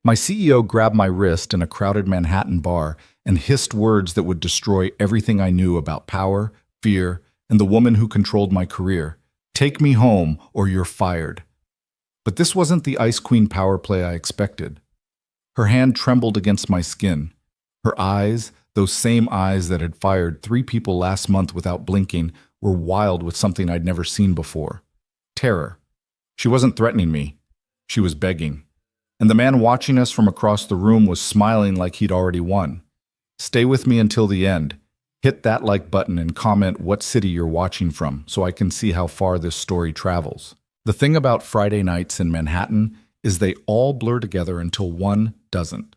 My CEO grabbed my wrist in a crowded Manhattan bar and hissed words that would destroy everything I knew about power, fear, and the woman who controlled my career. Take me home or you're fired. But this wasn't the Ice Queen power play I expected. Her hand trembled against my skin. Her eyes, those same eyes that had fired 3 people last month without blinking, were wild with something I'd never seen before. Terror. She wasn't threatening me. She was begging. And the man watching us from across the room was smiling like he'd already won. Stay with me until the end. Hit that like button and comment what city you're watching from so I can see how far this story travels. The thing about Friday nights in Manhattan is they all blur together until one doesn't.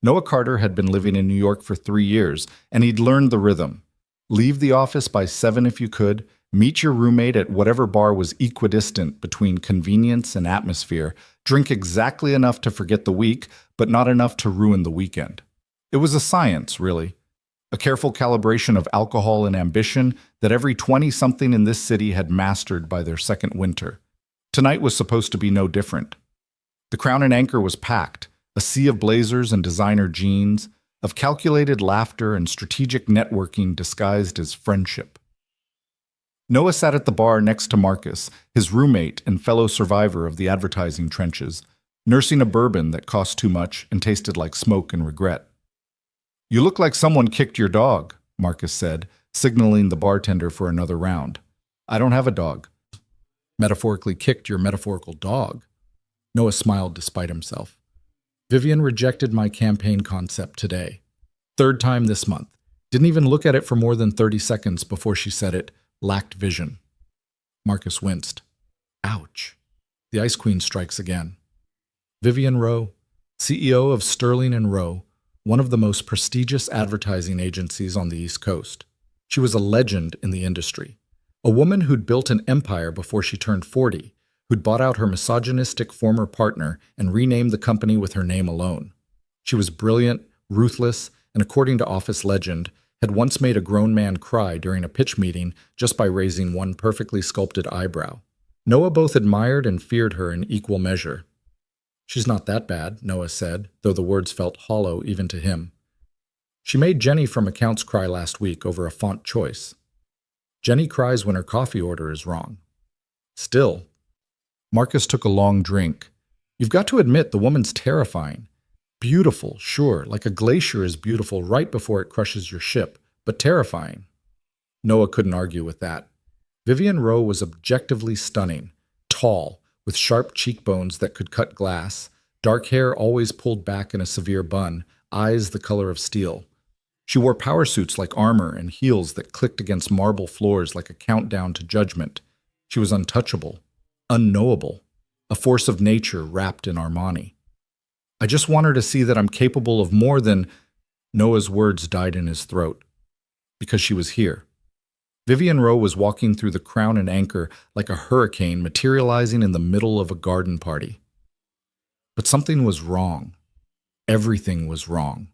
Noah Carter had been living in New York for 3 years, and he'd learned the rhythm. Leave the office by 7 if you could, meet your roommate at whatever bar was equidistant between convenience and atmosphere, drink exactly enough to forget the week, but not enough to ruin the weekend. It was a science, really. A careful calibration of alcohol and ambition that every 20-something in this city had mastered by their second winter. Tonight was supposed to be no different. The Crown and Anchor was packed, a sea of blazers and designer jeans, of calculated laughter and strategic networking disguised as friendship. Noah sat at the bar next to Marcus, his roommate and fellow survivor of the advertising trenches, nursing a bourbon that cost too much and tasted like smoke and regret. "You look like someone kicked your dog," Marcus said, signaling the bartender for another round. "I don't have a dog." "Metaphorically kicked your metaphorical dog." Noah smiled despite himself. "Vivian rejected my campaign concept today. 3rd time this month. Didn't even look at it for more than 30 seconds before she said it. Lacked vision." Marcus winced. Ouch. The Ice Queen strikes again. Vivian Rowe, CEO of Sterling and Rowe, one of the most prestigious advertising agencies on the East Coast. She was a legend in the industry. A woman who'd built an empire before she turned 40, who'd bought out her misogynistic former partner and renamed the company with her name alone. She was brilliant, ruthless, and according to office legend, had once made a grown man cry during a pitch meeting just by raising one perfectly sculpted eyebrow. Noah both admired and feared her in equal measure. "She's not that bad," Noah said, though the words felt hollow even to him. "She made Jenny from accounts cry last week over a font choice. Jenny cries when her coffee order is wrong. Still." Marcus took a long drink. "You've got to admit the woman's terrifying. Beautiful, sure, like a glacier is beautiful right before it crushes your ship, but terrifying." Noah couldn't argue with that. Vivian Rowe was objectively stunning, tall, with sharp cheekbones that could cut glass, dark hair always pulled back in a severe bun, eyes the color of steel. She wore power suits like armor and heels that clicked against marble floors like a countdown to judgment. She was untouchable, unknowable, a force of nature wrapped in Armani. "I just want her to see that I'm capable of more than—" Noah's words died in his throat. Because she was here. Vivian Rowe was walking through the Crown and Anchor like a hurricane materializing in the middle of a garden party. But something was wrong. Everything was wrong.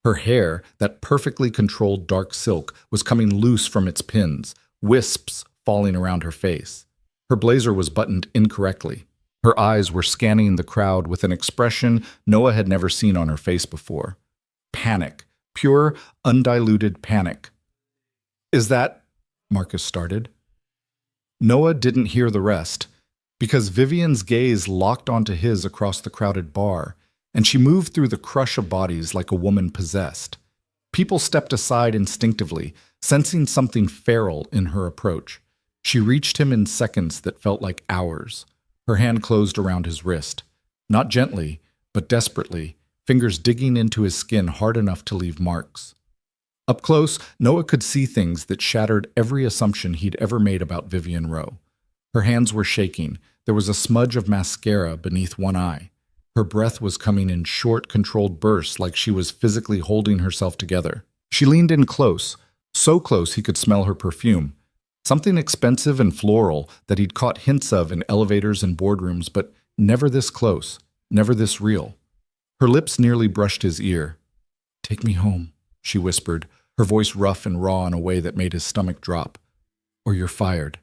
Her hair, that perfectly controlled dark silk, was coming loose from its pins, wisps falling around her face. Her blazer was buttoned incorrectly. Her eyes were scanning the crowd with an expression Noah had never seen on her face before. Panic. Pure, undiluted panic. "Is that—" Marcus started. Noah didn't hear the rest, because Vivian's gaze locked onto his across the crowded bar, and she moved through the crush of bodies like a woman possessed. People stepped aside instinctively, sensing something feral in her approach. She reached him in seconds that felt like hours. Her hand closed around his wrist. Not gently, but desperately, fingers digging into his skin hard enough to leave marks. Up close, Noah could see things that shattered every assumption he'd ever made about Vivian Rowe. Her hands were shaking. There was a smudge of mascara beneath one eye. Her breath was coming in short, controlled bursts like she was physically holding herself together. She leaned in close, so close he could smell her perfume. Something expensive and floral that he'd caught hints of in elevators and boardrooms, but never this close, never this real. Her lips nearly brushed his ear. "Take me home," she whispered, her voice rough and raw in a way that made his stomach drop. "Or you're fired."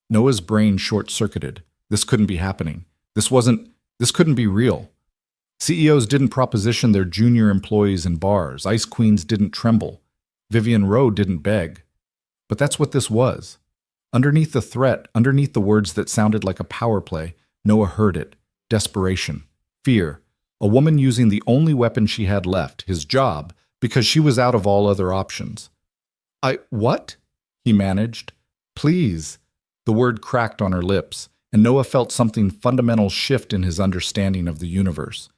Noah's brain short-circuited. This couldn't be happening. This couldn't be real. CEOs didn't proposition their junior employees in bars. Ice queens didn't tremble. Vivian Rowe didn't beg. But that's what this was. Underneath the threat, underneath the words that sounded like a power play, Noah heard it. Desperation. Fear. A woman using the only weapon she had left, his job, because she was out of all other options. What? He managed. Please. The word cracked on her lips, and Noah felt something fundamental shift in his understanding of the universe.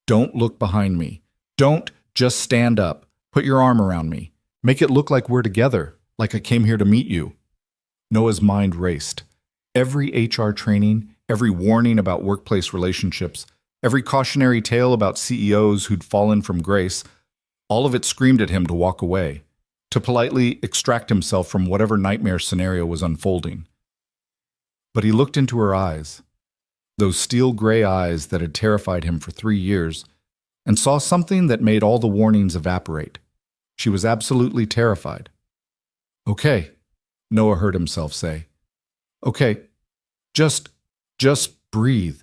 Don't look behind me. Don't just stand up. Put your arm around me. Make it look like we're together, like I came here to meet you. Noah's mind raced. Every HR training, every warning about workplace relationships, every cautionary tale about CEOs who'd fallen from grace, all of it screamed at him to walk away, to politely extract himself from whatever nightmare scenario was unfolding. But he looked into her eyes, those steel gray eyes that had terrified him for 3 years, and saw something that made all the warnings evaporate. She was absolutely terrified. Okay, Noah heard himself say. Okay, just breathe.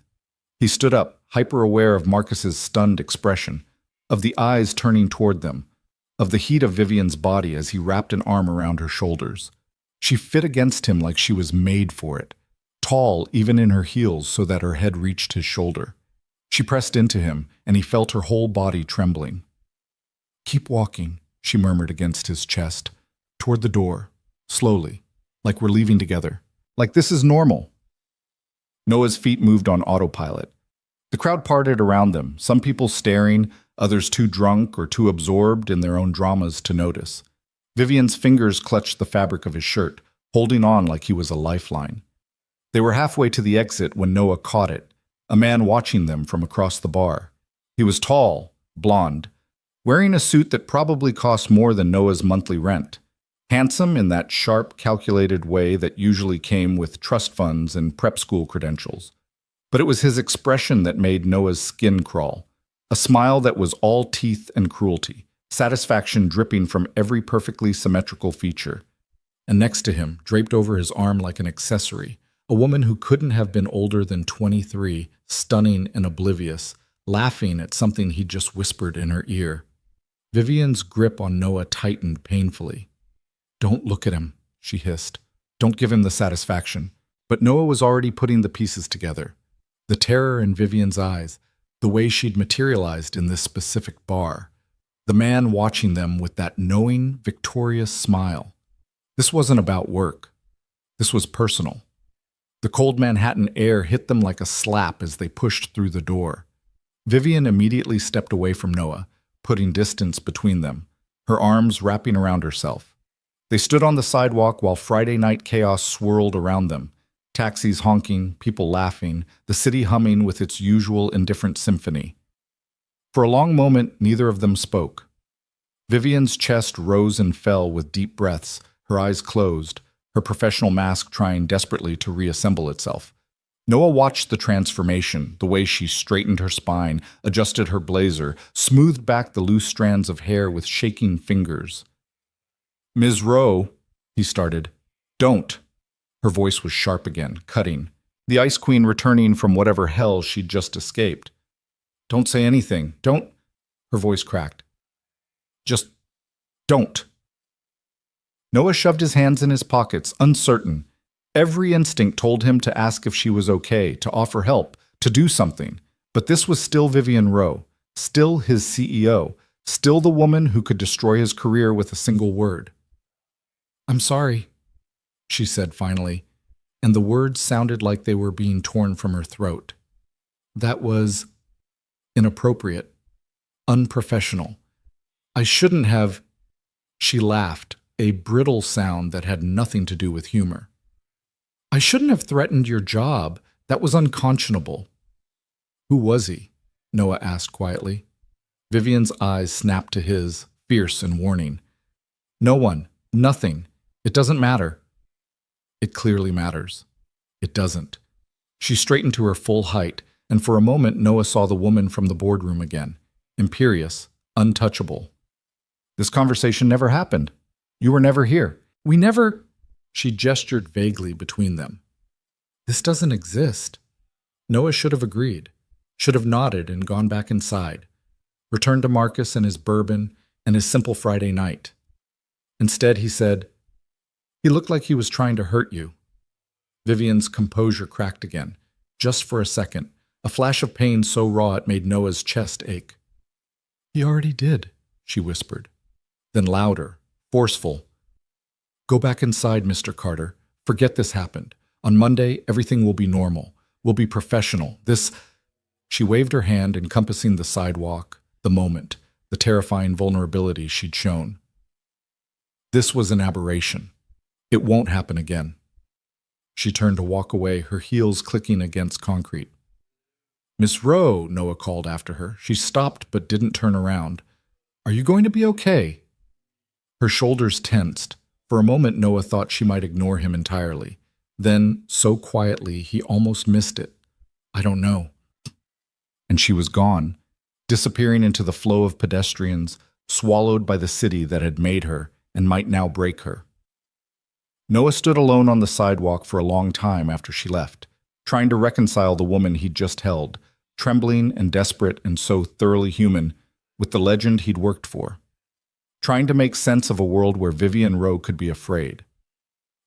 He stood up, hyper-aware of Marcus's stunned expression, of the eyes turning toward them, of the heat of Vivian's body as he wrapped an arm around her shoulders. She fit against him like she was made for it, tall even in her heels so that her head reached his shoulder. She pressed into him, and he felt her whole body trembling. Keep walking, she murmured against his chest, toward the door, slowly, like we're leaving together, like this is normal. Noah's feet moved on autopilot. The crowd parted around them, some people staring, others too drunk or too absorbed in their own dramas to notice. Vivian's fingers clutched the fabric of his shirt, holding on like he was a lifeline. They were halfway to the exit when Noah caught it, a man watching them from across the bar. He was tall, blonde, wearing a suit that probably cost more than Noah's monthly rent. Handsome in that sharp, calculated way that usually came with trust funds and prep school credentials. But it was his expression that made Noah's skin crawl, a smile that was all teeth and cruelty, satisfaction dripping from every perfectly symmetrical feature. And next to him, draped over his arm like an accessory, a woman who couldn't have been older than 23, stunning and oblivious, laughing at something he'd just whispered in her ear. Vivian's grip on Noah tightened painfully. Don't look at him, she hissed. Don't give him the satisfaction. But Noah was already putting the pieces together. The terror in Vivian's eyes, the way she'd materialized in this specific bar. The man watching them with that knowing, victorious smile. This wasn't about work. This was personal. The cold Manhattan air hit them like a slap as they pushed through the door. Vivian immediately stepped away from Noah, putting distance between them, her arms wrapping around herself. They stood on the sidewalk while Friday night chaos swirled around them. Taxis honking, people laughing, the city humming with its usual indifferent symphony. For a long moment, neither of them spoke. Vivian's chest rose and fell with deep breaths, her eyes closed, her professional mask trying desperately to reassemble itself. Noah watched the transformation, the way she straightened her spine, adjusted her blazer, smoothed back the loose strands of hair with shaking fingers. Ms. Rowe, he started. Don't. Her voice was sharp again, cutting. The Ice Queen returning from whatever hell she'd just escaped. Don't say anything. Don't. Her voice cracked. Just don't. Noah shoved his hands in his pockets, uncertain. Every instinct told him to ask if she was okay, to offer help, to do something. But this was still Vivian Rowe, still his CEO, still the woman who could destroy his career with a single word. I'm sorry, she said finally, and the words sounded like they were being torn from her throat. That was inappropriate, unprofessional. I shouldn't have. She laughed, a brittle sound that had nothing to do with humor. I shouldn't have threatened your job. That was unconscionable. Who was he? Noah asked quietly. Vivian's eyes snapped to his, fierce and warning. No one. Nothing. It doesn't matter. It clearly matters. It doesn't. She straightened to her full height, and for a moment Noah saw the woman from the boardroom again, imperious, untouchable. This conversation never happened. You were never here. We never. She gestured vaguely between them. This doesn't exist. Noah should have agreed. should have nodded and gone back inside, returned to Marcus and his bourbon and his simple Friday night. Instead, he said, "He looked like he was trying to hurt you." Vivian's composure cracked again, just for a second, a flash of pain so raw it made Noah's chest ache. "He already did," she whispered. Then louder, forceful, "Go back inside, Mr. Carter. Forget this happened. On Monday, everything will be normal. We'll be professional. This—" She waved her hand, encompassing the sidewalk, the moment, the terrifying vulnerability she'd shown. "This was an aberration. It won't happen again." She turned to walk away, her heels clicking against concrete. "Miss Rowe," Noah called after her. She stopped but didn't turn around. "Are you going to be okay?" Her shoulders tensed. For a moment, Noah thought she might ignore him entirely. Then, so quietly, he almost missed it. "I don't know." And she was gone, disappearing into the flow of pedestrians, swallowed by the city that had made her and might now break her. Noah stood alone on the sidewalk for a long time after she left, trying to reconcile the woman he'd just held, trembling and desperate and so thoroughly human, with the legend he'd worked for. Trying to make sense of a world where Vivian Rowe could be afraid.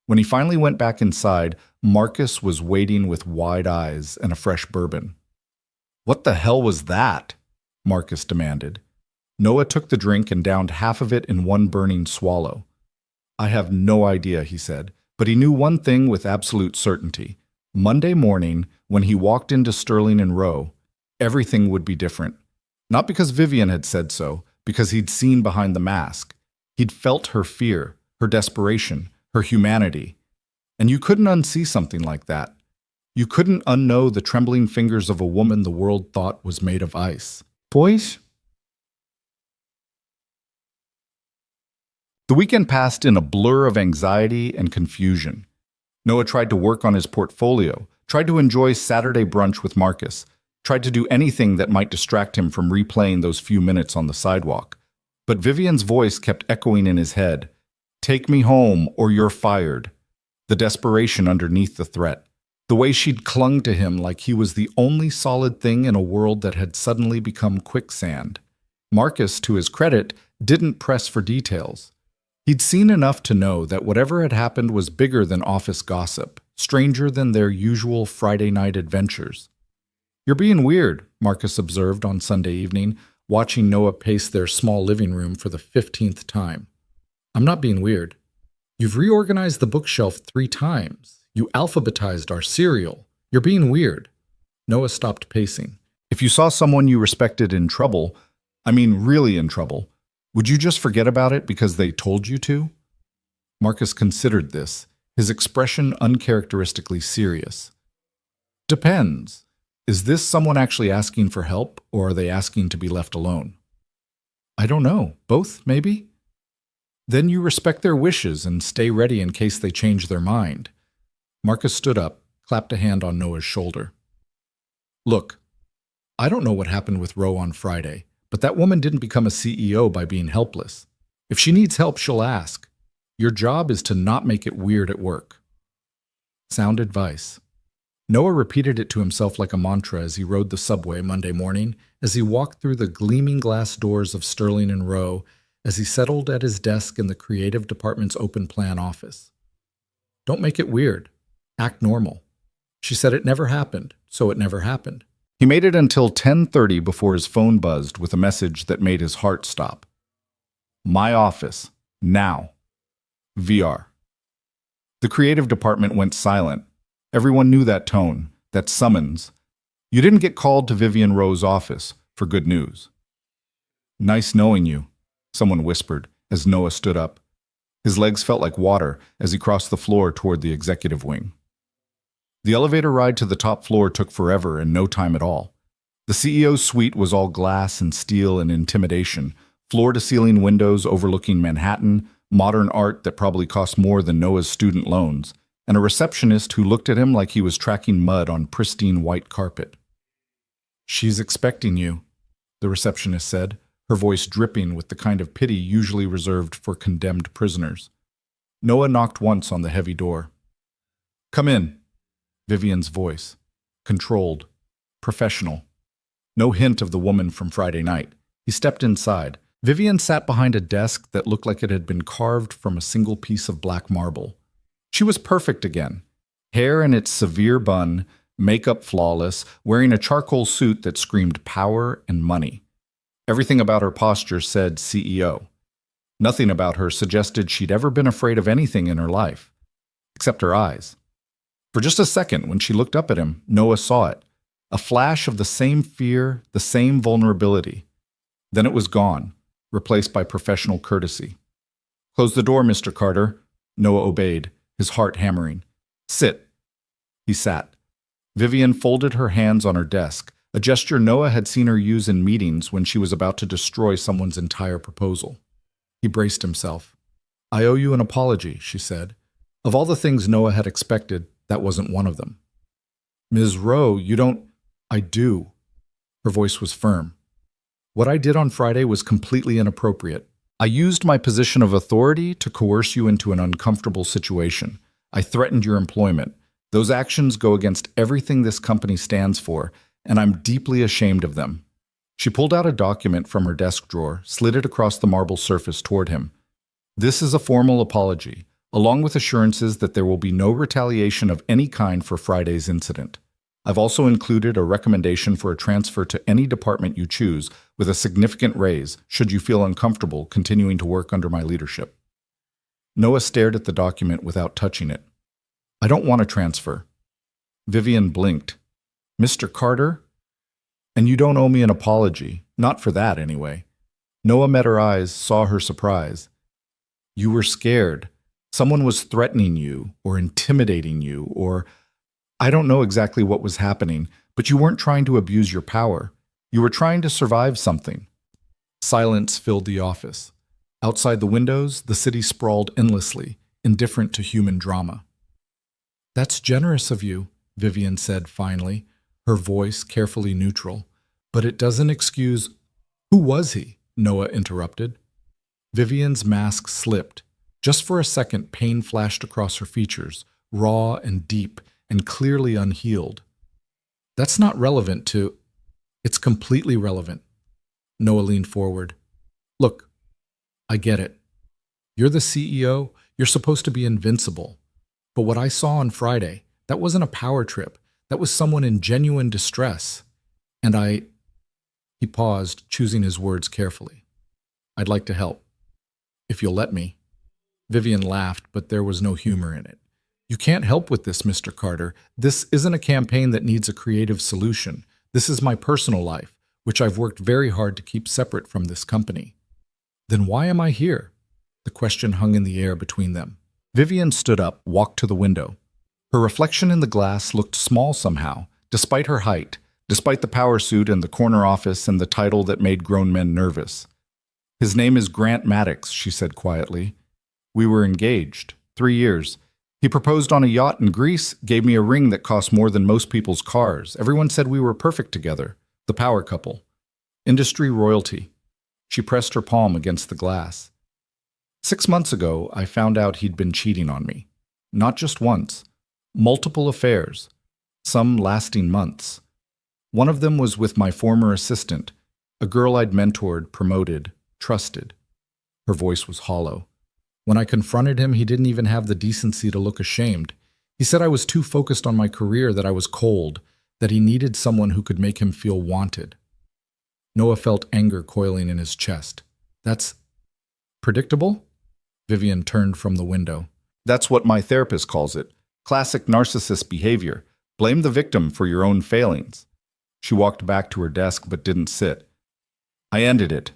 When he finally went back inside, Marcus was waiting with wide eyes and a fresh bourbon. "What the hell was that?" Marcus demanded. Noah took the drink and downed half of it in one burning swallow. "I have no idea," he said, but he knew one thing with absolute certainty. Monday morning, when he walked into Sterling and Rowe, everything would be different. Not because Vivian had said so, because he'd seen behind the mask. He'd felt her fear, her desperation, her humanity. And you couldn't unsee something like that. You couldn't unknow the trembling fingers of a woman the world thought was made of ice. "Boys?" The weekend passed in a blur of anxiety and confusion. Noah tried to work on his portfolio, tried to enjoy Saturday brunch with Marcus, tried to do anything that might distract him from replaying those few minutes on the sidewalk. But Vivian's voice kept echoing in his head. "Take me home or you're fired." The desperation underneath the threat. The way she'd clung to him like he was the only solid thing in a world that had suddenly become quicksand. Marcus, to his credit, didn't press for details. He'd seen enough to know that whatever had happened was bigger than office gossip, stranger than their usual Friday night adventures. "You're being weird," Marcus observed on Sunday evening, watching Noah pace their small living room for the 15th time. "I'm not being weird. You've reorganized the bookshelf 3 times. You alphabetized our cereal. You're being weird." Noah stopped pacing. "If you saw someone you respected in trouble, I mean really in trouble, would you just forget about it because they told you to?" Marcus considered this, his expression uncharacteristically serious. "Depends. Is this someone actually asking for help, or are they asking to be left alone?" "I don't know. Both, maybe?" "Then you respect their wishes and stay ready in case they change their mind." Marcus stood up, clapped a hand on Noah's shoulder. "Look, I don't know what happened with Rowe on Friday, but that woman didn't become a CEO by being helpless. If she needs help, she'll ask. Your job is to not make it weird at work." Sound advice. Noah repeated it to himself like a mantra as he rode the subway Monday morning, as he walked through the gleaming glass doors of Sterling and Rowe, as he settled at his desk in the creative department's open plan office. Don't make it weird. Act normal. She said it never happened, so it never happened. He made it until 10:30 before his phone buzzed with a message that made his heart stop. "My office. Now. VR." The creative department went silent. Everyone knew that tone, that summons. You didn't get called to Vivian Rowe's office for good news. "Nice knowing you," someone whispered as Noah stood up. His legs felt like water as he crossed the floor toward the executive wing. The elevator ride to the top floor took forever and no time at all. The CEO's suite was all glass and steel and intimidation, floor-to-ceiling windows overlooking Manhattan, modern art that probably cost more than Noah's student loans, and a receptionist who looked at him like he was tracking mud on pristine white carpet. "She's expecting you," the receptionist said, her voice dripping with the kind of pity usually reserved for condemned prisoners. Noah knocked once on the heavy door. "Come in," Vivian's voice, controlled, professional. No hint of the woman from Friday night. He stepped inside. Vivian sat behind a desk that looked like it had been carved from a single piece of black marble. She was perfect again. Hair in its severe bun, makeup flawless, wearing a charcoal suit that screamed power and money. Everything about her posture said CEO. Nothing about her suggested she'd ever been afraid of anything in her life, except her eyes. For just a second, when she looked up at him, Noah saw it. A flash of the same fear, the same vulnerability. Then it was gone, replaced by professional courtesy. "Close the door, Mr. Carter." Noah obeyed, his heart hammering. "Sit." He sat. Vivian folded her hands on her desk, a gesture Noah had seen her use in meetings when she was about to destroy someone's entire proposal. He braced himself. "I owe you an apology," she said. Of all the things Noah had expected, that wasn't one of them. "Ms. Rowe, you don't—" "I do." Her voice was firm. "What I did on Friday was completely inappropriate. I used my position of authority to coerce you into an uncomfortable situation. I threatened your employment. Those actions go against everything this company stands for, and I'm deeply ashamed of them." She pulled out a document from her desk drawer, slid it across the marble surface toward him. "This is a formal apology, along with assurances that there will be no retaliation of any kind for Friday's incident. I've also included a recommendation for a transfer to any department you choose, with a significant raise, should you feel uncomfortable continuing to work under my leadership." Noah stared at the document without touching it. "I don't want a transfer." Vivian blinked. "Mr. Carter? And you don't owe me an apology. Not for that, anyway." Noah met her eyes, saw her surprise. "You were scared. Someone was threatening you, or intimidating you, or... I don't know exactly what was happening, but you weren't trying to abuse your power. You were trying to survive something." Silence filled the office. Outside the windows, the city sprawled endlessly, indifferent to human drama. "That's generous of you," Vivian said finally, her voice carefully neutral. "But it doesn't excuse—" "Who was he?" Noah interrupted. Vivian's mask slipped. Just for a second, pain flashed across her features, raw and deep, and clearly unhealed. "That's not relevant to—" "It's completely relevant." Noah leaned forward. "Look, I get it. You're the CEO, you're supposed to be invincible. But what I saw on Friday, that wasn't a power trip. That was someone in genuine distress. And He paused, choosing his words carefully. "I'd like to help. If you'll let me." Vivian laughed, but there was no humor in it. "You can't help with this, Mr. Carter. This isn't a campaign that needs a creative solution. This is my personal life, which I've worked very hard to keep separate from this company." "Then why am I here?" The question hung in the air between them. Vivian stood up, walked to the window. Her reflection in the glass looked small somehow, despite her height, despite the power suit and the corner office and the title that made grown men nervous. "His name is Grant Maddox," she said quietly. "We were engaged. 3 years. He proposed on a yacht in Greece, gave me a ring that cost more than most people's cars. Everyone said we were perfect together. The power couple. Industry royalty." She pressed her palm against the glass. 6 months ago, I found out he'd been cheating on me. Not just once. Multiple affairs. Some lasting months. One of them was with my former assistant, a girl I'd mentored, promoted, trusted. Her voice was hollow. When I confronted him, he didn't even have the decency to look ashamed. He said I was too focused on my career, that I was cold, that he needed someone who could make him feel wanted. Noah felt anger coiling in his chest. "That's predictable?" Vivian turned from the window. "That's what my therapist calls it. Classic narcissist behavior. Blame the victim for your own failings." She walked back to her desk but didn't sit. "I ended it.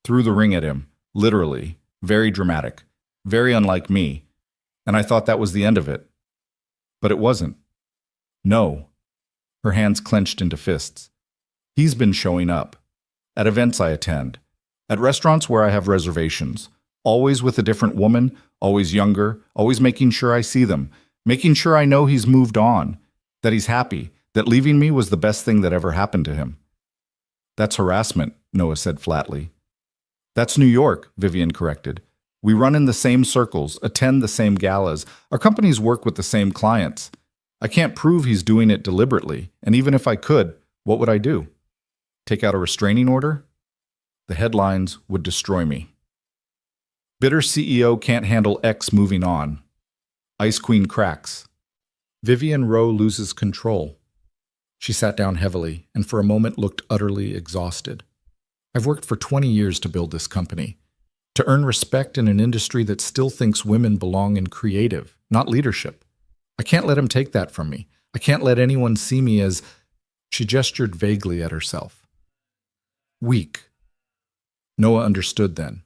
Threw the ring at him. Literally. Very dramatic. Very unlike me. And I thought that was the end of it. But it wasn't. No." Her hands clenched into fists. "He's been showing up. At events I attend. At restaurants where I have reservations. Always with a different woman, always younger, always making sure I see them. Making sure I know he's moved on. That he's happy. That leaving me was the best thing that ever happened to him." "That's harassment," Noah said flatly. "That's New York," Vivian corrected. "We run in the same circles, attend the same galas. Our companies work with the same clients. I can't prove he's doing it deliberately, and even if I could, what would I do?" Take out a restraining order? The headlines would destroy me. Bitter CEO can't handle X moving on. Ice Queen cracks. Vivian Rowe loses control. She sat down heavily and for a moment looked utterly exhausted. I've worked for 20 years to build this company, to earn respect in an industry that still thinks women belong in creative, not leadership. I can't let him take that from me. I can't let anyone see me as... She gestured vaguely at herself. Weak. Noah understood then.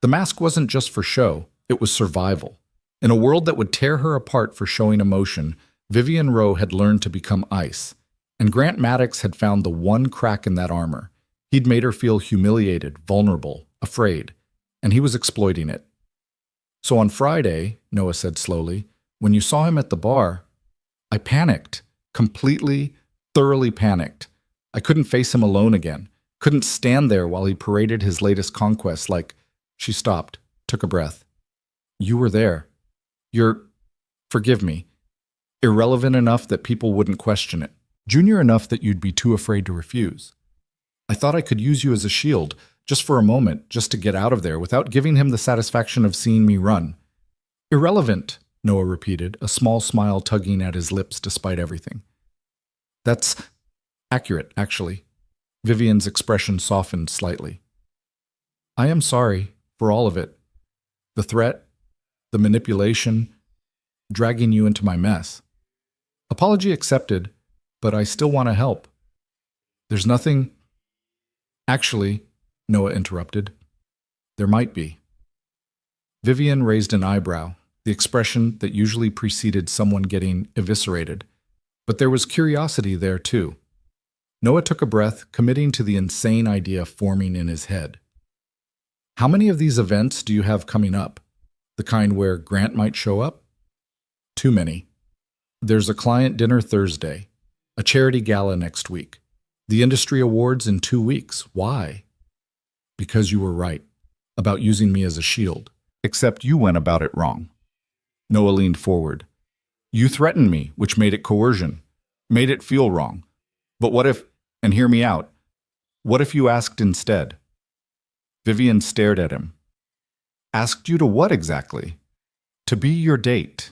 The mask wasn't just for show, it was survival. In a world that would tear her apart for showing emotion, Vivian Rowe had learned to become ice, and Grant Maddox had found the one crack in that armor. He'd made her feel humiliated, vulnerable, afraid, and he was exploiting it. So on Friday, Noah said slowly, when you saw him at the bar, I panicked, completely, thoroughly panicked. I couldn't face him alone again, couldn't stand there while he paraded his latest conquest like... She stopped, took a breath. You were there. You're, forgive me, irrelevant enough that people wouldn't question it, junior enough that you'd be too afraid to refuse. I thought I could use you as a shield, just for a moment, just to get out of there without giving him the satisfaction of seeing me run. Irrelevant, Noah repeated, a small smile tugging at his lips despite everything. That's accurate, actually. Vivian's expression softened slightly. I am sorry for all of it. The threat, the manipulation, dragging you into my mess. Apology accepted, but I still want to help. There's nothing... Actually, Noah interrupted. There might be. Vivian raised an eyebrow, the expression that usually preceded someone getting eviscerated. But there was curiosity there too. Noah took a breath, committing to the insane idea forming in his head. How many of these events do you have coming up? The kind where Grant might show up? Too many. There's a client dinner Thursday, a charity gala next week, the industry awards in 2 weeks. Why? Because you were right about using me as a shield. Except you went about it wrong. Noah leaned forward. You threatened me, which made it coercion, made it feel wrong. But what if, and hear me out, what if you asked instead? Vivian stared at him. Asked you to what exactly? To be your date,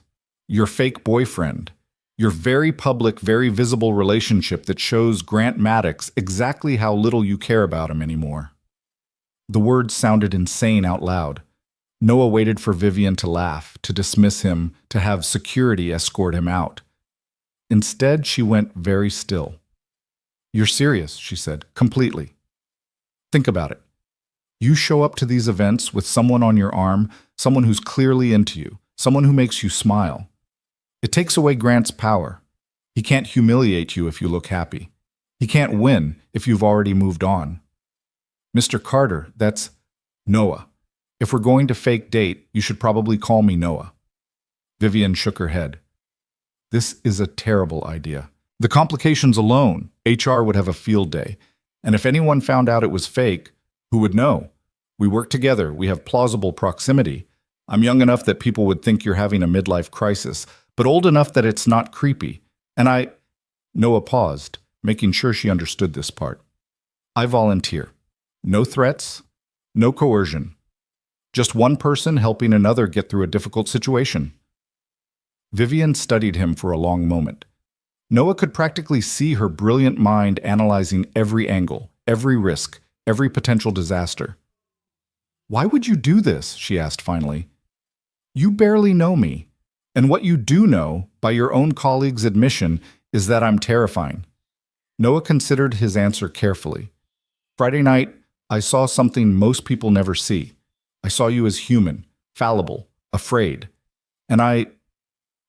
your fake boyfriend, your very public, very visible relationship that shows Grant Maddox exactly how little you care about him anymore. The words sounded insane out loud. Noah waited for Vivian to laugh, to dismiss him, to have security escort him out. Instead, she went very still. You're serious, she said, completely. Think about it. You show up to these events with someone on your arm, someone who's clearly into you, someone who makes you smile. It takes away Grant's power. He can't humiliate you if you look happy. He can't win if you've already moved on. Mr. Carter, that's Noah. If we're going to fake date, you should probably call me Noah. Vivian shook her head. This is a terrible idea. The complications alone, HR would have a field day. And if anyone found out it was fake, who would know? We work together. We have plausible proximity. I'm young enough that people would think you're having a midlife crisis, but old enough that it's not creepy. And Noah paused, making sure she understood this part. I volunteer. No threats, no coercion. Just one person helping another get through a difficult situation. Vivian studied him for a long moment. Noah could practically see her brilliant mind analyzing every angle, every risk, every potential disaster. Why would you do this? She asked finally. You barely know me, and what you do know, by your own colleague's admission, is that I'm terrifying. Noah considered his answer carefully. Friday night, I saw something most people never see. I saw you as human, fallible, afraid. And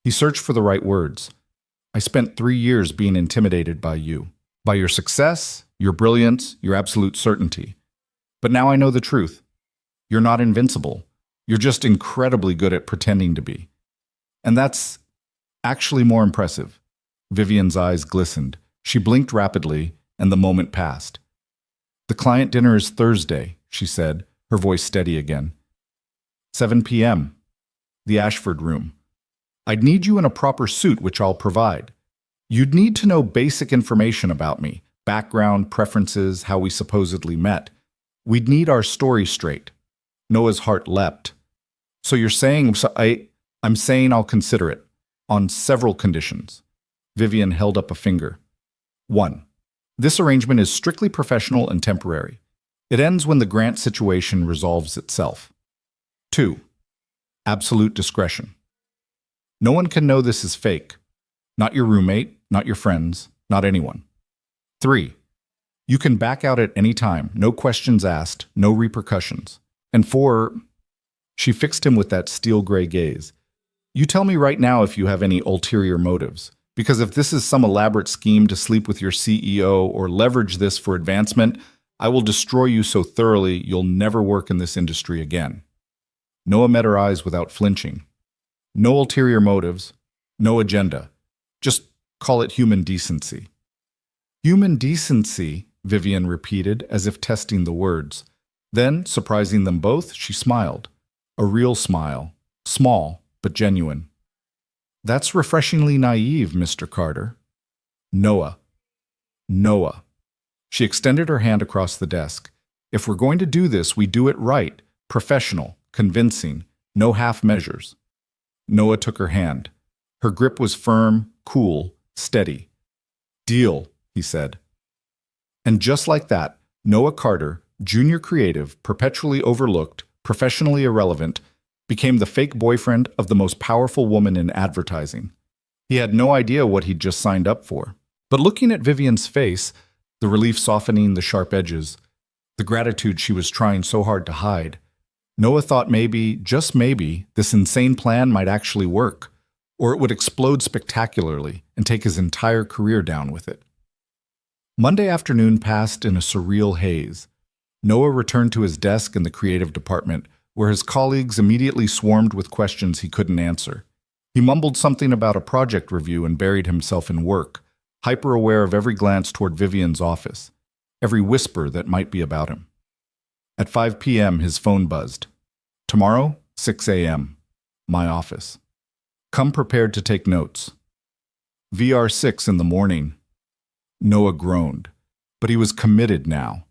he searched for the right words. I spent 3 years being intimidated by you, by your success, your brilliance, your absolute certainty. But now I know the truth. You're not invincible. You're just incredibly good at pretending to be. And that's actually more impressive. Vivian's eyes glistened. She blinked rapidly, and the moment passed. The client dinner is Thursday, she said, her voice steady again. 7 p.m. The Ashford Room. I'd need you in a proper suit, which I'll provide. You'd need to know basic information about me, background, preferences, how we supposedly met. We'd need our story straight. Noah's heart leapt. So you're saying, I'm saying I'll consider it, on several conditions. Vivian held up a finger. 1. This arrangement is strictly professional and temporary. It ends when the grant situation resolves itself. 2. Absolute discretion. No one can know this is fake. Not your roommate, not your friends, not anyone. 3. You can back out at any time, no questions asked, no repercussions. And 4, she fixed him with that steel-gray gaze. You tell me right now if you have any ulterior motives. Because if this is some elaborate scheme to sleep with your CEO or leverage this for advancement, I will destroy you so thoroughly you'll never work in this industry again. Noah met her eyes without flinching. No ulterior motives, no agenda. Just call it human decency. Human decency, Vivian repeated as if testing the words. Then, surprising them both, she smiled. A real smile, small but genuine. That's refreshingly naive, Mr. Carter. Noah. Noah. She extended her hand across the desk. If we're going to do this, we do it right, professional, convincing, no half measures. Noah took her hand. Her grip was firm, cool, steady. Deal, he said. And just like that, Noah Carter, junior creative, perpetually overlooked, professionally irrelevant, became the fake boyfriend of the most powerful woman in advertising. He had no idea what he'd just signed up for. But looking at Vivian's face, the relief softening the sharp edges, the gratitude she was trying so hard to hide, Noah thought maybe, just maybe, this insane plan might actually work, or it would explode spectacularly and take his entire career down with it. Monday afternoon passed in a surreal haze. Noah returned to his desk in the creative department, where his colleagues immediately swarmed with questions he couldn't answer. He mumbled something about a project review and buried himself in work, hyper-aware of every glance toward Vivian's office, every whisper that might be about him. At 5 p.m., his phone buzzed. Tomorrow, 6 a.m., my office. Come prepared to take notes. VR6 in the morning. Noah groaned, but he was committed now.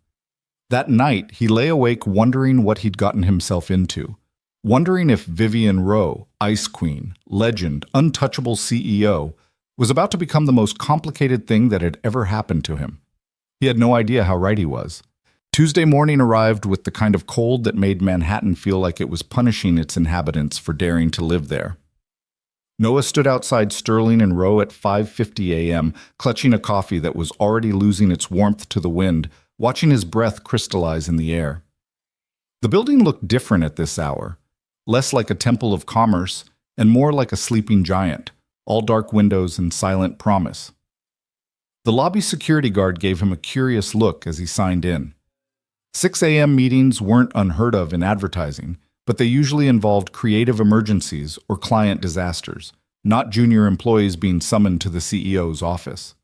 That night, he lay awake wondering what he'd gotten himself into, wondering if Vivian Rowe, Ice Queen, legend, untouchable CEO, was about to become the most complicated thing that had ever happened to him. He had no idea how right he was. Tuesday morning arrived with the kind of cold that made Manhattan feel like it was punishing its inhabitants for daring to live there. Noah stood outside Sterling and Row at 5:50 a.m., clutching a coffee that was already losing its warmth to the wind, watching his breath crystallize in the air. The building looked different at this hour, less like a temple of commerce and more like a sleeping giant, all dark windows and silent promise. The lobby security guard gave him a curious look as he signed in. 6 a.m. meetings weren't unheard of in advertising, but they usually involved creative emergencies or client disasters, not junior employees being summoned to the CEO's office.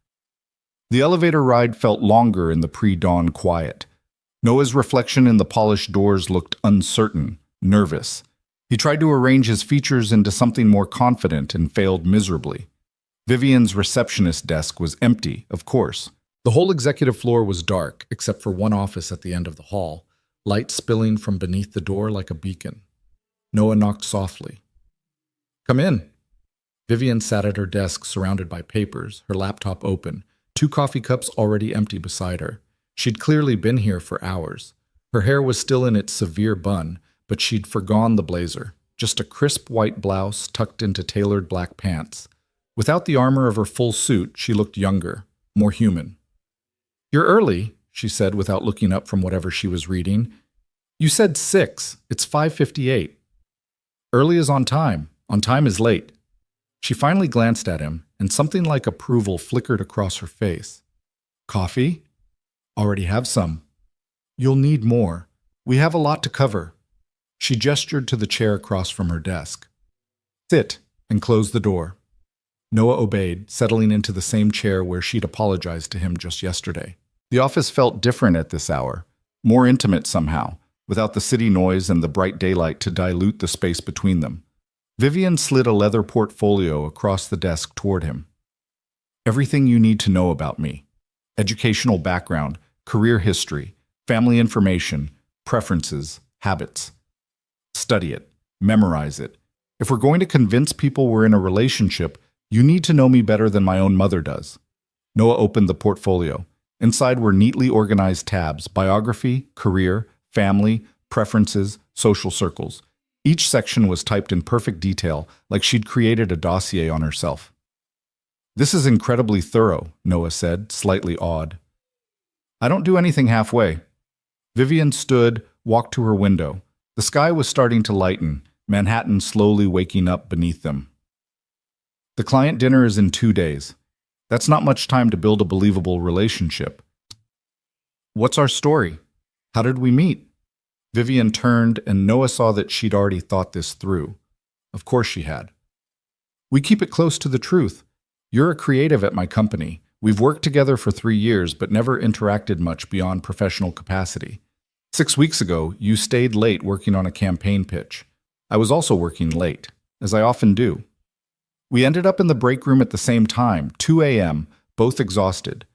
The elevator ride felt longer in the pre-dawn quiet. Noah's reflection in the polished doors looked uncertain, nervous. He tried to arrange his features into something more confident and failed miserably. Vivian's receptionist desk was empty, of course. The whole executive floor was dark, except for one office at the end of the hall, light spilling from beneath the door like a beacon. Noah knocked softly. Come in. Vivian sat at her desk surrounded by papers, her laptop open, 2 coffee cups already empty beside her. She'd clearly been here for hours. Her hair was still in its severe bun, but she'd forgone the blazer, just a crisp white blouse tucked into tailored black pants. Without the armor of her full suit, she looked younger, more human. You're early, she said without looking up from whatever she was reading. You said 6. It's 5:58. Early is on time. On time is late. She finally glanced at him, and something like approval flickered across her face. Coffee? Already have some. You'll need more. We have a lot to cover. She gestured to the chair across from her desk. Sit, and close the door. Noah obeyed, settling into the same chair where she'd apologized to him just yesterday. The office felt different at this hour, more intimate somehow, without the city noise and the bright daylight to dilute the space between them. Vivian slid a leather portfolio across the desk toward him. Everything you need to know about me. educational background, career history, family information, preferences, habits. Study it. Memorize it. If we're going to convince people we're in a relationship, you need to know me better than my own mother does. Noah opened the portfolio. Inside were neatly organized tabs: biography, career, family, preferences, social circles. Each section was typed in perfect detail, like she'd created a dossier on herself. "This is incredibly thorough," Noah said, slightly awed. "I don't do anything halfway." Vivian stood, walked to her window. The sky was starting to lighten, Manhattan slowly waking up beneath them. "The client dinner is in 2 days. That's not much time to build a believable relationship." "What's our story? How did we meet?" Vivian turned, and Noah saw that she'd already thought this through. Of course she had. "We keep it close to the truth. You're a creative at my company. We've worked together for 3 years, but never interacted much beyond professional capacity. 6 weeks ago, you stayed late working on a campaign pitch. I was also working late, as I often do. We ended up in the break room at the same time, 2 a.m., both exhausted.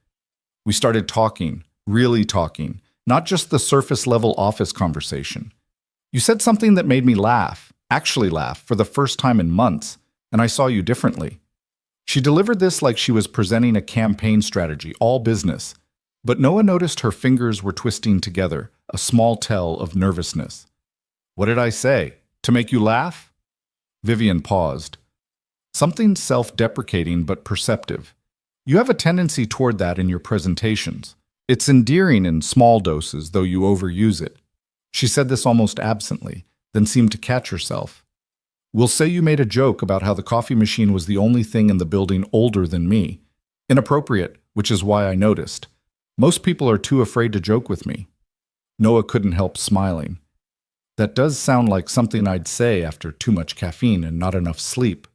We started talking, really talking, not just the surface-level office conversation. You said something that made me laugh, actually laugh, for the first time in months, and I saw you differently." She delivered this like she was presenting a campaign strategy, all business. But Noah noticed her fingers were twisting together, a small tell of nervousness. "What did I say? To make you laugh?" Vivian paused. "Something self-deprecating but perceptive. You have a tendency toward that in your presentations. It's endearing in small doses, though you overuse it." She said this almost absently, then seemed to catch herself. "We'll say you made a joke about how the coffee machine was the only thing in the building older than me. Inappropriate, which is why I noticed. Most people are too afraid to joke with me." Noah couldn't help smiling. "That does sound like something I'd say after too much caffeine and not enough sleep."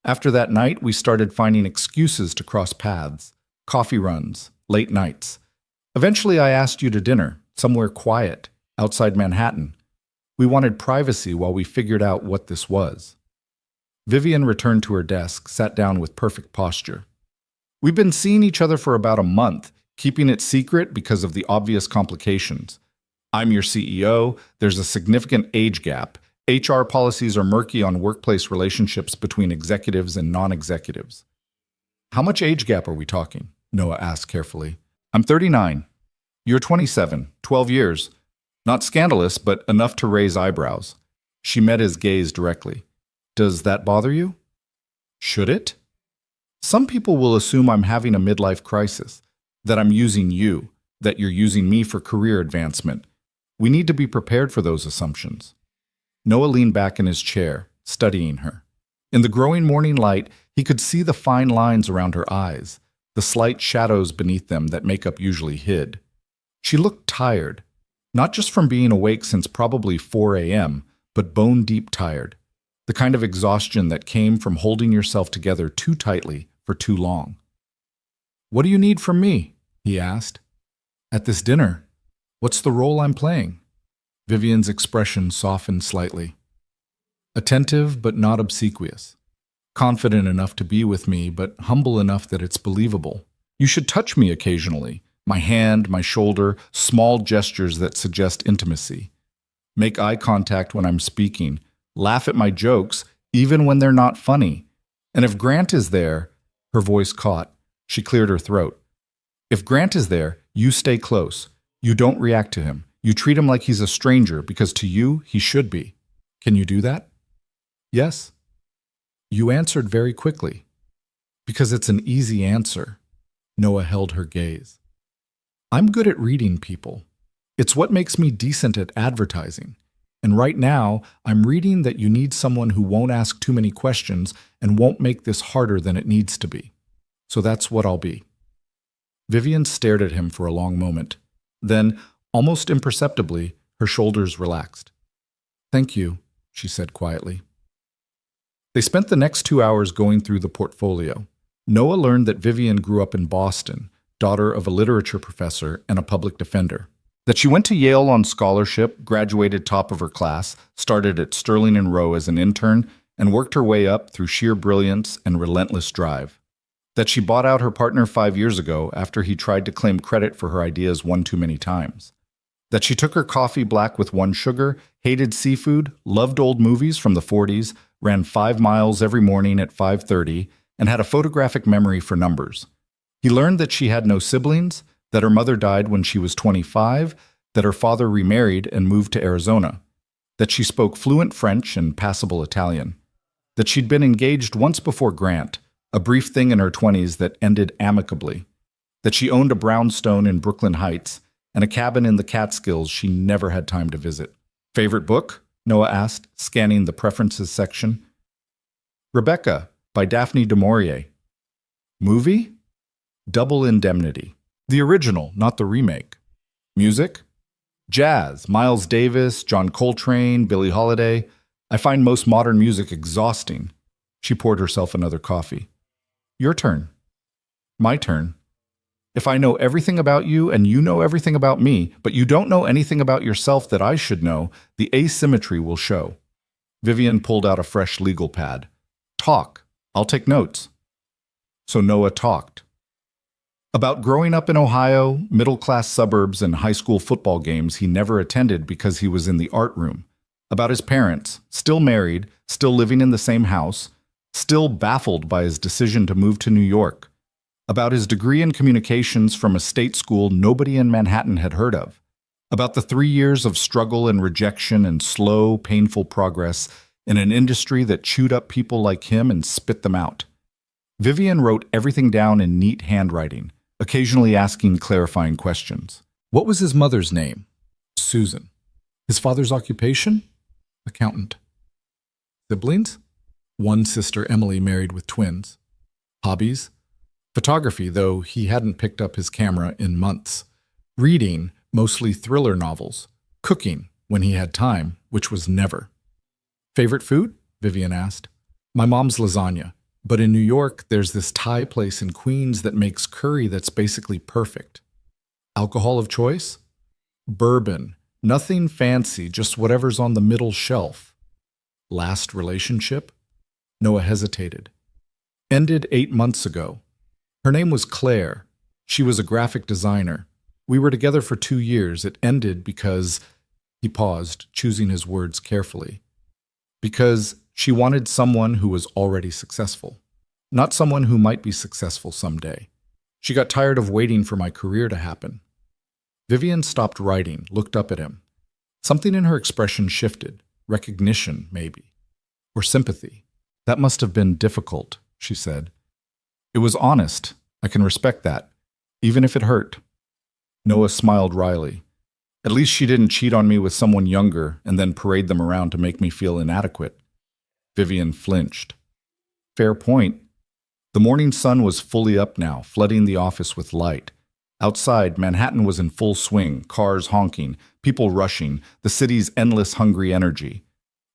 After that night, we started finding excuses to cross paths. Coffee runs, late nights. Eventually, I asked you to dinner, somewhere quiet, outside Manhattan. We wanted privacy while we figured out what this was. Vivian returned to her desk, sat down with perfect posture. "We've been seeing each other for about a month, keeping it secret because of the obvious complications. I'm your CEO, there's a significant age gap. HR policies are murky on workplace relationships between executives and non-executives." "How much age gap are we talking?" Noah asked carefully. "I'm 39. You're 27, 12 years. Not scandalous, but enough to raise eyebrows." She met his gaze directly. "Does that bother you?" "Should it?" "Some people will assume I'm having a midlife crisis, that I'm using you, that you're using me for career advancement. We need to be prepared for those assumptions." Noah leaned back in his chair, studying her. In the growing morning light, he could see the fine lines around her eyes, the slight shadows beneath them that makeup usually hid. She looked tired, not just from being awake since probably 4 a.m., but bone-deep tired, the kind of exhaustion that came from holding yourself together too tightly for too long. "What do you need from me?" he asked. "At this dinner, what's the role I'm playing?" Vivian's expression softened slightly. "Attentive but not obsequious. Confident enough to be with me, but humble enough that it's believable. You should touch me occasionally. My hand, my shoulder, small gestures that suggest intimacy. Make eye contact when I'm speaking. Laugh at my jokes, even when they're not funny. And if Grant is there," her voice caught. She cleared her throat. "If Grant is there, you stay close. You don't react to him. You treat him like he's a stranger because to you, he should be. Can you do that?" "Yes." You answered very quickly. "Because it's an easy answer." Noah held her gaze. "I'm good at reading people. It's what makes me decent at advertising. And right now, I'm reading that you need someone who won't ask too many questions and won't make this harder than it needs to be. So that's what I'll be." Vivian stared at him for a long moment. Then, almost imperceptibly, her shoulders relaxed. "Thank you," she said quietly. They spent the next 2 hours going through the portfolio. Noah learned that Vivian grew up in Boston, daughter of a literature professor and a public defender. That she went to Yale on scholarship, graduated top of her class, started at Sterling and Rowe as an intern, and worked her way up through sheer brilliance and relentless drive. That she bought out her partner 5 years ago after he tried to claim credit for her ideas one too many times. That she took her coffee black with one sugar, hated seafood, loved old movies from the 40s, ran 5 miles every morning at 5:30, and had a photographic memory for numbers. He learned that she had no siblings, that her mother died when she was 25, that her father remarried and moved to Arizona, that she spoke fluent French and passable Italian, that she'd been engaged once before Grant, a brief thing in her 20s that ended amicably, that she owned a brownstone in Brooklyn Heights and a cabin in the Catskills she never had time to visit. Favorite book? Noah asked, scanning the preferences section. Rebecca, by Daphne du Maurier. Movie? Double Indemnity. The original, not the remake. Music? Jazz, Miles Davis, John Coltrane, Billie Holiday. I find most modern music exhausting. She poured herself another coffee. Your turn. My turn. If I know everything about you and you know everything about me, but you don't know anything about yourself that I should know, the asymmetry will show. Vivian pulled out a fresh legal pad. Talk. I'll take notes. So Noah talked. About growing up in Ohio, middle-class suburbs, and high school football games he never attended because he was in the art room. About his parents, still married, still living in the same house, still baffled by his decision to move to New York. About his degree in communications from a state school nobody in Manhattan had heard of. About the 3 years of struggle and rejection and slow, painful progress in an industry that chewed up people like him and spit them out. Vivian wrote everything down in neat handwriting, occasionally asking clarifying questions. What was his mother's name? Susan. His father's occupation? Accountant. Siblings? One sister, Emily, married with twins. Hobbies? Photography, though he hadn't picked up his camera in months. Reading, mostly thriller novels. Cooking, when he had time, which was never. Favorite food? Vivian asked. My mom's lasagna. But in New York, there's this Thai place in Queens that makes curry that's basically perfect. Alcohol of choice? Bourbon. Nothing fancy, just whatever's on the middle shelf. Last relationship? Noah hesitated. Ended 8 months ago. Her name was Claire. She was a graphic designer. We were together for 2 years. It ended because... He paused, choosing his words carefully. Because she wanted someone who was already successful, not someone who might be successful someday. She got tired of waiting for my career to happen. Vivian stopped writing, looked up at him. Something in her expression shifted. Recognition, maybe. Or sympathy. That must have been difficult, she said. It was honest. I can respect that, even if it hurt. Noah smiled wryly. At least she didn't cheat on me with someone younger and then parade them around to make me feel inadequate. Vivian flinched. Fair point. The morning sun was fully up now, flooding the office with light. Outside, Manhattan was in full swing, cars honking, people rushing, the city's endless hungry energy.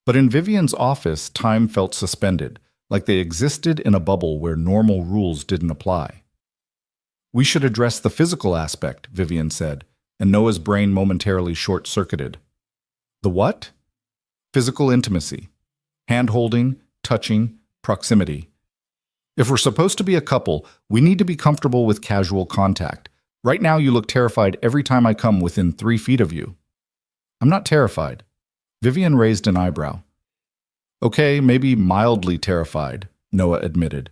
But in Vivian's office, time felt suspended, like they existed in a bubble where normal rules didn't apply. We should address the physical aspect, Vivian said, and Noah's brain momentarily short-circuited. The what? Physical intimacy. Hand-holding, touching, proximity. If we're supposed to be a couple, we need to be comfortable with casual contact. Right now you look terrified every time I come within 3 feet of you. I'm not terrified. Vivian raised an eyebrow. Okay, maybe mildly terrified, Noah admitted.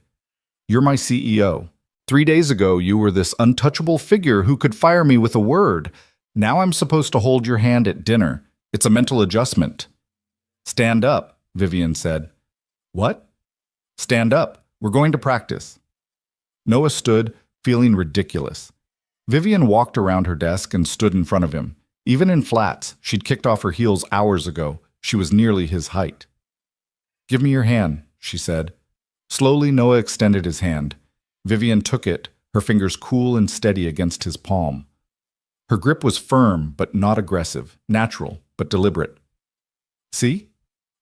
You're my CEO. 3 days ago, you were this untouchable figure who could fire me with a word. Now I'm supposed to hold your hand at dinner. It's a mental adjustment. Stand up, Vivian said. What? Stand up. We're going to practice. Noah stood, feeling ridiculous. Vivian walked around her desk and stood in front of him. Even in flats, she'd kicked off her heels hours ago. She was nearly his height. Give me your hand, she said. Slowly, Noah extended his hand. Vivian took it, her fingers cool and steady against his palm. Her grip was firm but not aggressive, natural but deliberate. See?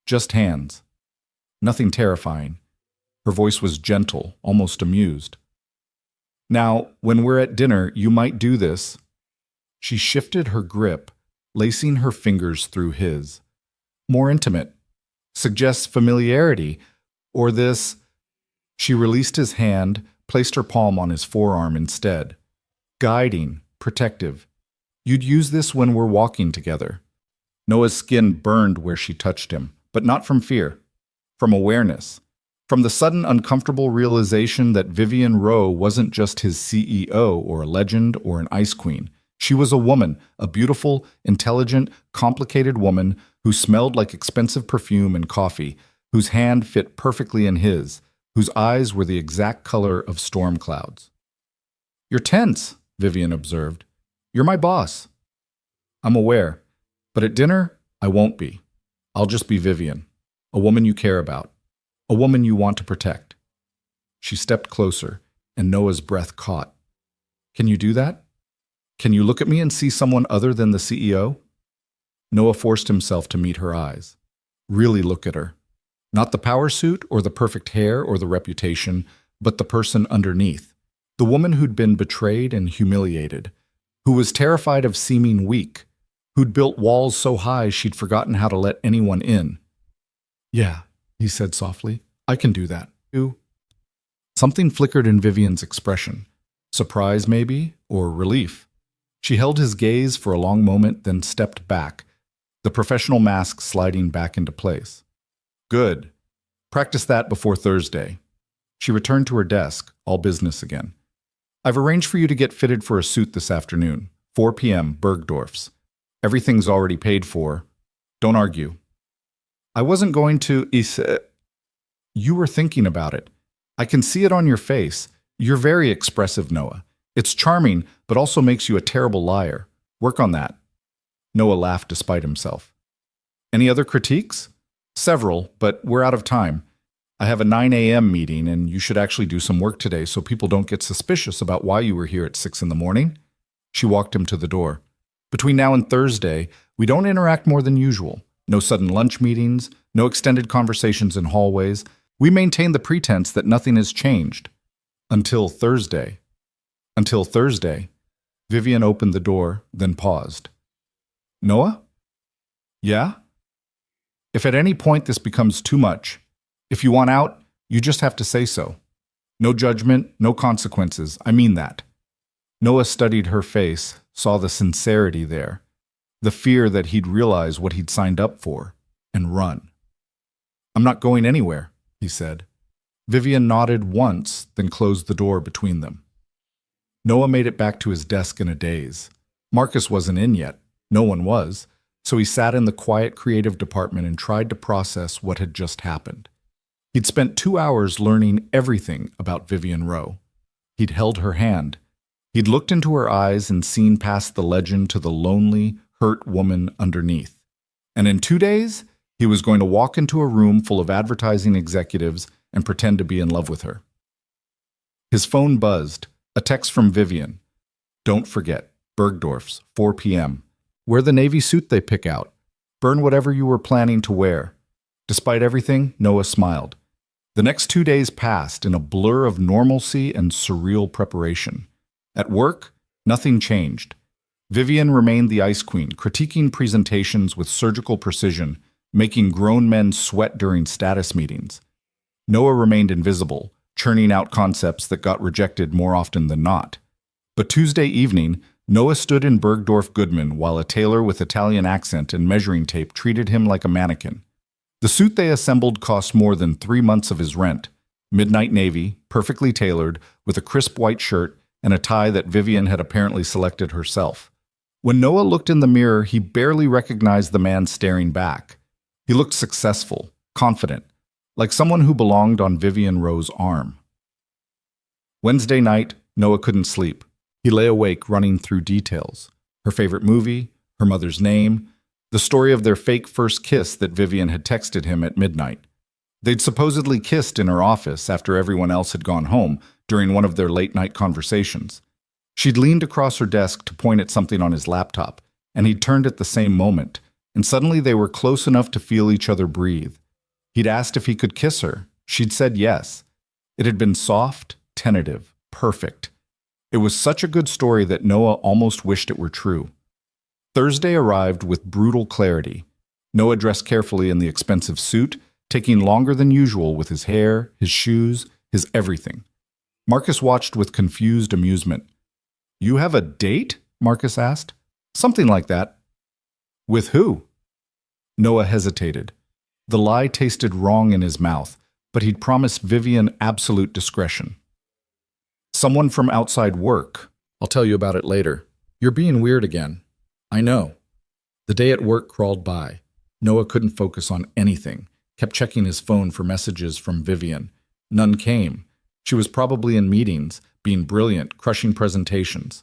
Just hands. Nothing terrifying. Her voice was gentle, almost amused. Now, when we're at dinner, you might do this. She shifted her grip, lacing her fingers through his. More intimate. Suggests familiarity. Or this. She released his hand, placed her palm on his forearm instead. Guiding, protective. You'd use this when we're walking together. Noah's skin burned where she touched him, but not from fear, from awareness, from the sudden uncomfortable realization that Vivian Rowe wasn't just his CEO or a legend or an ice queen. She was a woman, a beautiful, intelligent, complicated woman who smelled like expensive perfume and coffee, whose hand fit perfectly in his, whose eyes were the exact color of storm clouds. "You're tense," Vivian observed. "You're my boss." "I'm aware, but at dinner, I won't be. I'll just be Vivian, a woman you care about, a woman you want to protect." She stepped closer, and Noah's breath caught. "Can you do that? Can you look at me and see someone other than the CEO?" Noah forced himself to meet her eyes. Really look at her. Not the power suit or the perfect hair or the reputation, but the person underneath. The woman who'd been betrayed and humiliated, who was terrified of seeming weak, who'd built walls so high she'd forgotten how to let anyone in. "Yeah," he said softly, "I can do that." Something flickered in Vivian's expression. Surprise, maybe, or relief. She held his gaze for a long moment, then stepped back, the professional mask sliding back into place. "Good. Practice that before Thursday." She returned to her desk, all business again. "I've arranged for you to get fitted for a suit this afternoon, 4 p.m., Bergdorf's. Everything's already paid for. Don't argue." "I wasn't going to, You were thinking about it. I can see it on your face. You're very expressive, Noah. It's charming, but also makes you a terrible liar. Work on that." Noah laughed despite himself. "Any other critiques?" "Several, but we're out of time. I have a 9 a.m. meeting, and you should actually do some work today so people don't get suspicious about why you were here at 6 in the morning." She walked him to the door. "Between now and Thursday, we don't interact more than usual. No sudden lunch meetings, no extended conversations in hallways. We maintain the pretense that nothing has changed. Until Thursday." "Until Thursday." Vivian opened the door, then paused. "Noah?" "Yeah?" "If at any point this becomes too much, if you want out, you just have to say so. No judgment, no consequences. I mean that." Noah studied her face, saw the sincerity there, the fear that he'd realize what he'd signed up for, and run. "I'm not going anywhere," he said. Vivian nodded once, then closed the door between them. Noah made it back to his desk in a daze. Marcus wasn't in yet. No one was. So he sat in the quiet creative department and tried to process what had just happened. He'd spent 2 hours learning everything about Vivian Rowe. He'd held her hand. He'd looked into her eyes and seen past the legend to the lonely, hurt woman underneath. And in 2 days, he was going to walk into a room full of advertising executives and pretend to be in love with her. His phone buzzed. A text from Vivian. "Don't forget, Bergdorf's, 4 p.m. Wear the navy suit they pick out. Burn whatever you were planning to wear." Despite everything, Noah smiled. The next 2 days passed in a blur of normalcy and surreal preparation. At work, nothing changed. Vivian remained the ice queen, critiquing presentations with surgical precision, making grown men sweat during status meetings. Noah remained invisible, churning out concepts that got rejected more often than not. But Tuesday evening, Noah stood in Bergdorf Goodman while a tailor with Italian accent and measuring tape treated him like a mannequin. The suit they assembled cost more than 3 months of his rent. Midnight navy, perfectly tailored, with a crisp white shirt and a tie that Vivian had apparently selected herself. When Noah looked in the mirror, he barely recognized the man staring back. He looked successful, confident, like someone who belonged on Vivian Rowe's arm. Wednesday night, Noah couldn't sleep. He lay awake running through details. Her favorite movie, her mother's name, the story of their fake first kiss that Vivian had texted him at midnight. They'd supposedly kissed in her office after everyone else had gone home during one of their late-night conversations. She'd leaned across her desk to point at something on his laptop, and he'd turned at the same moment, and suddenly they were close enough to feel each other breathe. He'd asked if he could kiss her. She'd said yes. It had been soft, tentative, perfect. It was such a good story that Noah almost wished it were true. Thursday arrived with brutal clarity. Noah dressed carefully in the expensive suit, taking longer than usual with his hair, his shoes, his everything. Marcus watched with confused amusement. You have a date? Marcus asked. Something like that. With who? Noah hesitated. The lie tasted wrong in his mouth, but he'd promised Vivian absolute discretion. Someone from outside work. I'll tell you about it later. You're being weird again. I know. The day at work crawled by. Noah couldn't focus on anything, kept checking his phone for messages from Vivian. None came. She was probably in meetings, being brilliant, crushing presentations.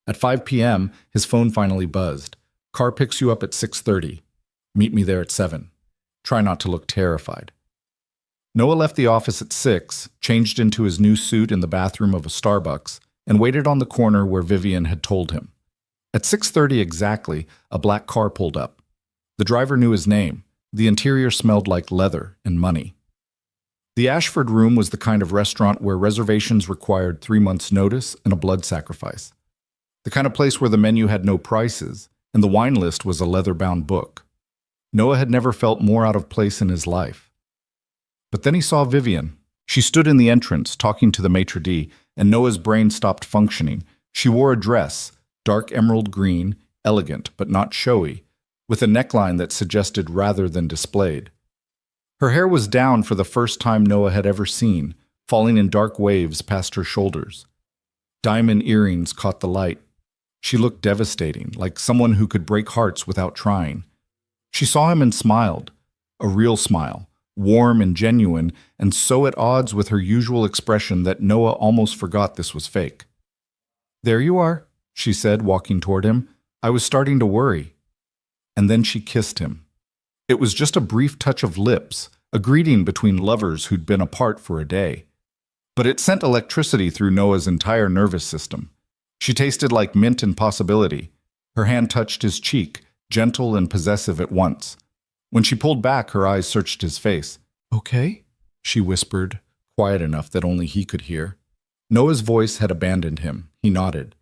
At 5 p.m., his phone finally buzzed. Car picks you up at 6:30. Meet me there at 7. Try not to look terrified. Noah left the office at 6, changed into his new suit in the bathroom of a Starbucks, and waited on the corner where Vivian had told him. At 6:30 exactly, a black car pulled up. The driver knew his name. The interior smelled like leather and money. The Ashford Room was the kind of restaurant where reservations required 3 months' notice and a blood sacrifice. The kind of place where the menu had no prices, and the wine list was a leather-bound book. Noah had never felt more out of place in his life. But then he saw Vivian. She stood in the entrance, talking to the maitre d', and Noah's brain stopped functioning. She wore a dress, dark emerald green, elegant but not showy, with a neckline that suggested rather than displayed. Her hair was down for the first time Noah had ever seen, falling in dark waves past her shoulders. Diamond earrings caught the light. She looked devastating, like someone who could break hearts without trying. She saw him and smiled, a real smile, warm and genuine, and so at odds with her usual expression that Noah almost forgot this was fake. There you are, she said, walking toward him. I was starting to worry. And then she kissed him. It was just a brief touch of lips, a greeting between lovers who'd been apart for a day. But it sent electricity through Noah's entire nervous system. She tasted like mint and possibility. Her hand touched his cheek, gentle and possessive at once. When she pulled back, her eyes searched his face. Okay? She whispered, quiet enough that only he could hear. Noah's voice had abandoned him. He nodded.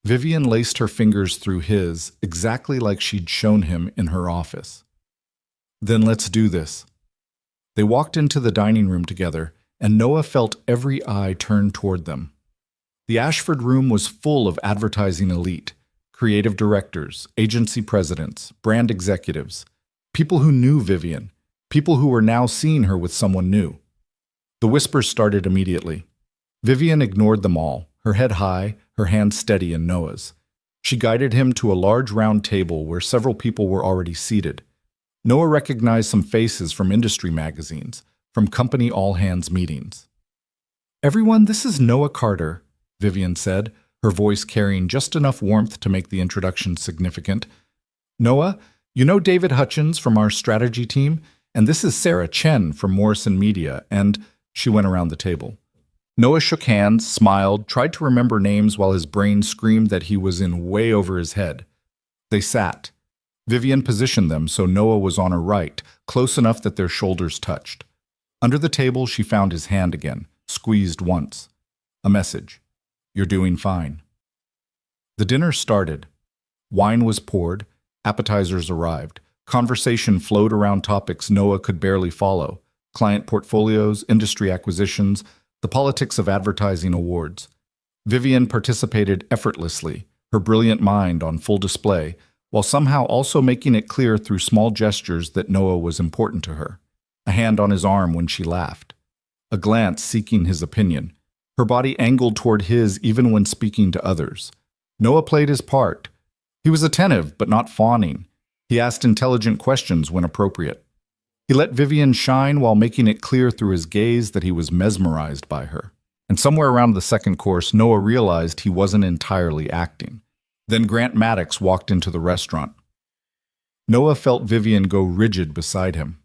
Vivian laced her fingers through his, exactly like she'd shown him in her office. Then let's do this. They walked into the dining room together, and Noah felt every eye turn toward them. The Ashford Room was full of advertising elite, creative directors, agency presidents, brand executives, people who knew Vivian, people who were now seeing her with someone new. The whispers started immediately. Vivian ignored them all, her head high, her hand steady in Noah's. She guided him to a large round table where several people were already seated. Noah recognized some faces from industry magazines, from company all-hands meetings. Everyone, this is Noah Carter, Vivian said, her voice carrying just enough warmth to make the introduction significant. Noah, you know David Hutchins from our strategy team, and this is Sarah Chen from Morrison Media, and she went around the table. Noah shook hands, smiled, tried to remember names while his brain screamed that he was in way over his head. They sat. Vivian positioned them so Noah was on her right, close enough that their shoulders touched. Under the table, she found his hand again, squeezed once. A message. You're doing fine. The dinner started. Wine was poured. Appetizers arrived. Conversation flowed around topics Noah could barely follow. Client portfolios, industry acquisitions, the politics of advertising awards. Vivian participated effortlessly, her brilliant mind on full display, while somehow also making it clear through small gestures that Noah was important to her. A hand on his arm when she laughed. A glance seeking his opinion. Her body angled toward his even when speaking to others. Noah played his part. He was attentive, but not fawning. He asked intelligent questions when appropriate. He let Vivian shine while making it clear through his gaze that he was mesmerized by her. And somewhere around the second course, Noah realized he wasn't entirely acting. Then Grant Maddox walked into the restaurant. Noah felt Vivian go rigid beside him.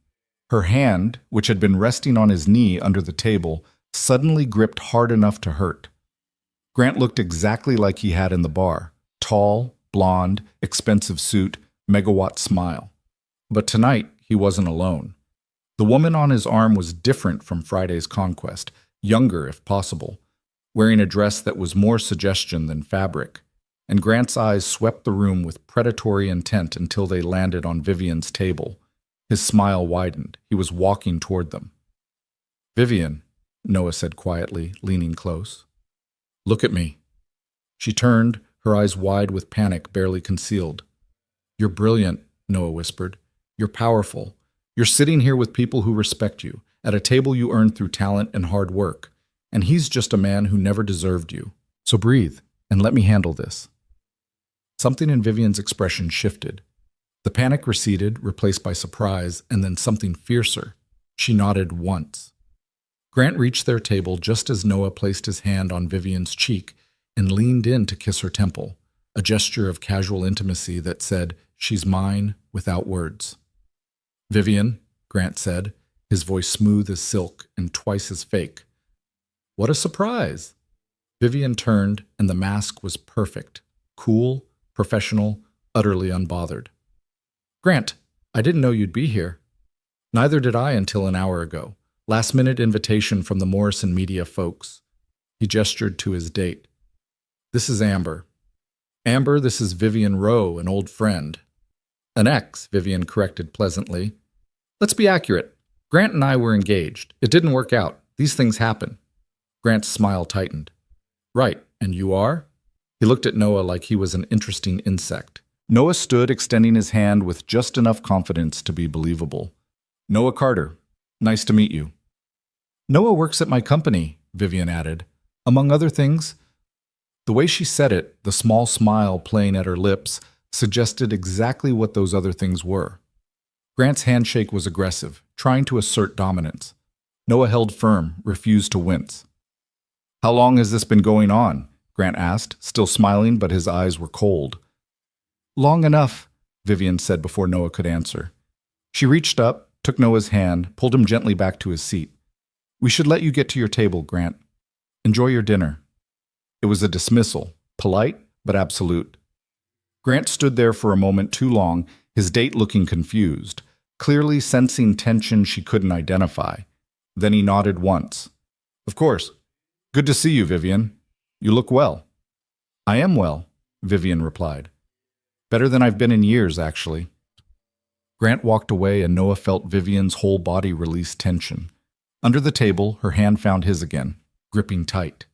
Her hand, which had been resting on his knee under the table, suddenly gripped hard enough to hurt. Grant looked exactly like he had in the bar. Tall, blonde, expensive suit, megawatt smile. But tonight, he wasn't alone. The woman on his arm was different from Friday's conquest, younger if possible, wearing a dress that was more suggestion than fabric, and Grant's eyes swept the room with predatory intent until they landed on Vivian's table. His smile widened. He was walking toward them. Vivian, Noah said quietly, leaning close. Look at me. She turned, her eyes wide with panic barely concealed. You're brilliant, Noah whispered. You're powerful. You're sitting here with people who respect you, at a table you earned through talent and hard work. And he's just a man who never deserved you. So breathe, and let me handle this. Something in Vivian's expression shifted. The panic receded, replaced by surprise, and then something fiercer. She nodded once. Grant reached their table just as Noah placed his hand on Vivian's cheek and leaned in to kiss her temple, a gesture of casual intimacy that said, "She's mine," without words. "Vivian," Grant said, his voice smooth as silk and twice as fake. "What a surprise!" Vivian turned, and the mask was perfect, cool, professional, utterly unbothered. "Grant, I didn't know you'd be here." "Neither did I until an hour ago. Last-minute invitation from the Morrison media folks." He gestured to his date. "This is Amber." "Amber, this is Vivian Rowe, an old friend." "An ex," Vivian corrected pleasantly. "Let's be accurate. Grant and I were engaged. It didn't work out. These things happen." Grant's smile tightened. "Right, and you are?" He looked at Noah like he was an interesting insect. Noah stood, extending his hand with just enough confidence to be believable. "Noah Carter. Nice to meet you." "Noah works at my company," Vivian added. "Among other things." The way she said it, the small smile playing at her lips, suggested exactly what those other things were. Grant's handshake was aggressive, trying to assert dominance. Noah held firm, refused to wince. "How long has this been going on?" Grant asked, still smiling, but his eyes were cold. "Long enough," Vivian said before Noah could answer. She reached up, took Noah's hand, pulled him gently back to his seat. "We should let you get to your table, Grant. Enjoy your dinner." It was a dismissal, polite but absolute. Grant stood there for a moment too long, his date looking confused, clearly sensing tension she couldn't identify. Then he nodded once. "Of course. Good to see you, Vivian. You look well." "I am well," Vivian replied. "Better than I've been in years, actually." Grant walked away and Noah felt Vivian's whole body release tension. Under the table, her hand found his again, gripping tight.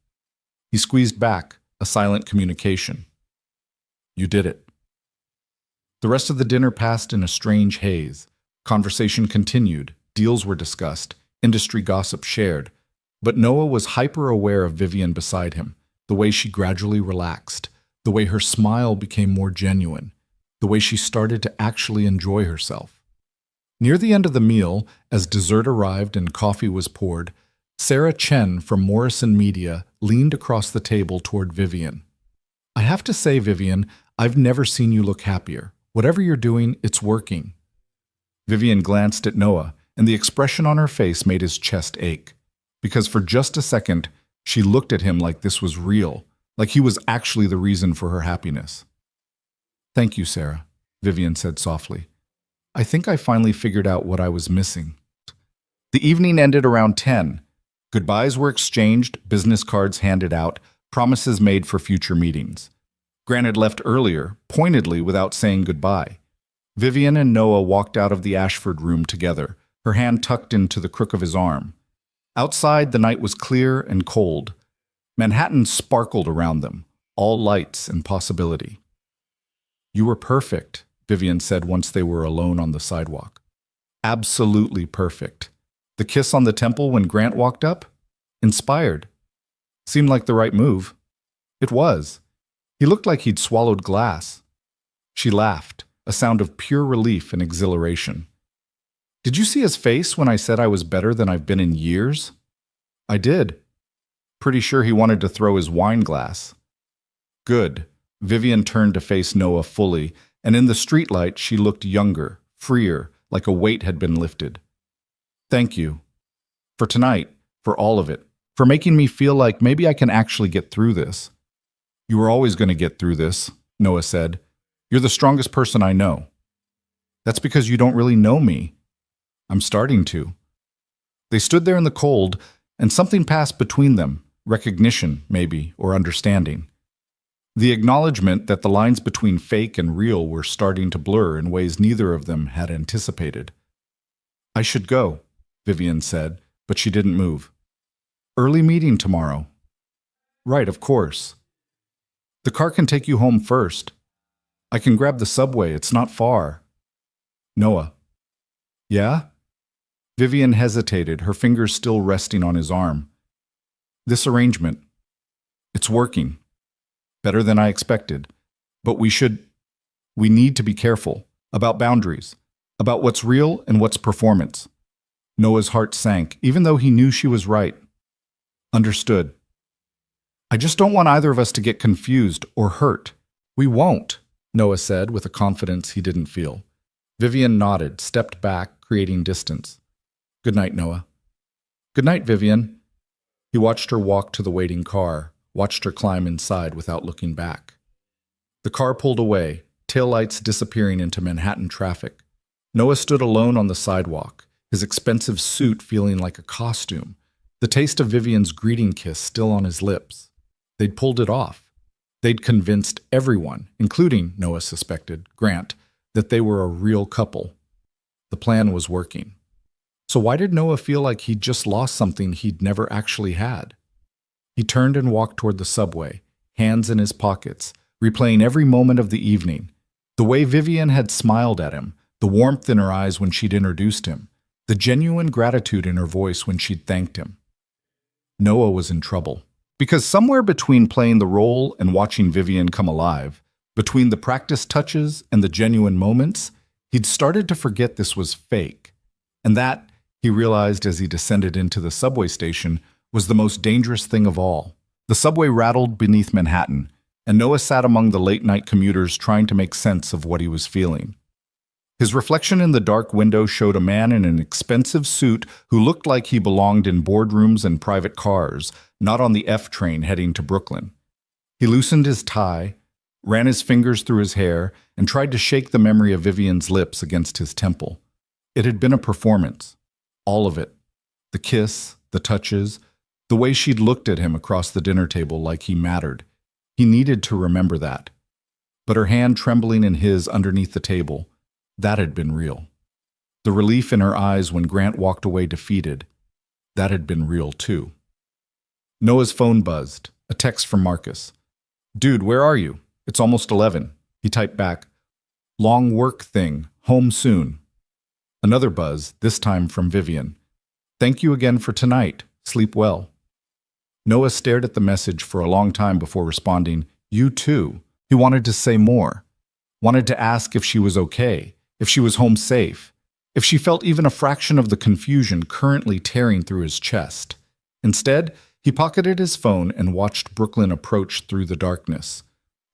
He squeezed back, a silent communication. "You did it." The rest of the dinner passed in a strange haze. Conversation continued, deals were discussed, industry gossip shared. But Noah was hyper-aware of Vivian beside him, the way she gradually relaxed, the way her smile became more genuine, the way she started to actually enjoy herself. Near the end of the meal, as dessert arrived and coffee was poured, Sarah Chen from Morrison Media leaned across the table toward Vivian. "I have to say, Vivian, I've never seen you look happier. Whatever you're doing, it's working." Vivian glanced at Noah, and the expression on her face made his chest ache. Because for just a second, she looked at him like this was real, like he was actually the reason for her happiness. "Thank you, Sarah," Vivian said softly. "I think I finally figured out what I was missing." The evening ended around 10. Goodbyes were exchanged, business cards handed out, promises made for future meetings. Grant had left earlier, pointedly without saying goodbye. Vivian and Noah walked out of the Ashford room together, her hand tucked into the crook of his arm. Outside, the night was clear and cold. Manhattan sparkled around them, all lights and possibility. "You were perfect," Vivian said once they were alone on the sidewalk. "Absolutely perfect. The kiss on the temple when Grant walked up? Inspired. Seemed like the right move." It was. He looked like he'd swallowed glass. She laughed, a sound of pure relief and exhilaration. "Did you see his face when I said I was better than I've been in years?" "I did." "Pretty sure he wanted to throw his wine glass." "Good." Vivian turned to face Noah fully, and in the streetlight she looked younger, freer, like a weight had been lifted. "Thank you. For tonight, for all of it, for making me feel like maybe I can actually get through this." "You were always going to get through this," Noah said. "You're the strongest person I know." "That's because you don't really know me." "I'm starting to." They stood there in the cold, and something passed between them, recognition, maybe, or understanding. The acknowledgement that the lines between fake and real were starting to blur in ways neither of them had anticipated. "I should go," Vivian said, but she didn't move. "Early meeting tomorrow." Right, of course. The car can take you home first. I can grab the subway, it's not far. Noah. Yeah? Vivian hesitated, her fingers still resting on his arm. This arrangement, it's working. Better than I expected. But we need to be careful about boundaries, about what's real and what's performance. Noah's heart sank, even though he knew she was right. Understood. I just don't want either of us to get confused or hurt. We won't, Noah said with a confidence he didn't feel. Vivian nodded, stepped back, creating distance. Good night, Noah. Good night, Vivian. He watched her walk to the waiting car, watched her climb inside without looking back. The car pulled away, taillights disappearing into Manhattan traffic. Noah stood alone on the sidewalk, his expensive suit feeling like a costume, the taste of Vivian's greeting kiss still on his lips. They'd pulled it off. They'd convinced everyone, including, Noah suspected, Grant, that they were a real couple. The plan was working. So why did Noah feel like he'd just lost something he'd never actually had? He turned and walked toward the subway, hands in his pockets, replaying every moment of the evening. The way Vivian had smiled at him, the warmth in her eyes when she'd introduced him, the genuine gratitude in her voice when she'd thanked him. Noah was in trouble. Because somewhere between playing the role and watching Vivian come alive, between the practice touches and the genuine moments, he'd started to forget this was fake. And that, he realized as he descended into the subway station, was the most dangerous thing of all. The subway rattled beneath Manhattan, and Noah sat among the late-night commuters trying to make sense of what he was feeling. His reflection in the dark window showed a man in an expensive suit who looked like he belonged in boardrooms and private cars, not on the F train heading to Brooklyn. He loosened his tie, ran his fingers through his hair, and tried to shake the memory of Vivian's lips against his temple. It had been a performance. All of it. The kiss, the touches, the way she'd looked at him across the dinner table like he mattered. He needed to remember that. But her hand trembling in his underneath the table, that had been real. The relief in her eyes when Grant walked away defeated, that had been real too. Noah's phone buzzed, a text from Marcus. Dude, where are you? It's almost 11. He typed back, long work thing, home soon. Another buzz, this time from Vivian. Thank you again for tonight. Sleep well. Noah stared at the message for a long time before responding, you too. He wanted to say more. Wanted to ask if she was okay, if she was home safe, if she felt even a fraction of the confusion currently tearing through his chest. Instead, he pocketed his phone and watched Brooklyn approach through the darkness.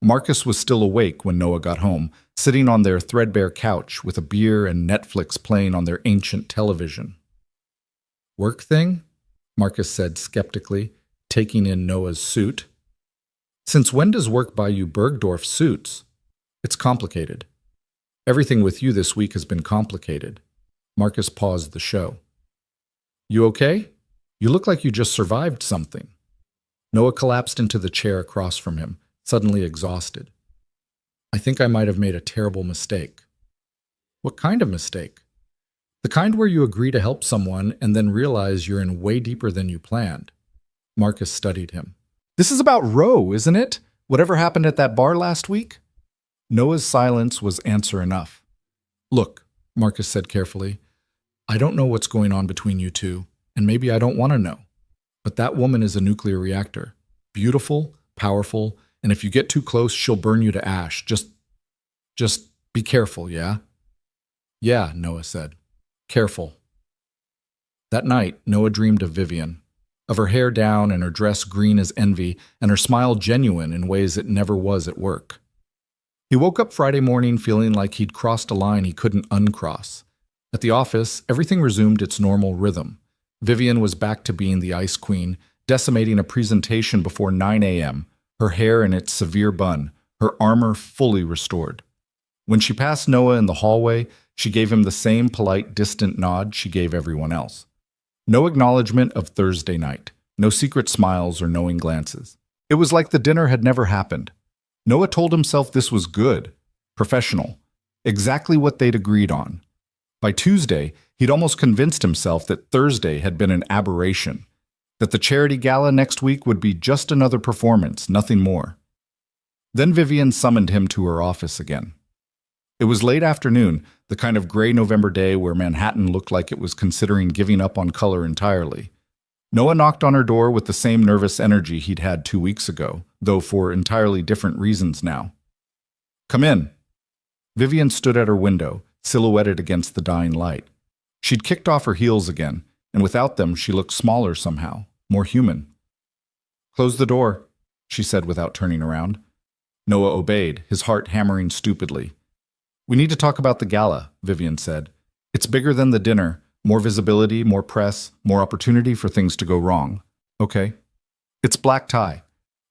Marcus was still awake when Noah got home, sitting on their threadbare couch with a beer and Netflix playing on their ancient television. Work thing? Marcus said skeptically, taking in Noah's suit. Since when does work buy you Bergdorf suits? It's complicated. Everything with you this week has been complicated. Marcus paused the show. You okay? You look like you just survived something. Noah collapsed into the chair across from him, suddenly exhausted. I think I might have made a terrible mistake. What kind of mistake? The kind where you agree to help someone and then realize you're in way deeper than you planned. Marcus studied him. This is about Roe, isn't it? Whatever happened at that bar last week? Noah's silence was answer enough. Look, Marcus said carefully, I don't know what's going on between you two, and maybe I don't want to know. But that woman is a nuclear reactor. Beautiful, powerful, and if you get too close, she'll burn you to ash. Just be careful, yeah? Yeah, Noah said. Careful. That night, Noah dreamed of Vivian, of her hair down and her dress green as envy, and her smile genuine in ways it never was at work. He woke up Friday morning feeling like he'd crossed a line he couldn't uncross. At the office, everything resumed its normal rhythm. Vivian was back to being the ice queen, decimating a presentation before 9 a.m., her hair in its severe bun, her armor fully restored. When she passed Noah in the hallway, she gave him the same polite, distant nod she gave everyone else. No acknowledgement of Thursday night, no secret smiles or knowing glances. It was like the dinner had never happened. Noah told himself this was good, professional, exactly what they'd agreed on. By Tuesday, he'd almost convinced himself that Thursday had been an aberration. That the charity gala next week would be just another performance, nothing more. Then Vivian summoned him to her office again. It was late afternoon, the kind of gray November day where Manhattan looked like it was considering giving up on color entirely. Noah knocked on her door with the same nervous energy he'd had 2 weeks ago, though for entirely different reasons now. "Come in." Vivian stood at her window, silhouetted against the dying light. She'd kicked off her heels again, and without them she looked smaller somehow, more human. "Close the door," she said without turning around. Noah obeyed, his heart hammering stupidly. "We need to talk about the gala," Vivian said. "It's bigger than the dinner, more visibility, more press, more opportunity for things to go wrong. Okay? It's black tie.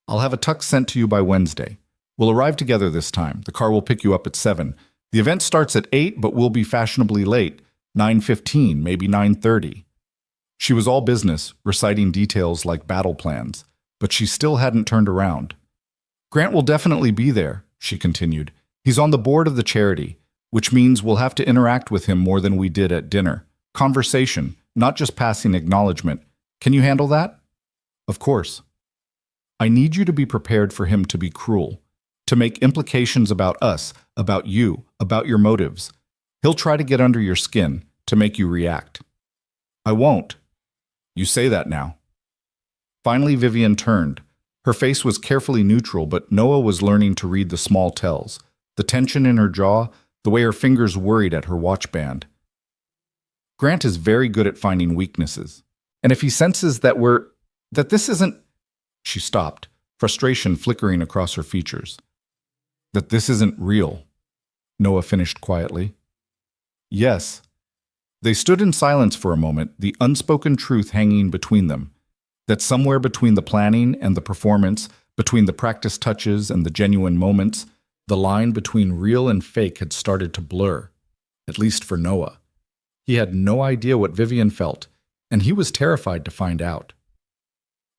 I'll have a tux sent to you by Wednesday. We'll arrive together this time. The car will pick you up at 7. The event starts at 8, but we'll be fashionably late, 9:15, maybe 9:30. She was all business, reciting details like battle plans, but she still hadn't turned around. "Grant will definitely be there," she continued. "He's on the board of the charity, which means we'll have to interact with him more than we did at dinner. Conversation, not just passing acknowledgement. Can you handle that?" "Of course." "I need you to be prepared for him to be cruel, to make implications about us, about you, about your motives. He'll try to get under your skin, to make you react." "I won't." "You say that now." Finally, Vivian turned. Her face was carefully neutral, but Noah was learning to read the small tells, the tension in her jaw, the way her fingers worried at her watch band. "Grant is very good at finding weaknesses. And if he senses that this isn't—" She stopped, frustration flickering across her features. "That this isn't real," Noah finished quietly. "Yes." They stood in silence for a moment, the unspoken truth hanging between them. That somewhere between the planning and the performance, between the practice touches and the genuine moments, the line between real and fake had started to blur, at least for Noah. He had no idea what Vivian felt, and he was terrified to find out.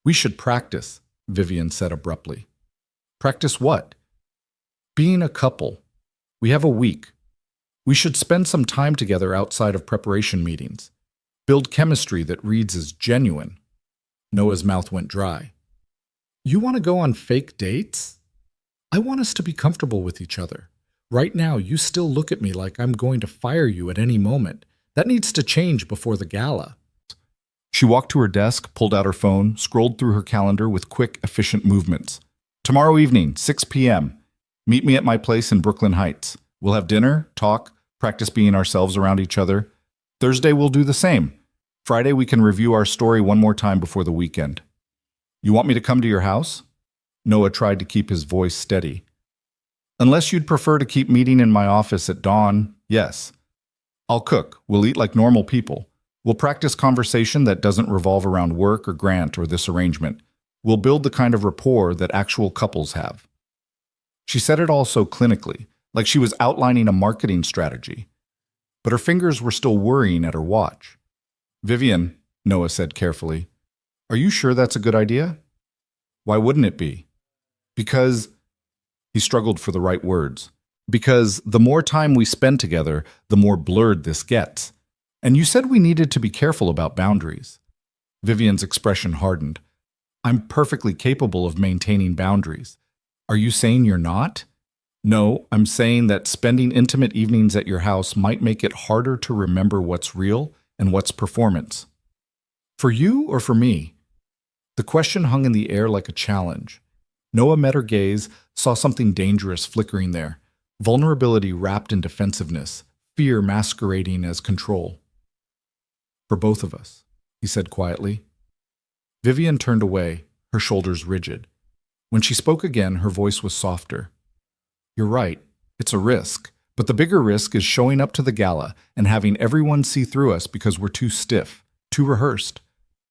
"We should practice," Vivian said abruptly. "Practice what?" "Being a couple. We have a week. We should spend some time together outside of preparation meetings. Build chemistry that reads as genuine." Noah's mouth went dry. "You want to go on fake dates? I want us to be comfortable with each other. Right now, you still look at me like I'm going to fire you at any moment. That needs to change before the gala." She walked to her desk, pulled out her phone, scrolled through her calendar with quick, efficient movements. "Tomorrow evening, 6 p.m. Meet me at my place in Brooklyn Heights. We'll have dinner, talk, practice being ourselves around each other. Thursday we'll do the same. Friday we can review our story one more time before the weekend. You want me to come to your house?" Noah tried to keep his voice steady. "Unless you'd prefer to keep meeting in my office at dawn, yes. I'll cook. We'll eat like normal people. We'll practice conversation that doesn't revolve around work or Grant or this arrangement. We'll build the kind of rapport that actual couples have." She said it all so clinically, like she was outlining a marketing strategy. But her fingers were still worrying at her watch. "Vivian," Noah said carefully, "are you sure that's a good idea?" "Why wouldn't it be?" "Because—" He struggled for the right words. "Because the more time we spend together, the more blurred this gets. And you said we needed to be careful about boundaries." Vivian's expression hardened. "I'm perfectly capable of maintaining boundaries. Are you saying you're not?" "No, I'm saying that spending intimate evenings at your house might make it harder to remember what's real and what's performance." "For you or for me?" The question hung in the air like a challenge. Noah met her gaze, saw something dangerous flickering there. Vulnerability wrapped in defensiveness, fear masquerading as control. "For both of us," he said quietly. Vivian turned away, her shoulders rigid. When she spoke again, her voice was softer. "You're right. It's a risk. But the bigger risk is showing up to the gala and having everyone see through us because we're too stiff, too rehearsed.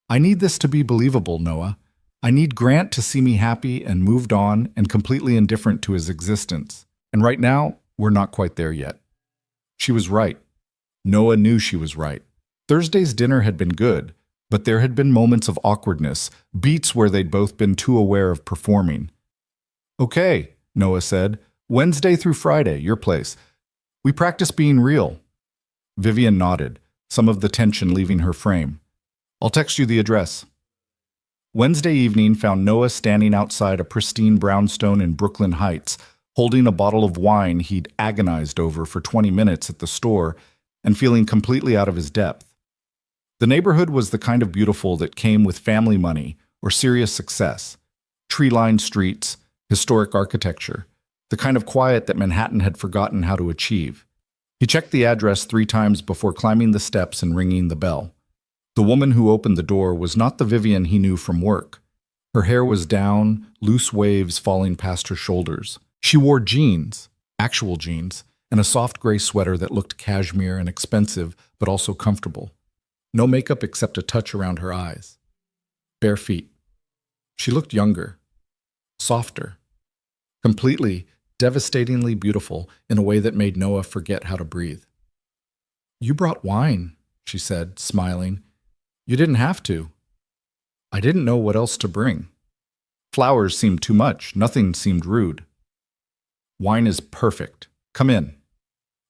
I need this to be believable, Noah. I need Grant to see me happy and moved on and completely indifferent to his existence. And right now, we're not quite there yet." She was right. Noah knew she was right. Thursday's dinner had been good, but there had been moments of awkwardness, beats where they'd both been too aware of performing. "Okay," Noah said. "Wednesday through Friday, your place. We practice being real." Vivian nodded, some of the tension leaving her frame. "I'll text you the address." Wednesday evening found Noah standing outside a pristine brownstone in Brooklyn Heights, holding a bottle of wine he'd agonized over for 20 minutes at the store and feeling completely out of his depth. The neighborhood was the kind of beautiful that came with family money or serious success. Tree-lined streets, historic architecture, the kind of quiet that Manhattan had forgotten how to achieve. He checked the address 3 times before climbing the steps and ringing the bell. The woman who opened the door was not the Vivian he knew from work. Her hair was down, loose waves falling past her shoulders. She wore jeans, actual jeans, and a soft gray sweater that looked cashmere and expensive, but also comfortable. No makeup except a touch around her eyes. Bare feet. She looked younger, softer, completely, devastatingly beautiful in a way that made Noah forget how to breathe. "You brought wine," she said, smiling. "You didn't have to." "I didn't know what else to bring. Flowers seemed too much. Nothing seemed rude." "Wine is perfect. Come in."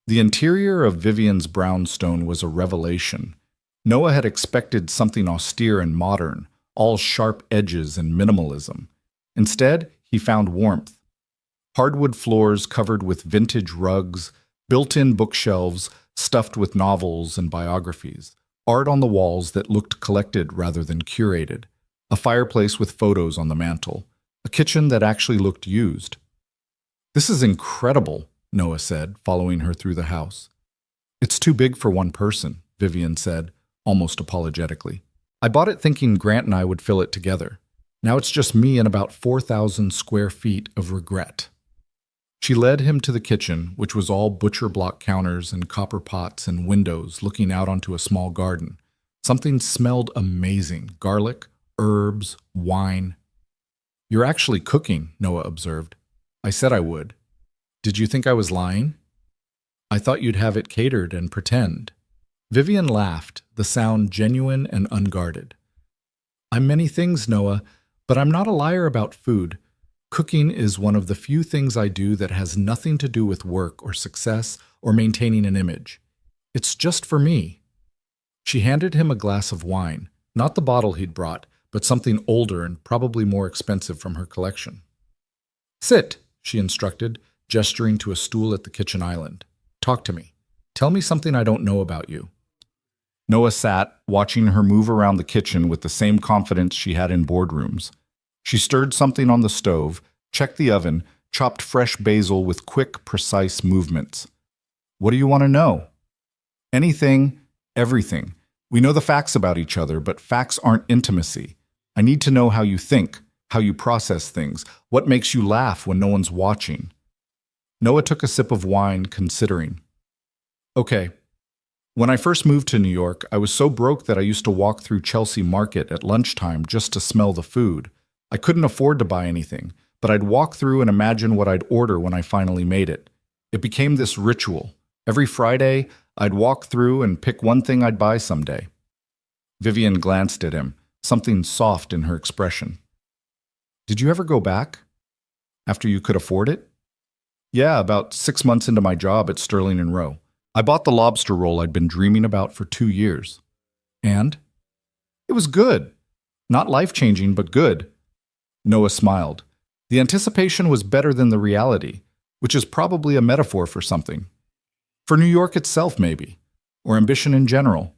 The interior of Vivian's brownstone was a revelation. Noah had expected something austere and modern, all sharp edges and minimalism. Instead, he found warmth. Hardwood floors covered with vintage rugs, built-in bookshelves stuffed with novels and biographies, art on the walls that looked collected rather than curated, a fireplace with photos on the mantel, a kitchen that actually looked used. "This is incredible," Noah said, following her through the house. "It's too big for one person," Vivian said, almost apologetically. "I bought it thinking Grant and I would fill it together. Now it's just me and about 4,000 square feet of regret." She led him to the kitchen, which was all butcher block counters and copper pots and windows looking out onto a small garden. Something smelled amazing: garlic, herbs, wine. "You're actually cooking," Noah observed. "I said I would. Did you think I was lying?" "I thought you'd have it catered and pretend." Vivian laughed, the sound genuine and unguarded. "I'm many things, Noah, but I'm not a liar about food. Cooking is one of the few things I do that has nothing to do with work or success or maintaining an image. It's just for me." She handed him a glass of wine, not the bottle he'd brought, but something older and probably more expensive from her collection. "Sit," she instructed, gesturing to a stool at the kitchen island. "Talk to me. Tell me something I don't know about you." Noah sat, watching her move around the kitchen with the same confidence she had in boardrooms. She stirred something on the stove, checked the oven, chopped fresh basil with quick, precise movements. "What do you want to know?" "Anything, everything. We know the facts about each other, but facts aren't intimacy. I need to know how you think, how you process things, what makes you laugh when no one's watching." Noah took a sip of wine, considering. "Okay. When I first moved to New York, I was so broke that I used to walk through Chelsea Market at lunchtime just to smell the food. I couldn't afford to buy anything, but I'd walk through and imagine what I'd order when I finally made it. It became this ritual. Every Friday, I'd walk through and pick one thing I'd buy someday." Vivian glanced at him, something soft in her expression. "Did you ever go back? After you could afford it?" "Yeah, about 6 months into my job at Sterling and Rowe. I bought the lobster roll I'd been dreaming about for 2 years. And? It was good. Not life-changing, but good." Noah smiled. The anticipation was better than the reality, which is probably a metaphor for something. For New York itself, maybe. Or ambition in general.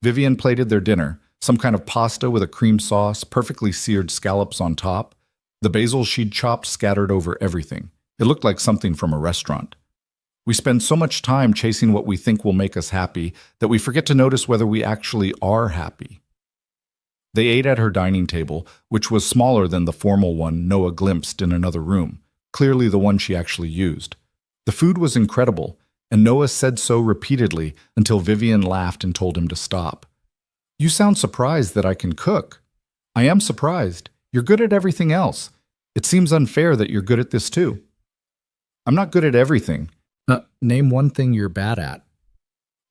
Vivian plated their dinner, some kind of pasta with a cream sauce, perfectly seared scallops on top. The basil she'd chopped scattered over everything. It looked like something from a restaurant. We spend so much time chasing what we think will make us happy that we forget to notice whether we actually are happy. They ate at her dining table, which was smaller than the formal one Noah glimpsed in another room, clearly the one she actually used. The food was incredible, and Noah said so repeatedly until Vivian laughed and told him to stop. "You sound surprised that I can cook." "I am surprised. You're good at everything else. It seems unfair that you're good at this too." "I'm not good at everything." Name one thing you're bad at."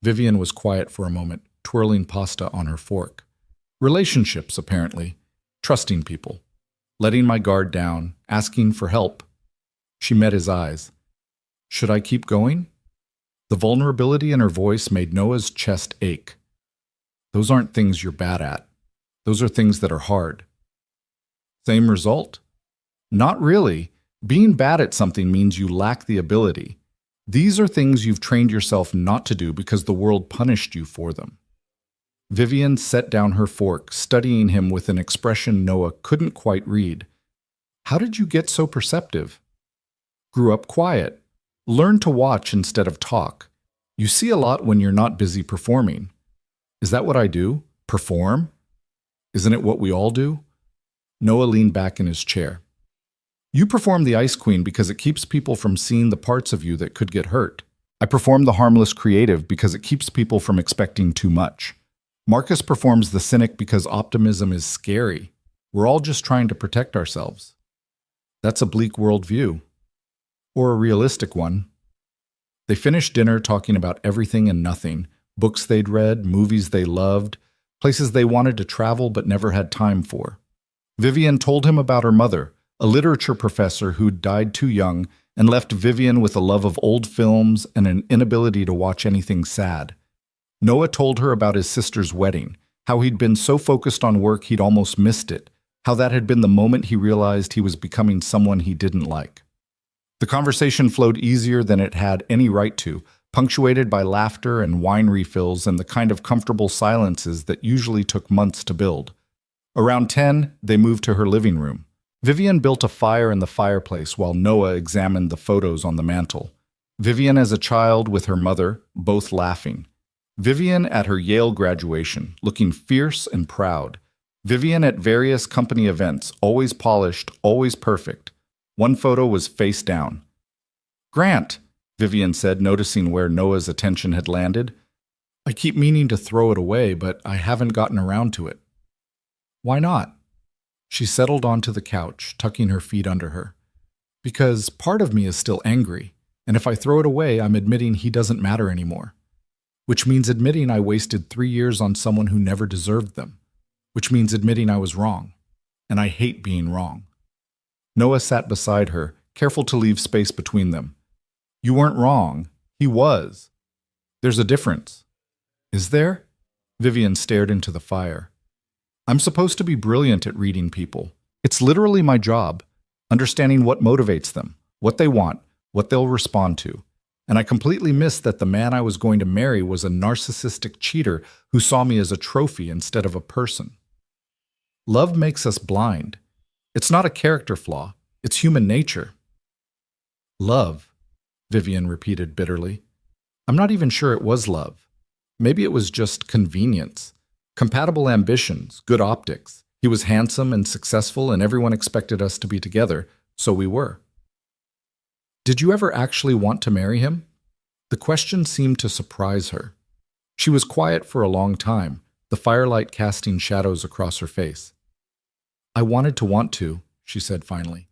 Vivian was quiet for a moment, twirling pasta on her fork. "Relationships, apparently. Trusting people. Letting my guard down. Asking for help." She met his eyes. "Should I keep going?" The vulnerability in her voice made Noah's chest ache. "Those aren't things you're bad at. Those are things that are hard." Same result? Not really. Being bad at something means you lack the ability. These are things you've trained yourself not to do because the world punished you for them. Vivian set down her fork, studying him with an expression Noah couldn't quite read. How did you get so perceptive? Grew up quiet. Learn to watch instead of talk. You see a lot when you're not busy performing. Is that what I do? Perform? Isn't it what we all do? Noah leaned back in his chair. You perform the Ice Queen because it keeps people from seeing the parts of you that could get hurt. I perform the harmless creative because it keeps people from expecting too much. Marcus performs the cynic because optimism is scary. We're all just trying to protect ourselves. That's a bleak worldview. Or a realistic one. They finished dinner talking about everything and nothing. Books they'd read, movies they loved, places they wanted to travel but never had time for. Vivian told him about her mother, a literature professor who'd died too young and left Vivian with a love of old films and an inability to watch anything sad. Noah told her about his sister's wedding, how he'd been so focused on work he'd almost missed it, how that had been the moment he realized he was becoming someone he didn't like. The conversation flowed easier than it had any right to, punctuated by laughter and wine refills and the kind of comfortable silences that usually took months to build. Around 10, they moved to her living room. Vivian built a fire in the fireplace while Noah examined the photos on the mantel. Vivian as a child with her mother, both laughing. Vivian at her Yale graduation, looking fierce and proud. Vivian at various company events, always polished, always perfect. One photo was face down. Grant, Vivian said, noticing where Noah's attention had landed. I keep meaning to throw it away, but I haven't gotten around to it. Why not? She settled onto the couch, tucking her feet under her. Because part of me is still angry, and if I throw it away, I'm admitting he doesn't matter anymore. Which means admitting I wasted 3 years on someone who never deserved them. Which means admitting I was wrong. And I hate being wrong. Noah sat beside her, careful to leave space between them. You weren't wrong. He was. There's a difference. Is there? Vivian stared into the fire. I'm supposed to be brilliant at reading people. It's literally my job, understanding what motivates them, what they want, what they'll respond to. And I completely missed that the man I was going to marry was a narcissistic cheater who saw me as a trophy instead of a person. Love makes us blind. It's not a character flaw. It's human nature. Love, Vivian repeated bitterly. I'm not even sure it was love. Maybe it was just convenience. Compatible ambitions, good optics. He was handsome and successful and everyone expected us to be together, so we were. Did you ever actually want to marry him? The question seemed to surprise her. She was quiet for a long time, the firelight casting shadows across her face. I wanted to want to, she said finally.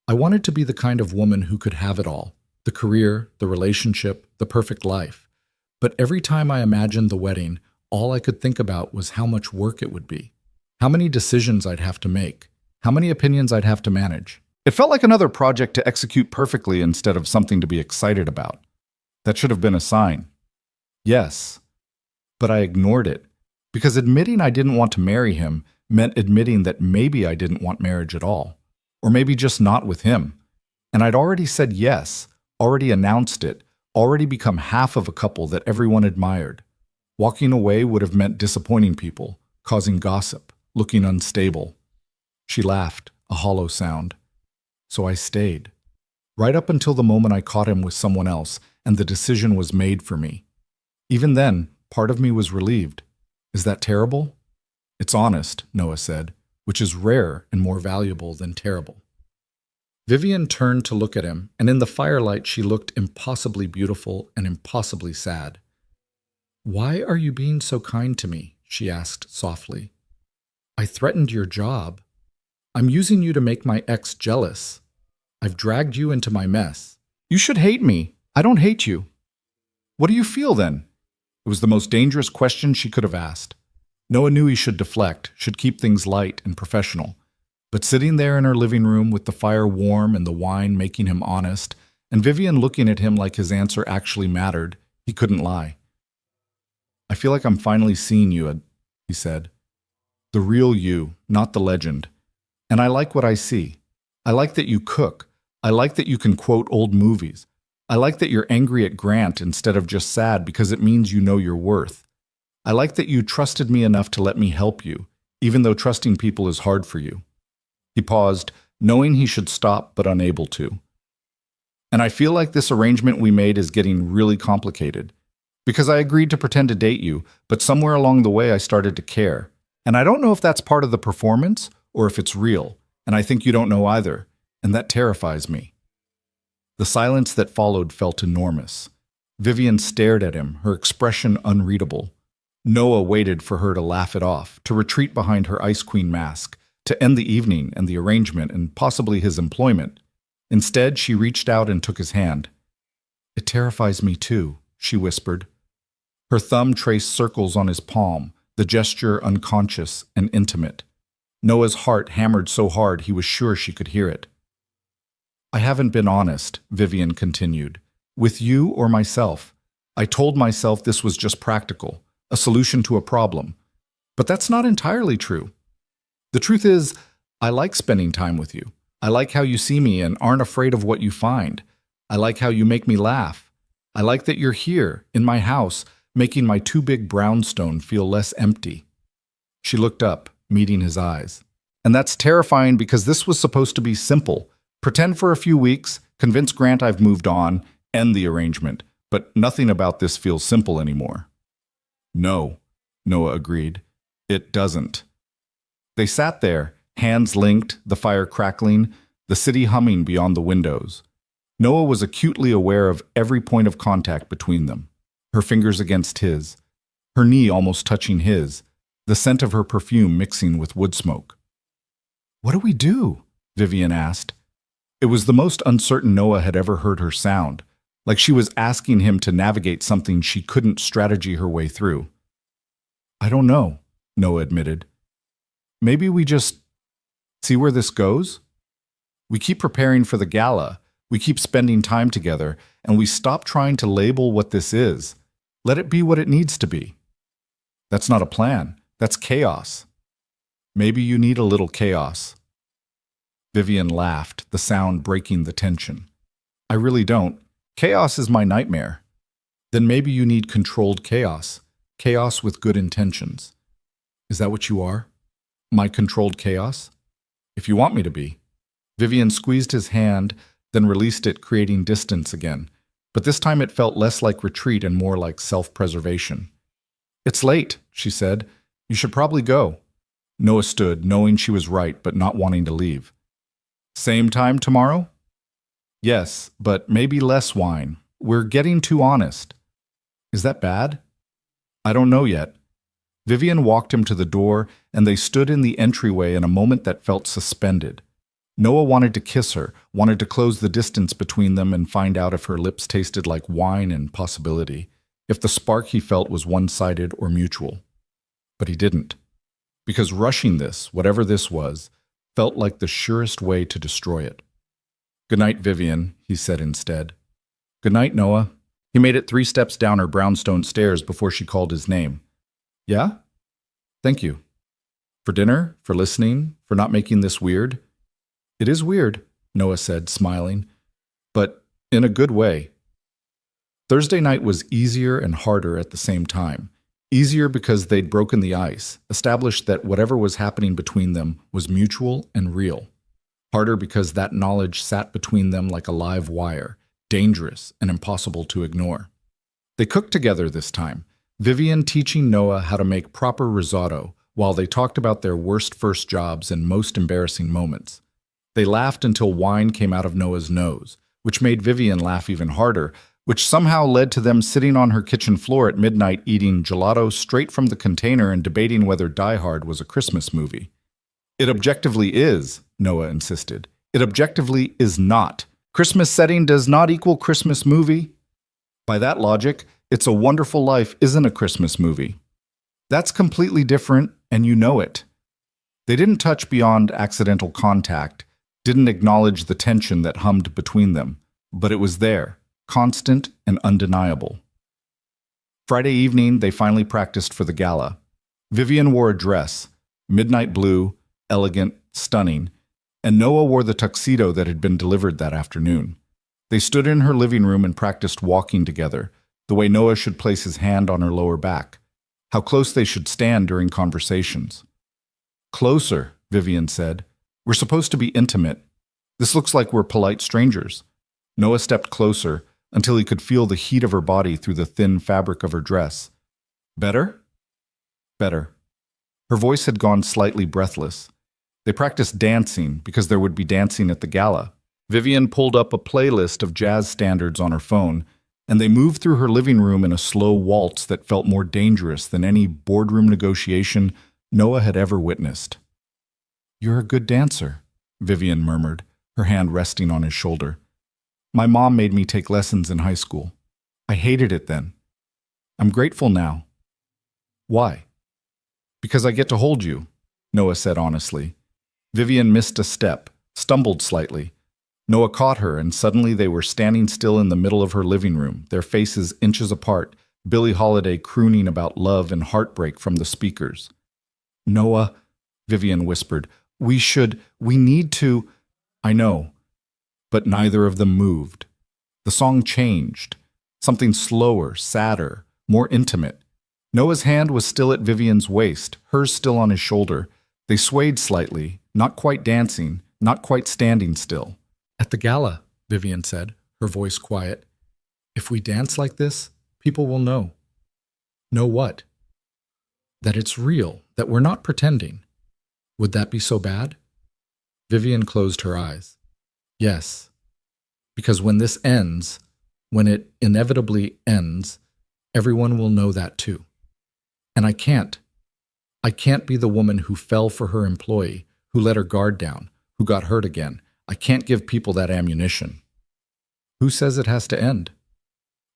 I wanted to be the kind of woman who could have it all, the career, the relationship, the perfect life. But every time I imagined the wedding, all I could think about was how much work it would be, how many decisions I'd have to make, how many opinions I'd have to manage. It felt like another project to execute perfectly instead of something to be excited about. That should have been a sign. Yes. But I ignored it, because admitting I didn't want to marry him meant admitting that maybe I didn't want marriage at all, or maybe just not with him. And I'd already said yes, already announced it, already become half of a couple that everyone admired. Walking away would have meant disappointing people, causing gossip, looking unstable. She laughed, a hollow sound. So I stayed. Right up until the moment I caught him with someone else, and the decision was made for me. Even then, part of me was relieved. Is that terrible? It's honest, Noah said, which is rare and more valuable than terrible. Vivian turned to look at him, and in the firelight she looked impossibly beautiful and impossibly sad. Why are you being so kind to me? She asked softly. I threatened your job. I'm using you to make my ex jealous. I've dragged you into my mess. You should hate me. I don't hate you. What do you feel then? It was the most dangerous question she could have asked. Noah knew he should deflect, should keep things light and professional. But sitting there in her living room with the fire warm and the wine making him honest, and Vivian looking at him like his answer actually mattered, he couldn't lie. I feel like I'm finally seeing you, he said. The real you, not the legend. And I like what I see. I like that you cook. I like that you can quote old movies. I like that you're angry at Grant instead of just sad because it means you know your worth. I like that you trusted me enough to let me help you, even though trusting people is hard for you." He paused, knowing he should stop but unable to. "And I feel like this arrangement we made is getting really complicated. Because I agreed to pretend to date you, but somewhere along the way I started to care. And I don't know if that's part of the performance or if it's real, and I think you don't know either, and that terrifies me." The silence that followed felt enormous. Vivian stared at him, her expression unreadable. Noah waited for her to laugh it off, to retreat behind her Ice Queen mask, to end the evening and the arrangement and possibly his employment. Instead, she reached out and took his hand. "It terrifies me too," she whispered. Her thumb traced circles on his palm, the gesture unconscious and intimate. Noah's heart hammered so hard he was sure she could hear it. "I haven't been honest," Vivian continued, "with you or myself. I told myself this was just practical, a solution to a problem. But that's not entirely true. The truth is, I like spending time with you. I like how you see me and aren't afraid of what you find. I like how you make me laugh. I like that you're here, in my house, making my too big brownstone feel less empty." She looked up, meeting his eyes. "And that's terrifying because this was supposed to be simple. Pretend for a few weeks, convince Grant I've moved on, end the arrangement. But nothing about this feels simple anymore." "No," Noah agreed. "It doesn't." They sat there, hands linked, the fire crackling, the city humming beyond the windows. Noah was acutely aware of every point of contact between them. Her fingers against his, her knee almost touching his, the scent of her perfume mixing with wood smoke. "What do we do?" Vivian asked. It was the most uncertain Noah had ever heard her sound, like she was asking him to navigate something she couldn't strategy her way through. "I don't know," Noah admitted. "Maybe we just see where this goes? We keep preparing for the gala, we keep spending time together, and we stop trying to label what this is. Let it be what it needs to be." "That's not a plan. That's chaos." "Maybe you need a little chaos." Vivian laughed, the sound breaking the tension. "I really don't. Chaos is my nightmare." "Then maybe you need controlled chaos. Chaos with good intentions." "Is that what you are? My controlled chaos?" "If you want me to be." Vivian squeezed his hand, then released it, creating distance again. But this time it felt less like retreat and more like self-preservation. "It's late," she said. "You should probably go." Noah stood, knowing she was right, but not wanting to leave. "Same time tomorrow?" "Yes, but maybe less wine. We're getting too honest." "Is that bad?" "I don't know yet." Vivian walked him to the door, and they stood in the entryway in a moment that felt suspended. Noah wanted to kiss her, wanted to close the distance between them and find out if her lips tasted like wine and possibility, if the spark he felt was one-sided or mutual. But he didn't. Because rushing this, whatever this was, felt like the surest way to destroy it. "Good night, Vivian," he said instead. "Good night, Noah." He made it 3 steps down her brownstone stairs before she called his name. "Yeah? Thank you. For dinner, for listening, for not making this weird." "It is weird," Noah said, smiling, "but in a good way." Thursday night was easier and harder at the same time. Easier because they'd broken the ice, established that whatever was happening between them was mutual and real. Harder because that knowledge sat between them like a live wire, dangerous and impossible to ignore. They cooked together this time, Vivian teaching Noah how to make proper risotto while they talked about their worst first jobs and most embarrassing moments. They laughed until wine came out of Noah's nose, which made Vivian laugh even harder, which somehow led to them sitting on her kitchen floor at midnight eating gelato straight from the container and debating whether Die Hard was a Christmas movie. "It objectively is," Noah insisted. "It objectively is not. Christmas setting does not equal Christmas movie. By that logic, It's a Wonderful Life isn't a Christmas movie. That's completely different, and you know it." They didn't touch beyond accidental contact, didn't acknowledge the tension that hummed between them, but it was there, constant and undeniable. Friday evening, they finally practiced for the gala. Vivian wore a dress, midnight blue, elegant, stunning, and Noah wore the tuxedo that had been delivered that afternoon. They stood in her living room and practiced walking together, the way Noah should place his hand on her lower back, how close they should stand during conversations. "Closer," Vivian said. "We're supposed to be intimate. This looks like we're polite strangers." Noah stepped closer until he could feel the heat of her body through the thin fabric of her dress. "Better?" "Better." Her voice had gone slightly breathless. They practiced dancing because there would be dancing at the gala. Vivian pulled up a playlist of jazz standards on her phone, and they moved through her living room in a slow waltz that felt more dangerous than any boardroom negotiation Noah had ever witnessed. "You're a good dancer," Vivian murmured, her hand resting on his shoulder. "My mom made me take lessons in high school. I hated it then. I'm grateful now." "Why?" "Because I get to hold you," Noah said honestly. Vivian missed a step, stumbled slightly. Noah caught her, and suddenly they were standing still in the middle of her living room, their faces inches apart, Billie Holiday crooning about love and heartbreak from the speakers. "Noah," Vivian whispered, we need to." "I know." But neither of them moved. The song changed. Something slower, sadder, more intimate. Noah's hand was still at Vivian's waist, hers still on his shoulder. They swayed slightly, not quite dancing, not quite standing still. "At the gala," Vivian said, her voice quiet. "If we dance like this, people will know." "Know what?" "That it's real, that we're not pretending." "Would that be so bad?" Vivian closed her eyes. "Yes. Because when this ends, when it inevitably ends, everyone will know that too. And I can't be the woman who fell for her employee, who let her guard down, who got hurt again. I can't give people that ammunition." "Who says it has to end?"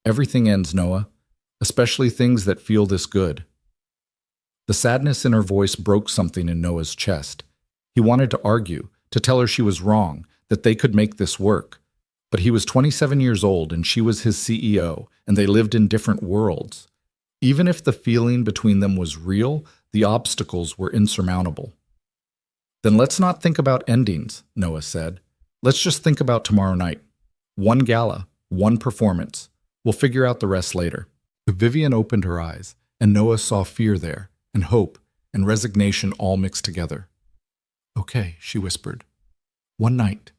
"Everything ends, Noah, especially things that feel this good." The sadness in her voice broke something in Noah's chest. He wanted to argue, to tell her she was wrong, that they could make this work. But he was 27 years old and she was his CEO, and they lived in different worlds. Even if the feeling between them was real, the obstacles were insurmountable. "Then let's not think about endings," Noah said. "Let's just think about tomorrow night. One gala, one performance. We'll figure out the rest later." Vivian opened her eyes, and Noah saw fear there, and hope, and resignation all mixed together. "Okay," she whispered. "One night."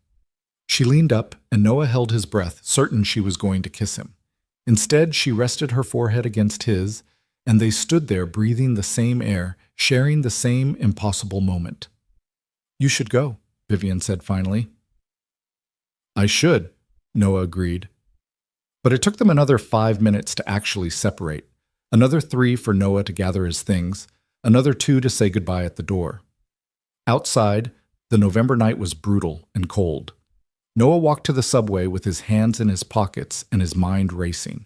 She leaned up, and Noah held his breath, certain she was going to kiss him. Instead, she rested her forehead against his, and they stood there breathing the same air, sharing the same impossible moment. "You should go," Vivian said finally. "I should," Noah agreed. But it took them another 5 minutes to actually separate, another 3 for Noah to gather his things, another 2 to say goodbye at the door. Outside, the November night was brutal and cold. Noah walked to the subway with his hands in his pockets and his mind racing.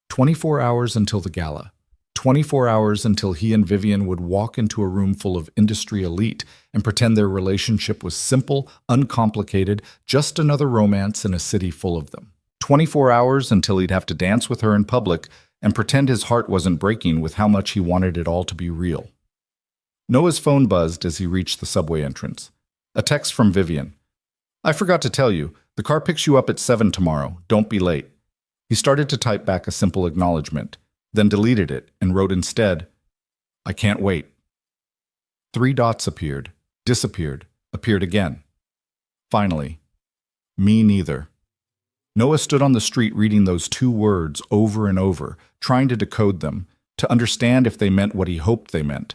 24 hours until the gala. 24 hours until he and Vivian would walk into a room full of industry elite and pretend their relationship was simple, uncomplicated, just another romance in a city full of them. 24 hours until he'd have to dance with her in public and pretend his heart wasn't breaking with how much he wanted it all to be real. Noah's phone buzzed as he reached the subway entrance. A text from Vivian. "I forgot to tell you, the car picks you up at 7 tomorrow. Don't be late." He started to type back a simple acknowledgement, then deleted it and wrote instead, "I can't wait." 3 dots appeared, disappeared, appeared again. Finally, "Me neither." Noah stood on the street reading those 2 words over and over, trying to decode them, to understand if they meant what he hoped they meant.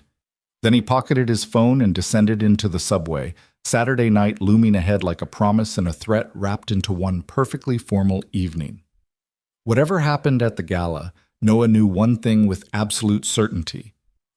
Then he pocketed his phone and descended into the subway, Saturday night looming ahead like a promise and a threat wrapped into one perfectly formal evening. Whatever happened at the gala, Noah knew one thing with absolute certainty.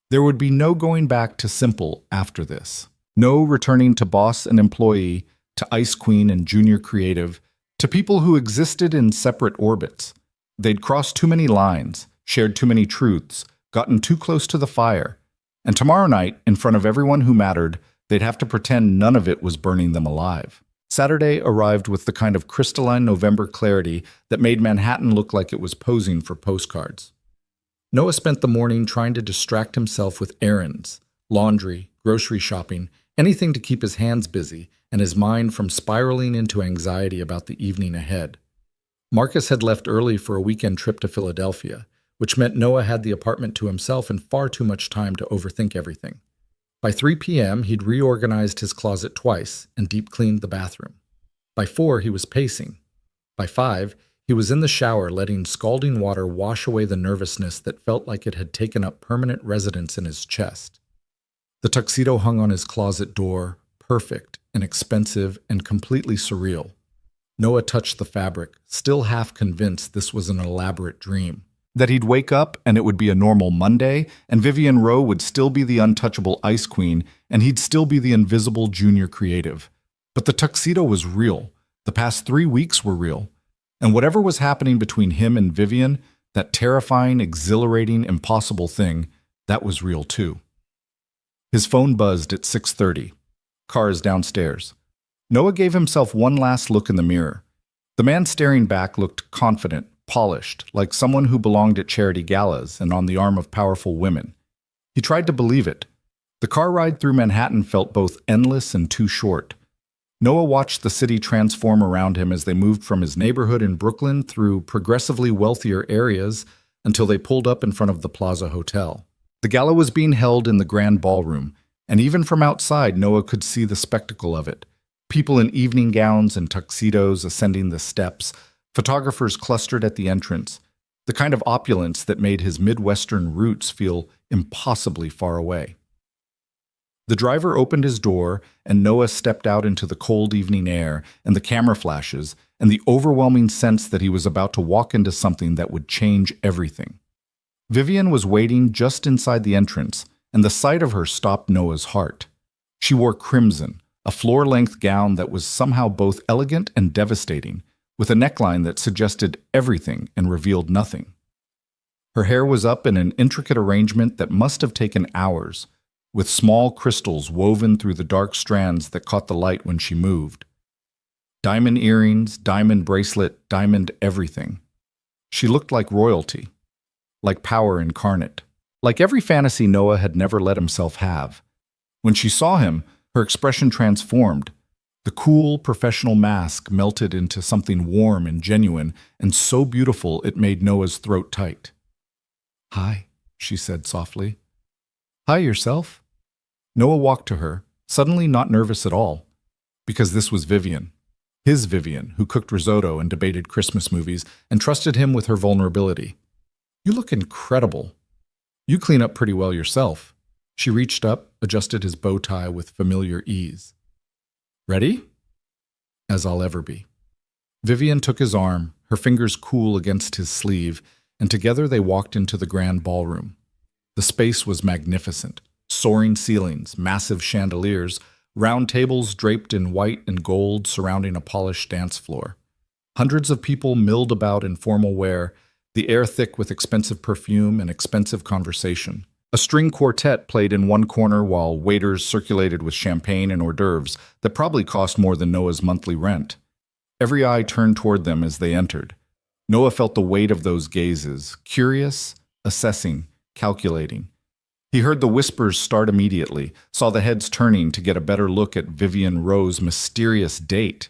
There would be no going back to simple after this. No returning to boss and employee, to ice queen and junior creative, to people who existed in separate orbits. They'd crossed too many lines, shared too many truths, gotten too close to the fire. And tomorrow night, in front of everyone who mattered, they'd have to pretend none of it was burning them alive. Saturday arrived with the kind of crystalline November clarity that made Manhattan look like it was posing for postcards. Noah spent the morning trying to distract himself with errands, laundry, grocery shopping, anything to keep his hands busy, and his mind from spiraling into anxiety about the evening ahead. Marcus had left early for a weekend trip to Philadelphia, which meant Noah had the apartment to himself and far too much time to overthink everything. By 3 p.m., he'd reorganized his closet twice and deep-cleaned the bathroom. By 4, he was pacing. By 5, he was in the shower letting scalding water wash away the nervousness that felt like it had taken up permanent residence in his chest. The tuxedo hung on his closet door, perfect, inexpensive, and completely surreal. Noah touched the fabric, still half convinced this was an elaborate dream. That he'd wake up and it would be a normal Monday, and Vivian Rowe would still be the untouchable ice queen, and he'd still be the invisible junior creative. But the tuxedo was real. The past 3 weeks were real. And whatever was happening between him and Vivian, that terrifying, exhilarating, impossible thing, that was real too. His phone buzzed at 6:30. Cars downstairs. Noah gave himself one last look in the mirror. The man staring back looked confident, polished, like someone who belonged at charity galas and on the arm of powerful women. He tried to believe it. The car ride through Manhattan felt both endless and too short. Noah watched the city transform around him as they moved from his neighborhood in Brooklyn through progressively wealthier areas until they pulled up in front of the Plaza Hotel. The gala was being held in the Grand Ballroom, and even from outside, Noah could see the spectacle of it. People in evening gowns and tuxedos ascending the steps, photographers clustered at the entrance, the kind of opulence that made his Midwestern roots feel impossibly far away. The driver opened his door, and Noah stepped out into the cold evening air and the camera flashes and the overwhelming sense that he was about to walk into something that would change everything. Vivian was waiting just inside the entrance, and the sight of her stopped Noah's heart. She wore crimson, a floor-length gown that was somehow both elegant and devastating, with a neckline that suggested everything and revealed nothing. Her hair was up in an intricate arrangement that must have taken hours, with small crystals woven through the dark strands that caught the light when she moved. Diamond earrings, diamond bracelet, diamond everything. She looked like royalty, like power incarnate, like every fantasy Noah had never let himself have. When she saw him, her expression transformed. The cool, professional mask melted into something warm and genuine, and so beautiful it made Noah's throat tight. "Hi," she said softly. "Hi, yourself?" Noah walked to her, suddenly not nervous at all, because this was Vivian. His Vivian, who cooked risotto and debated Christmas movies and trusted him with her vulnerability. "You look incredible. You clean up pretty well yourself." She reached up, adjusted his bow tie with familiar ease. "Ready?" "As I'll ever be." Vivian took his arm, her fingers cool against his sleeve, and together they walked into the grand ballroom. The space was magnificent. Soaring ceilings, massive chandeliers, round tables draped in white and gold surrounding a polished dance floor. Hundreds of people milled about in formal wear, the air thick with expensive perfume and expensive conversation. A string quartet played in one corner while waiters circulated with champagne and hors d'oeuvres that probably cost more than Noah's monthly rent. Every eye turned toward them as they entered. Noah felt the weight of those gazes, curious, assessing, calculating. He heard the whispers start immediately, saw the heads turning to get a better look at Vivian Rowe's mysterious date.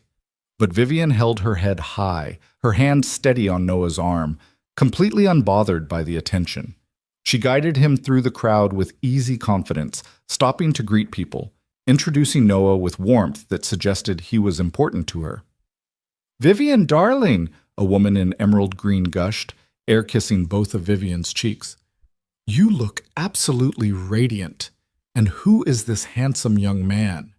But Vivian held her head high, her hand steady on Noah's arm, completely unbothered by the attention. She guided him through the crowd with easy confidence, stopping to greet people, introducing Noah with warmth that suggested he was important to her. "Vivian, darling," a woman in emerald green gushed, air-kissing both of Vivian's cheeks. "You look absolutely radiant. And who is this handsome young man?"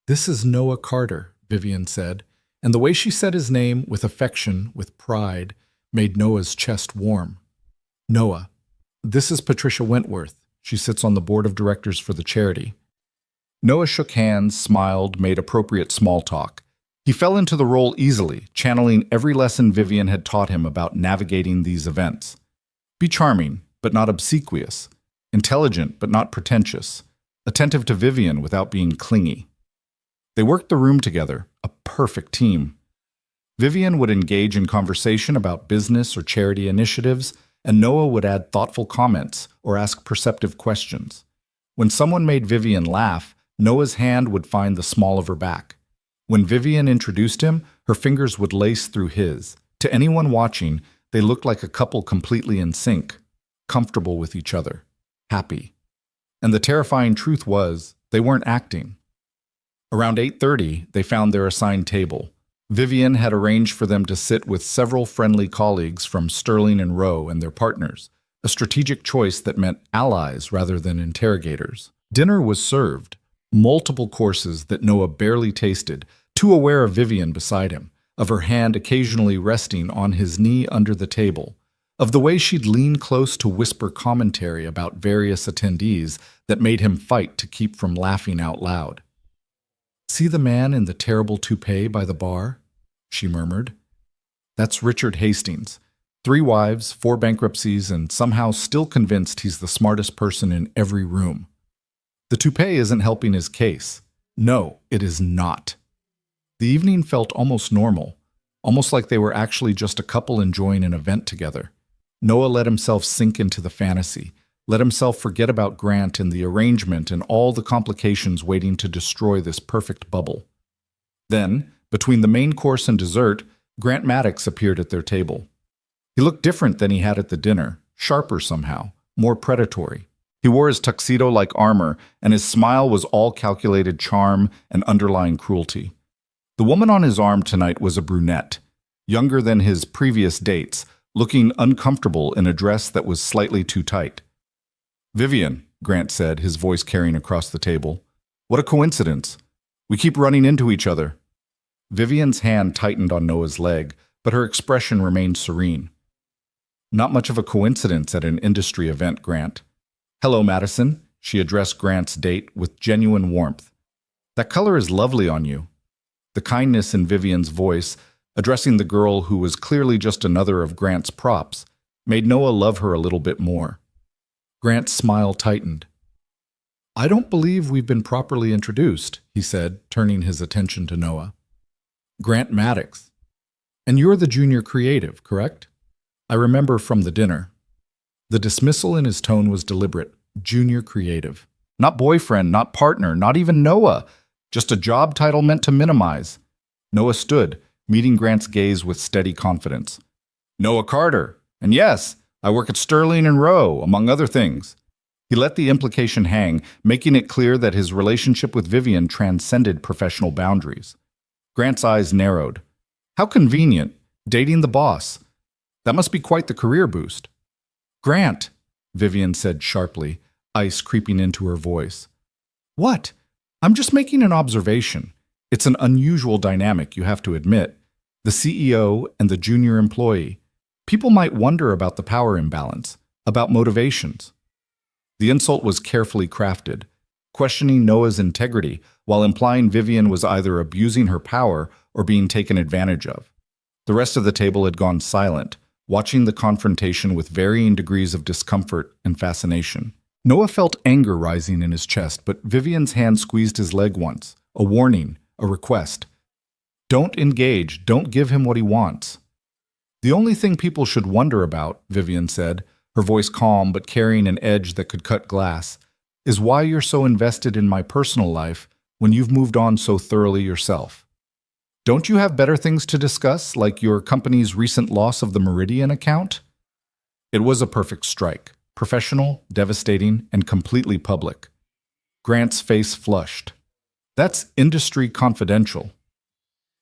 "This is Noah Carter," Vivian said, and the way she said his name with affection, with pride, made Noah's chest warm. "Noah, this is Patricia Wentworth. She sits on the board of directors for the charity." Noah shook hands, smiled, made appropriate small talk. He fell into the role easily, channeling every lesson Vivian had taught him about navigating these events. Be charming, but not obsequious, intelligent but not pretentious, attentive to Vivian without being clingy. They worked the room together, a perfect team. Vivian would engage in conversation about business or charity initiatives, and Noah would add thoughtful comments or ask perceptive questions. When someone made Vivian laugh, Noah's hand would find the small of her back. When Vivian introduced him, her fingers would lace through his. To anyone watching, they looked like a couple completely in sync, comfortable with each other, happy. And the terrifying truth was, they weren't acting. Around 8:30, they found their assigned table. Vivian had arranged for them to sit with several friendly colleagues from Sterling and Rowe and their partners, a strategic choice that meant allies rather than interrogators. Dinner was served, multiple courses that Noah barely tasted, too aware of Vivian beside him, of her hand occasionally resting on his knee under the table, of the way she'd lean close to whisper commentary about various attendees that made him fight to keep from laughing out loud. "See the man in the terrible toupee by the bar?" she murmured. "That's Richard Hastings. 3 wives, 4 bankruptcies, and somehow still convinced he's the smartest person in every room. The toupee isn't helping his case. No, it is not." The evening felt almost normal, almost like they were actually just a couple enjoying an event together. Noah let himself sink into the fantasy, let himself forget about Grant and the arrangement and all the complications waiting to destroy this perfect bubble. Then, between the main course and dessert, Grant Maddox appeared at their table. He looked different than he had at the dinner, sharper somehow, more predatory. He wore his tuxedo-like armor, and his smile was all calculated charm and underlying cruelty. The woman on his arm tonight was a brunette, younger than his previous dates, looking uncomfortable in a dress that was slightly too tight. "Vivian," Grant said, his voice carrying across the table. "What a coincidence. We keep running into each other." Vivian's hand tightened on Noah's leg, but her expression remained serene. "Not much of a coincidence at an industry event, Grant." "Hello, Madison," she addressed Grant's date with genuine warmth. "That color is lovely on you." The kindness in Vivian's voice, addressing the girl who was clearly just another of Grant's props, made Noah love her a little bit more. Grant's smile tightened. "I don't believe we've been properly introduced," he said, turning his attention to Noah. "Grant Maddox. And you're the junior creative, correct? I remember from the dinner." The dismissal in his tone was deliberate. Junior creative. Not boyfriend, not partner, not even Noah. Just a job title meant to minimize. Noah stood, meeting Grant's gaze with steady confidence. "Noah Carter. And yes, I work at Sterling and Rowe, among other things." He let the implication hang, making it clear that his relationship with Vivian transcended professional boundaries. Grant's eyes narrowed. "How convenient. Dating the boss. That must be quite the career boost." "Grant," Vivian said sharply, ice creeping into her voice. "What? I'm just making an observation. It's an unusual dynamic, you have to admit. The CEO and the junior employee. People might wonder about the power imbalance, about motivations." The insult was carefully crafted, questioning Noah's integrity while implying Vivian was either abusing her power or being taken advantage of. The rest of the table had gone silent, watching the confrontation with varying degrees of discomfort and fascination. Noah felt anger rising in his chest, but Vivian's hand squeezed his leg once, a warning, a request. "Don't engage, don't give him what he wants." "The only thing people should wonder about," Vivian said, her voice calm but carrying an edge that could cut glass, "is why you're so invested in my personal life when you've moved on so thoroughly yourself. Don't you have better things to discuss, like your company's recent loss of the Meridian account?" It was a perfect strike. Professional, devastating, and completely public. Grant's face flushed. "That's industry confidential."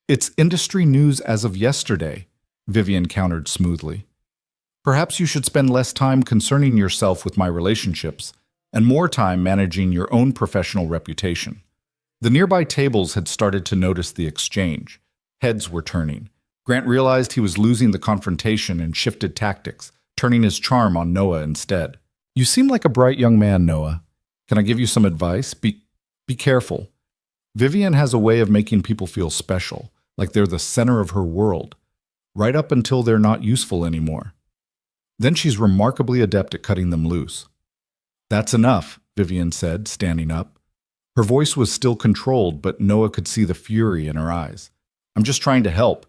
"It's industry news as of yesterday," Vivian countered smoothly. "Perhaps you should spend less time concerning yourself with my relationships and more time managing your own professional reputation." The nearby tables had started to notice the exchange. Heads were turning. Grant realized he was losing the confrontation and shifted tactics, turning his charm on Noah instead. "You seem like a bright young man, Noah. Can I give you some advice? Be careful. Vivian has a way of making people feel special, like they're the center of her world, right up until they're not useful anymore. Then she's remarkably adept at cutting them loose." "That's enough," Vivian said, standing up. Her voice was still controlled, but Noah could see the fury in her eyes. "I'm just trying to help.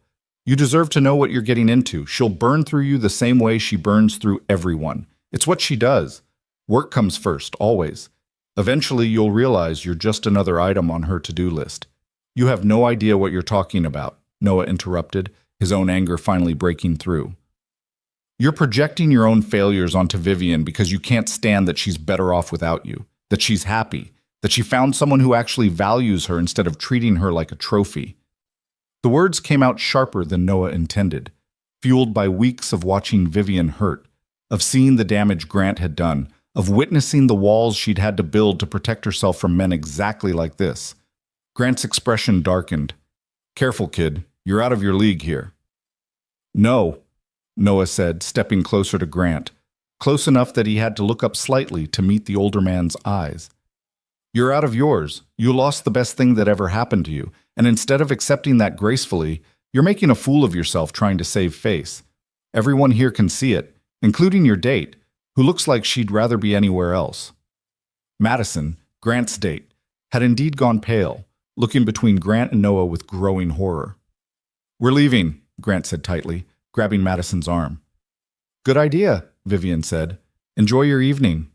You deserve to know what you're getting into. She'll burn through you the same way she burns through everyone. It's what she does. Work comes first, always. Eventually, you'll realize you're just another item on her to-do list. You have no idea what you're talking about, Noah interrupted, his own anger finally breaking through. You're projecting your own failures onto Vivian because you can't stand that she's better off without you, that she's happy, that she found someone who actually values her instead of treating her like a trophy. The words came out sharper than Noah intended, fueled by weeks of watching Vivian hurt, of seeing the damage Grant had done, of witnessing the walls she'd had to build to protect herself from men exactly like this. Grant's expression darkened. Careful, kid. You're out of your league here. No, Noah said, stepping closer to Grant, close enough that he had to look up slightly to meet the older man's eyes. You're out of yours. You lost the best thing that ever happened to you, and instead of accepting that gracefully, you're making a fool of yourself trying to save face. Everyone here can see it, including your date, who looks like she'd rather be anywhere else. Madison, Grant's date, had indeed gone pale, looking between Grant and Noah with growing horror. We're leaving, Grant said tightly, grabbing Madison's arm. Good idea, Vivian said. Enjoy your evening.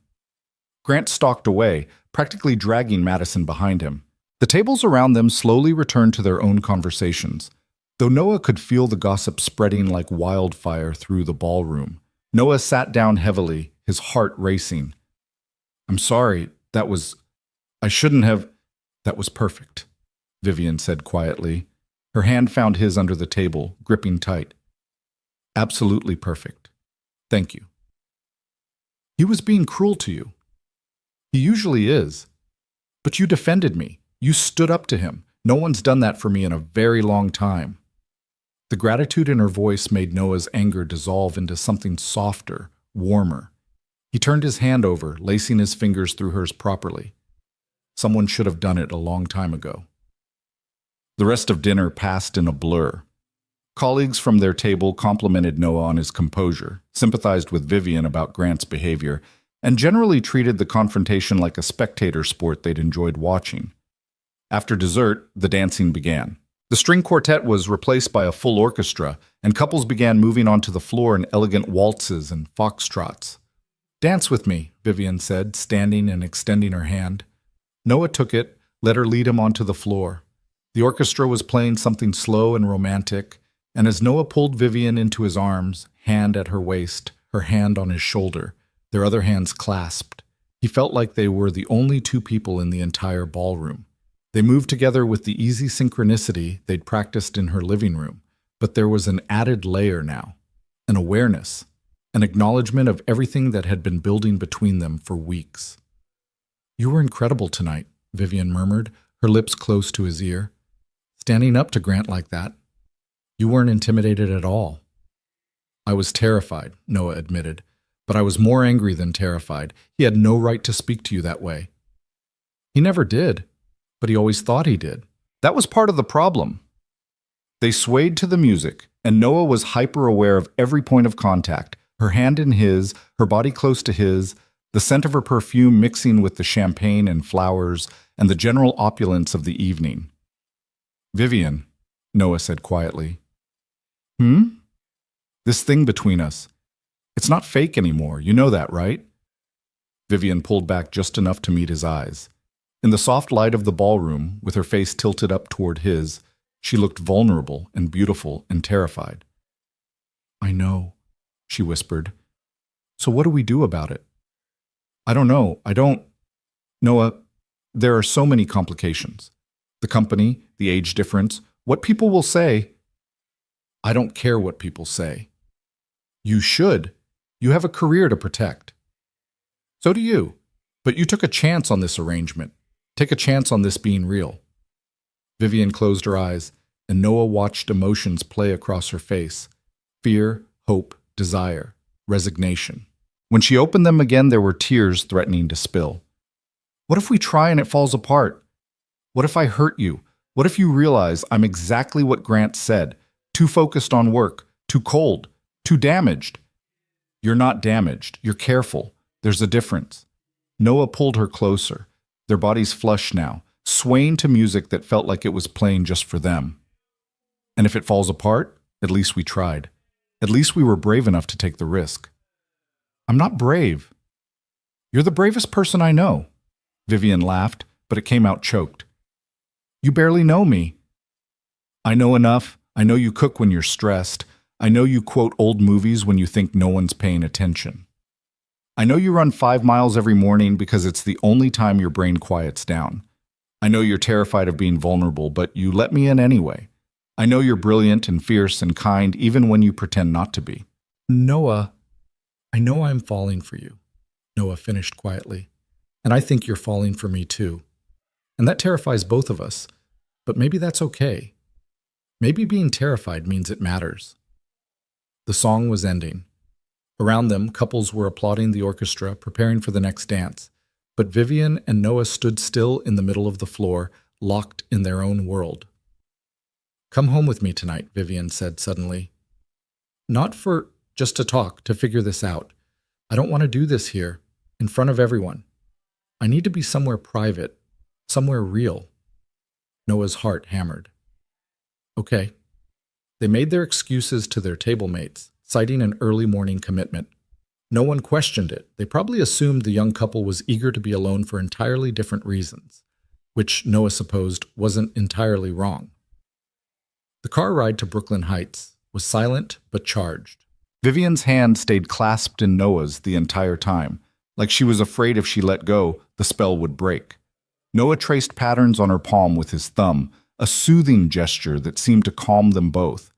Grant stalked away, practically dragging Madison behind him. The tables around them slowly returned to their own conversations. Though Noah could feel the gossip spreading like wildfire through the ballroom, Noah sat down heavily, his heart racing. I'm sorry, I shouldn't have. That was perfect, Vivian said quietly. Her hand found his under the table, gripping tight. Absolutely perfect. Thank you. He was being cruel to you. He usually is. But you defended me. You stood up to him. No one's done that for me in a very long time. The gratitude in her voice made Noah's anger dissolve into something softer, warmer. He turned his hand over, lacing his fingers through hers properly. Someone should have done it a long time ago. The rest of dinner passed in a blur. Colleagues from their table complimented Noah on his composure, sympathized with Vivian about Grant's behavior, and generally treated the confrontation like a spectator sport they'd enjoyed watching. After dessert, the dancing began. The string quartet was replaced by a full orchestra, and couples began moving onto the floor in elegant waltzes and foxtrots. Dance with me, Vivian said, standing and extending her hand. Noah took it, let her lead him onto the floor. The orchestra was playing something slow and romantic, and as Noah pulled Vivian into his arms, hand at her waist, her hand on his shoulder, their other hands clasped, he felt like they were the only two people in the entire ballroom. They moved together with the easy synchronicity they'd practiced in her living room, but there was an added layer now, an awareness, an acknowledgement of everything that had been building between them for weeks. You were incredible tonight, Vivian murmured, her lips close to his ear. Standing up to Grant like that. You weren't intimidated at all. I was terrified, Noah admitted, but I was more angry than terrified. He had no right to speak to you that way. He never did, but he always thought he did. That was part of the problem. They swayed to the music, and Noah was hyper-aware of every point of contact, her hand in his, her body close to his, the scent of her perfume mixing with the champagne and flowers, and the general opulence of the evening. Vivian, Noah said quietly. This thing between us. It's not fake anymore, you know that, right? Vivian pulled back just enough to meet his eyes. In the soft light of the ballroom, with her face tilted up toward his, she looked vulnerable and beautiful and terrified. I know, she whispered. So what do we do about it? I don't know. Noah, there are so many complications. The company, the age difference, what people will say. I don't care what people say. You should. You have a career to protect. So do you. But you took a chance on this arrangement. Take a chance on this being real. Vivian closed her eyes, and Noah watched emotions play across her face. Fear, hope, desire, resignation. When she opened them again, there were tears threatening to spill. What if we try and it falls apart? What if I hurt you? What if you realize I'm exactly what Grant said? Too focused on work, too cold, too damaged. You're not damaged. You're careful. There's a difference. Noah pulled her closer, their bodies flush now, swaying to music that felt like it was playing just for them. And if it falls apart, at least we tried. At least we were brave enough to take the risk. I'm not brave. You're the bravest person I know. Vivian laughed, but it came out choked. You barely know me. I know enough. I know you cook when you're stressed. I know you quote old movies when you think no one's paying attention. I know you run 5 miles every morning because it's the only time your brain quiets down. I know you're terrified of being vulnerable, but you let me in anyway. I know you're brilliant and fierce and kind even when you pretend not to be. Noah, I know I'm falling for you, Noah finished quietly. And I think you're falling for me too. And that terrifies both of us. But maybe that's okay. Maybe being terrified means it matters. The song was ending. Around them, couples were applauding the orchestra, preparing for the next dance. But Vivian and Noah stood still in the middle of the floor, locked in their own world. Come home with me tonight, Vivian said suddenly. Not just to talk, to figure this out. I don't want to do this here, in front of everyone. I need to be somewhere private, somewhere real. Noah's heart hammered. Okay. They made their excuses to their table mates, citing an early morning commitment. No one questioned it. They probably assumed the young couple was eager to be alone for entirely different reasons, which Noah supposed wasn't entirely wrong. The car ride to Brooklyn Heights was silent but charged. Vivian's hand stayed clasped in Noah's the entire time, like she was afraid if she let go, the spell would break. Noah traced patterns on her palm with his thumb, a soothing gesture that seemed to calm them both.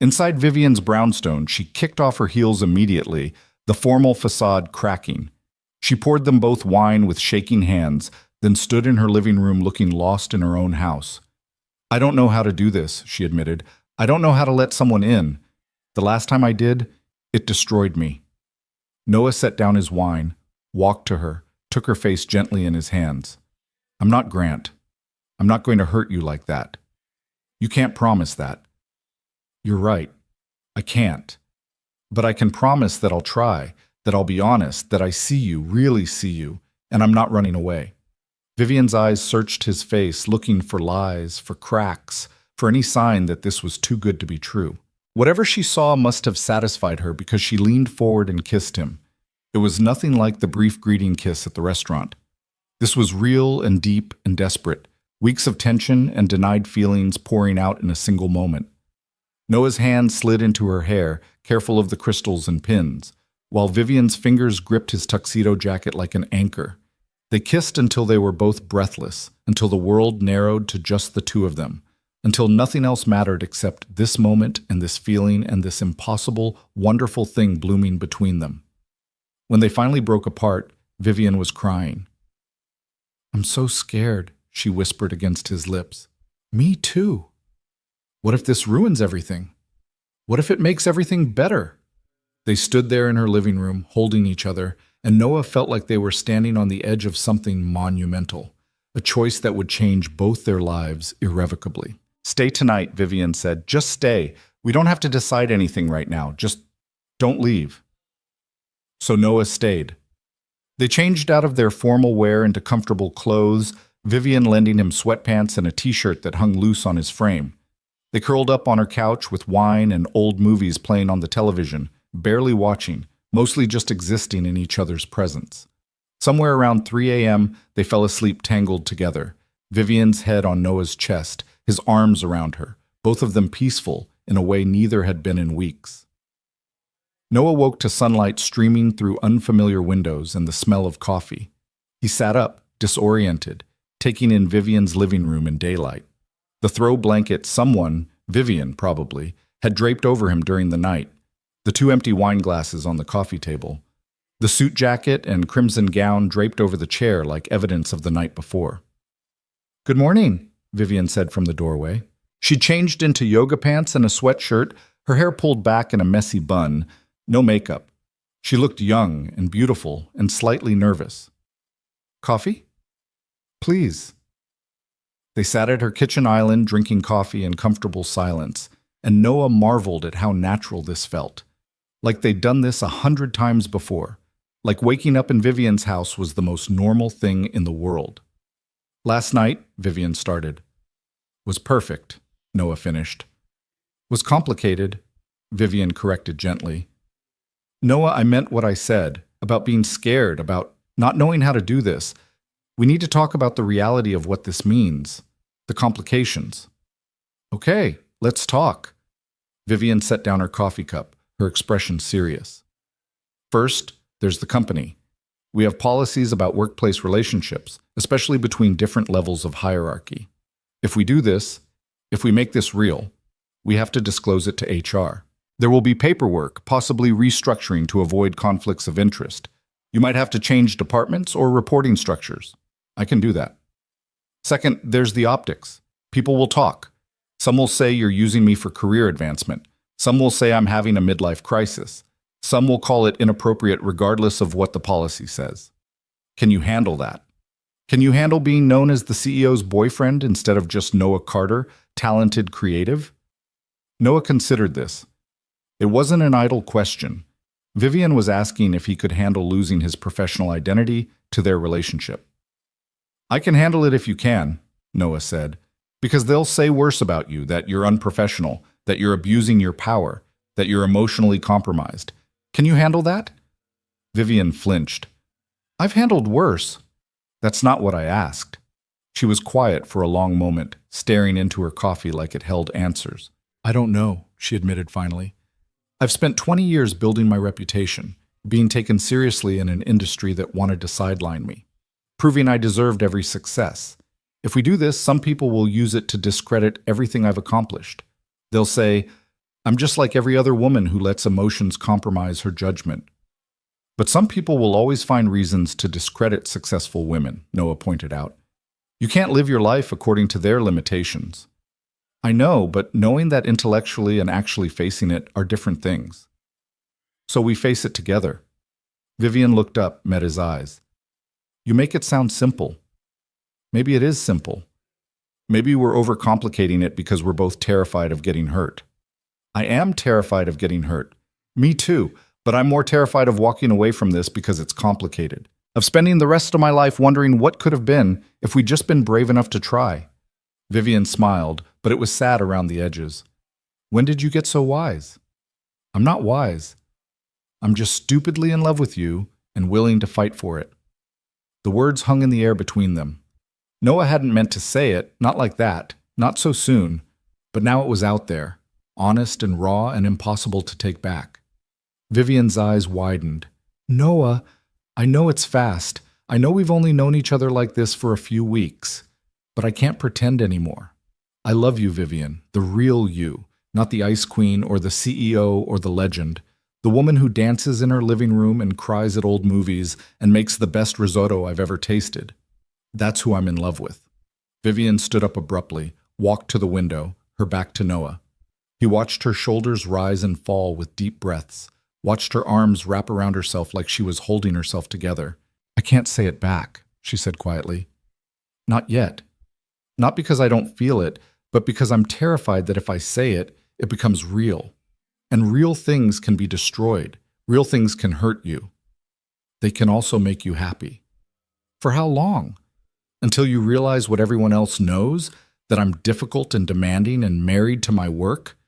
Inside Vivian's brownstone, she kicked off her heels immediately, the formal facade cracking. She poured them both wine with shaking hands, then stood in her living room looking lost in her own house. I don't know how to do this, she admitted. I don't know how to let someone in. The last time I did, it destroyed me. Noah set down his wine, walked to her, took her face gently in his hands. I'm not Grant. I'm not going to hurt you like that. You can't promise that. You're right. I can't. But I can promise that I'll try, that I'll be honest, that I see you, really see you, and I'm not running away. Vivian's eyes searched his face, looking for lies, for cracks, for any sign that this was too good to be true. Whatever she saw must have satisfied her because she leaned forward and kissed him. It was nothing like the brief greeting kiss at the restaurant. This was real and deep and desperate, weeks of tension and denied feelings pouring out in a single moment. Noah's hand slid into her hair, careful of the crystals and pins, while Vivian's fingers gripped his tuxedo jacket like an anchor. They kissed until they were both breathless, until the world narrowed to just the two of them, until nothing else mattered except this moment and this feeling and this impossible, wonderful thing blooming between them. When they finally broke apart, Vivian was crying. I'm so scared, she whispered against his lips. Me too. What if this ruins everything? What if it makes everything better? They stood there in her living room, holding each other, and Noah felt like they were standing on the edge of something monumental, a choice that would change both their lives irrevocably. Stay tonight, Vivian said. Just stay. We don't have to decide anything right now. Just don't leave. So Noah stayed. They changed out of their formal wear into comfortable clothes, Vivian lending him sweatpants and a t-shirt that hung loose on his frame. They curled up on her couch with wine and old movies playing on the television, barely watching, mostly just existing in each other's presence. Somewhere around 3 a.m., they fell asleep tangled together, Vivian's head on Noah's chest, his arms around her, both of them peaceful in a way neither had been in weeks. Noah woke to sunlight streaming through unfamiliar windows and the smell of coffee. He sat up, disoriented, taking in Vivian's living room in daylight. The throw blanket someone, Vivian probably, had draped over him during the night, the 2 empty wine glasses on the coffee table, the suit jacket and crimson gown draped over the chair like evidence of the night before. Good morning, Vivian said from the doorway. She changed into yoga pants and a sweatshirt, her hair pulled back in a messy bun, no makeup. She looked young and beautiful and slightly nervous. Coffee? Please. They sat at her kitchen island drinking coffee in comfortable silence, and Noah marveled at how natural this felt. Like they'd done this 100 times before. Like waking up in Vivian's house was the most normal thing in the world. Last night, Vivian started. Was perfect, Noah finished. Was complicated, Vivian corrected gently. Noah, I meant what I said, about being scared, about not knowing how to do this. We need to talk about the reality of what this means. the complications. Okay, let's talk. Vivian set down her coffee cup, her expression serious. First, there's the company. We have policies about workplace relationships, especially between different levels of hierarchy. If we do this, if we make this real, we have to disclose it to HR. There will be paperwork, possibly restructuring to avoid conflicts of interest. You might have to change departments or reporting structures. I can do that. Second, there's the optics. People will talk. Some will say you're using me for career advancement. Some will say I'm having a midlife crisis. Some will call it inappropriate regardless of what the policy says. Can you handle that? Can you handle being known as the CEO's boyfriend instead of just Noah Carter, talented creative? Noah considered this. It wasn't an idle question. Vivian was asking if he could handle losing his professional identity to their relationship. I can handle it if you can, Noah said, because they'll say worse about you, that you're unprofessional, that you're abusing your power, that you're emotionally compromised. Can you handle that? Vivian flinched. I've handled worse. That's not what I asked. She was quiet for a long moment, staring into her coffee like it held answers. I don't know, she admitted finally. I've spent 20 years building my reputation, being taken seriously in an industry that wanted to sideline me, proving I deserved every success. If we do this, some people will use it to discredit everything I've accomplished. They'll say, I'm just like every other woman who lets emotions compromise her judgment. But some people will always find reasons to discredit successful women, Noah pointed out. You can't live your life according to their limitations. I know, but knowing that intellectually and actually facing it are different things. So we face it together. Vivian looked up, met his eyes. You make it sound simple. Maybe it is simple. Maybe we're overcomplicating it because we're both terrified of getting hurt. I am terrified of getting hurt. Me too, but I'm more terrified of walking away from this because it's complicated. Of spending the rest of my life wondering what could have been if we'd just been brave enough to try. Vivian smiled, but it was sad around the edges. When did you get so wise? I'm not wise. I'm just stupidly in love with you and willing to fight for it. The words hung in the air between them. Noah hadn't meant to say it, not like that, not so soon, but now it was out there, honest and raw and impossible to take back. Vivian's eyes widened. Noah, I know it's fast. I know we've only known each other like this for a few weeks, but I can't pretend anymore. I love you, Vivian, the real you, not the ice queen or the CEO or the legend, the woman who dances in her living room and cries at old movies and makes the best risotto I've ever tasted. That's who I'm in love with. Vivian stood up abruptly, walked to the window, her back to Noah. He watched her shoulders rise and fall with deep breaths, watched her arms wrap around herself like she was holding herself together. I can't say it back, she said quietly. Not yet. Not because I don't feel it, but because I'm terrified that if I say it, it becomes real. And real things can be destroyed. Real things can hurt you. They can also make you happy. For how long? Until you realize what everyone else knows, that I'm difficult and demanding and married to my work?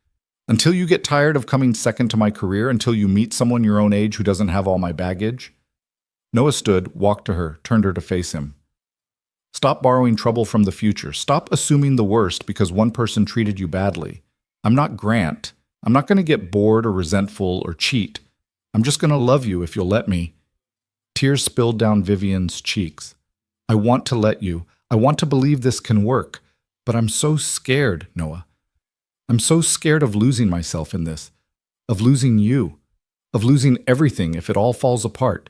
Until you get tired of coming second to my career, until you meet someone your own age who doesn't have all my baggage? Noah stood, walked to her, turned her to face him. Stop borrowing trouble from the future. Stop assuming the worst because one person treated you badly. I'm not Grant. I'm not going to get bored or resentful or cheat. I'm just going to love you if you'll let me. Tears spilled down Vivian's cheeks. I want to let you. I want to believe this can work. But I'm so scared, Noah. I'm so scared of losing myself in this, of losing you, of losing everything if it all falls apart.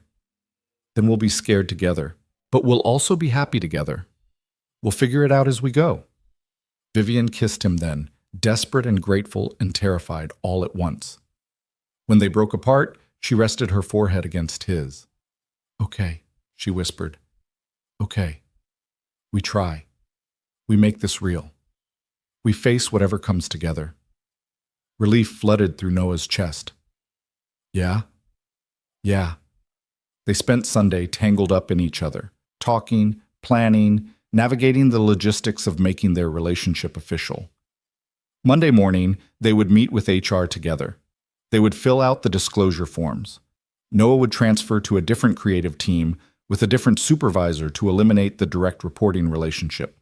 Then we'll be scared together, but we'll also be happy together. We'll figure it out as we go. Vivian kissed him then, desperate and grateful and terrified all at once. When they broke apart, she rested her forehead against his. Okay, she whispered. Okay. We try. We make this real. We face whatever comes together. Relief flooded through Noah's chest. Yeah? Yeah. They spent Sunday tangled up in each other, talking, planning, navigating the logistics of making their relationship official. Monday morning, they would meet with HR together. They would fill out the disclosure forms. Noah would transfer to a different creative team with a different supervisor to eliminate the direct reporting relationship.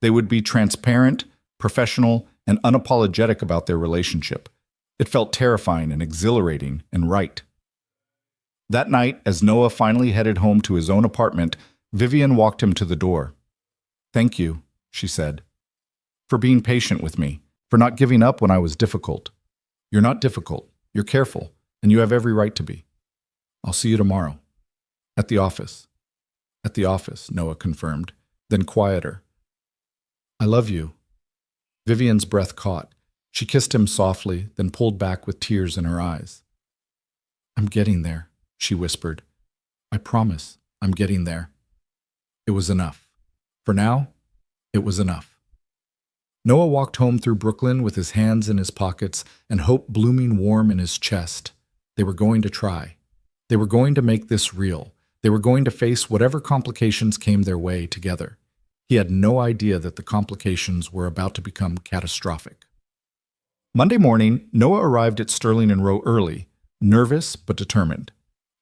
They would be transparent, professional, and unapologetic about their relationship. It felt terrifying and exhilarating and right. That night, as Noah finally headed home to his own apartment, Vivian walked him to the door. "Thank you," she said, "for being patient with me, for not giving up when I was difficult. You're not difficult, you're careful, and you have every right to be. I'll see you tomorrow." "At the office." "At the office," Noah confirmed, then quieter. "I love you." Vivian's breath caught. She kissed him softly, then pulled back with tears in her eyes. "I'm getting there," she whispered. "I promise, I'm getting there." It was enough. For now, it was enough. Noah walked home through Brooklyn with his hands in his pockets and hope blooming warm in his chest. They were going to try. They were going to make this real. They were going to face whatever complications came their way together. He had no idea that the complications were about to become catastrophic. Monday morning, Noah arrived at Sterling and Rowe early, nervous but determined.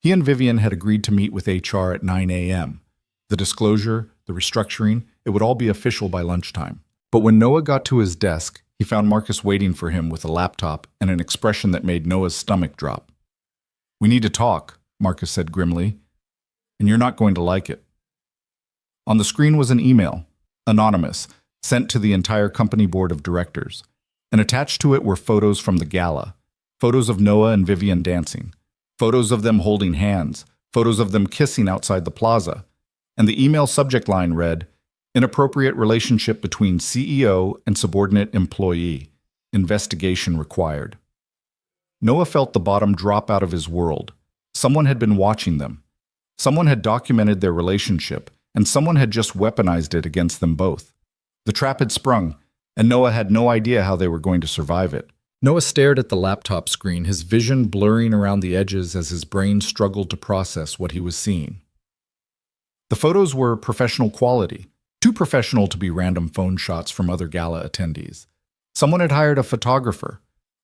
He and Vivian had agreed to meet with HR at 9 a.m. The disclosure, the restructuring, it would all be official by lunchtime. But when Noah got to his desk, he found Marcus waiting for him with a laptop and an expression that made Noah's stomach drop. "We need to talk," Marcus said grimly, "and you're not going to like it." On the screen was an email, anonymous, sent to the entire company board of directors. And attached to it were photos from the gala, photos of Noah and Vivian dancing, photos of them holding hands, photos of them kissing outside the plaza. And the email subject line read, "Inappropriate relationship between CEO and subordinate employee. Investigation required." Noah felt the bottom drop out of his world. Someone had been watching them. Someone had documented their relationship, and someone had just weaponized it against them both. The trap had sprung, and Noah had no idea how they were going to survive it. Noah stared at the laptop screen, his vision blurring around the edges as his brain struggled to process what he was seeing. The photos were professional quality, too professional to be random phone shots from other gala attendees. Someone had hired a photographer.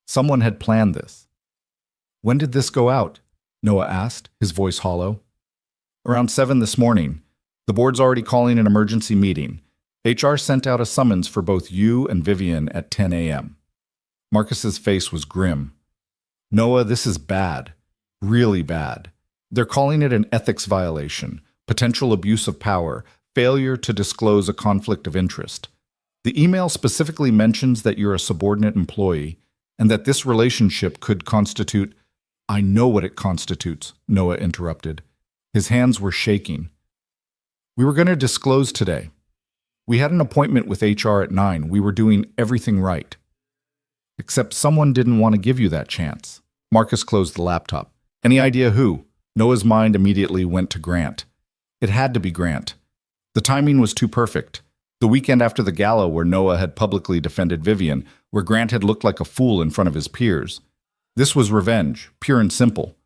Someone had planned this. "When did this go out?" Noah asked, his voice hollow. "Around 7 this morning. The board's already calling an emergency meeting. HR sent out a summons for both you and Vivian at 10 a.m. Marcus's face was grim. "Noah, this is bad. Really bad. They're calling it an ethics violation, potential abuse of power, failure to disclose a conflict of interest. The email specifically mentions that you're a subordinate employee and that this relationship could constitute—" "I know what it constitutes," Noah interrupted. His hands were shaking. "We were going to disclose today. We had an appointment with HR at 9. We were doing everything right. Except someone didn't want to give you that chance." Marcus closed the laptop. "Any idea who?" Noah's mind immediately went to Grant. It had to be Grant. The timing was too perfect. The weekend after the gala where Noah had publicly defended Vivian, where Grant had looked like a fool in front of his peers. This was revenge, pure and simple.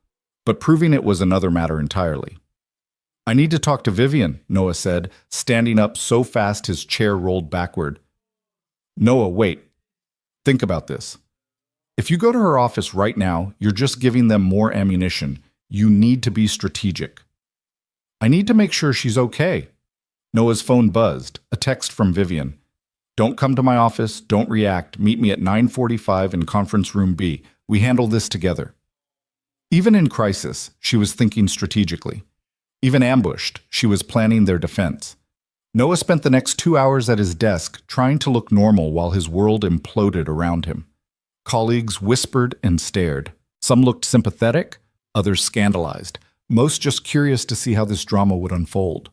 But proving it was another matter entirely. "I need to talk to Vivian," Noah said, standing up so fast his chair rolled backward. "Noah, wait. Think about this. If you go to her office right now, you're just giving them more ammunition. You need to be strategic." "I need to make sure she's okay." Noah's phone buzzed, a text from Vivian. "Don't come to my office, don't react, meet me at 9:45 in conference room B. We handle this together." Even in crisis, she was thinking strategically. Even ambushed, she was planning their defense. Noah spent the next 2 hours at his desk trying to look normal while his world imploded around him. Colleagues whispered and stared. Some looked sympathetic, others scandalized, most just curious to see how this drama would unfold.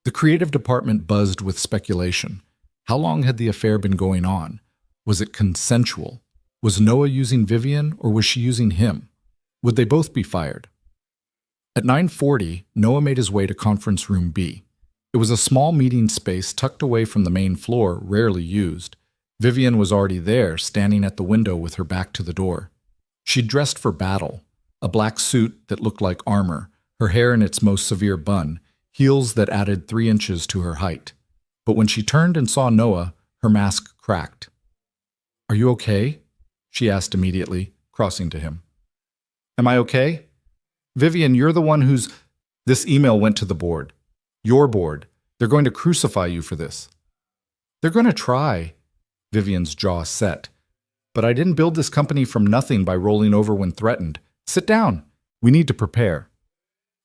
The creative department buzzed with speculation. How long had the affair been going on? Was it consensual? Was Noah using Vivian, or was she using him? Would they both be fired? At 9:40, Noah made his way to conference room B. It was a small meeting space tucked away from the main floor, rarely used. Vivian was already there, standing at the window with her back to the door. She'd dressed for battle, a black suit that looked like armor, her hair in its most severe bun, heels that added 3 inches to her height. But when she turned and saw Noah, her mask cracked. "Are you okay?" she asked immediately, crossing to him. "Am I okay? Vivian, you're the one who's—" "This email went to the board. Your board. They're going to crucify you for this." They're going to try. Vivian's jaw set. But I didn't build this company from nothing by rolling over when threatened. Sit down. We need to prepare.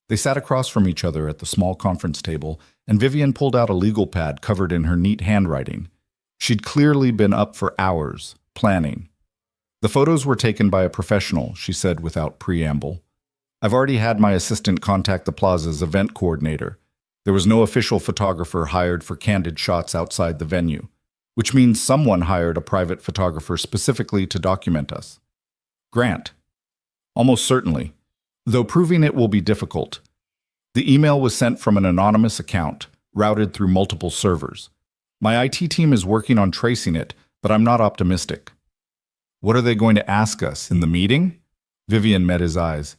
They sat across from each other at the small conference table, and Vivian pulled out a legal pad covered in her neat handwriting. She'd clearly been up for hours, planning. The photos were taken by a professional, she said without preamble. I've already had my assistant contact the plaza's event coordinator. There was no official photographer hired for candid shots outside the venue, which means someone hired a private photographer specifically to document us. Grant. Almost certainly, though proving it will be difficult. The email was sent from an anonymous account, routed through multiple servers. My IT team is working on tracing it, but I'm not optimistic. What are they going to ask us in the meeting? Vivian met his eyes.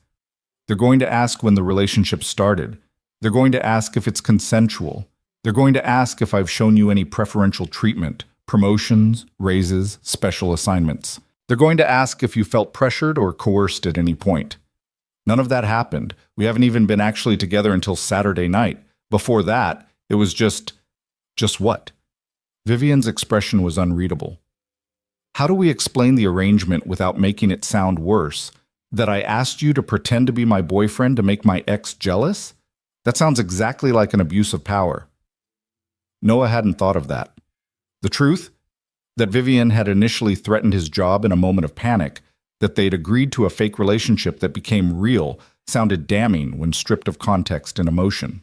They're going to ask when the relationship started. They're going to ask if it's consensual. They're going to ask if I've shown you any preferential treatment, promotions, raises, special assignments. They're going to ask if you felt pressured or coerced at any point. None of that happened. We haven't even been actually together until Saturday night. Before that, it was just what? Vivian's expression was unreadable. How do we explain the arrangement without making it sound worse? That I asked you to pretend to be my boyfriend to make my ex jealous? That sounds exactly like an abuse of power. Noah hadn't thought of that. The truth? That Vivian had initially threatened his job in a moment of panic, that they'd agreed to a fake relationship that became real, sounded damning when stripped of context and emotion.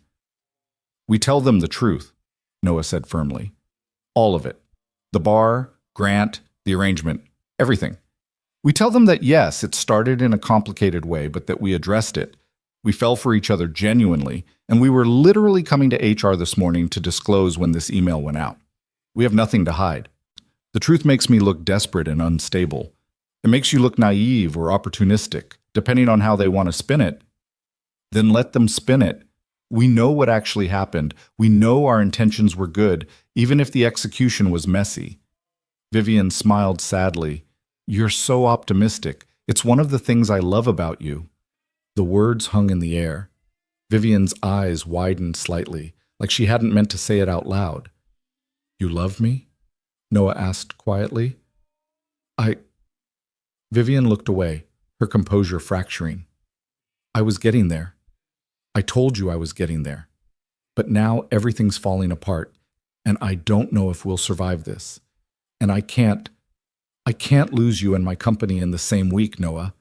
We tell them the truth, Noah said firmly. All of it. The bar, Grant, the arrangement, everything. We tell them that yes, it started in a complicated way, but that we addressed it. We fell for each other genuinely, and we were literally coming to HR this morning to disclose when this email went out. We have nothing to hide. The truth makes me look desperate and unstable. It makes you look naive or opportunistic, depending on how they want to spin it. Then let them spin it. We know what actually happened. We know our intentions were good, even if the execution was messy. Vivian smiled sadly. You're so optimistic. It's one of the things I love about you. The words hung in the air. Vivian's eyes widened slightly, like she hadn't meant to say it out loud. You love me? Noah asked quietly. Vivian looked away, her composure fracturing. I was getting there. I told you I was getting there. But now everything's falling apart, and I don't know if we'll survive this. And I can't lose you and my company in the same week, Noah.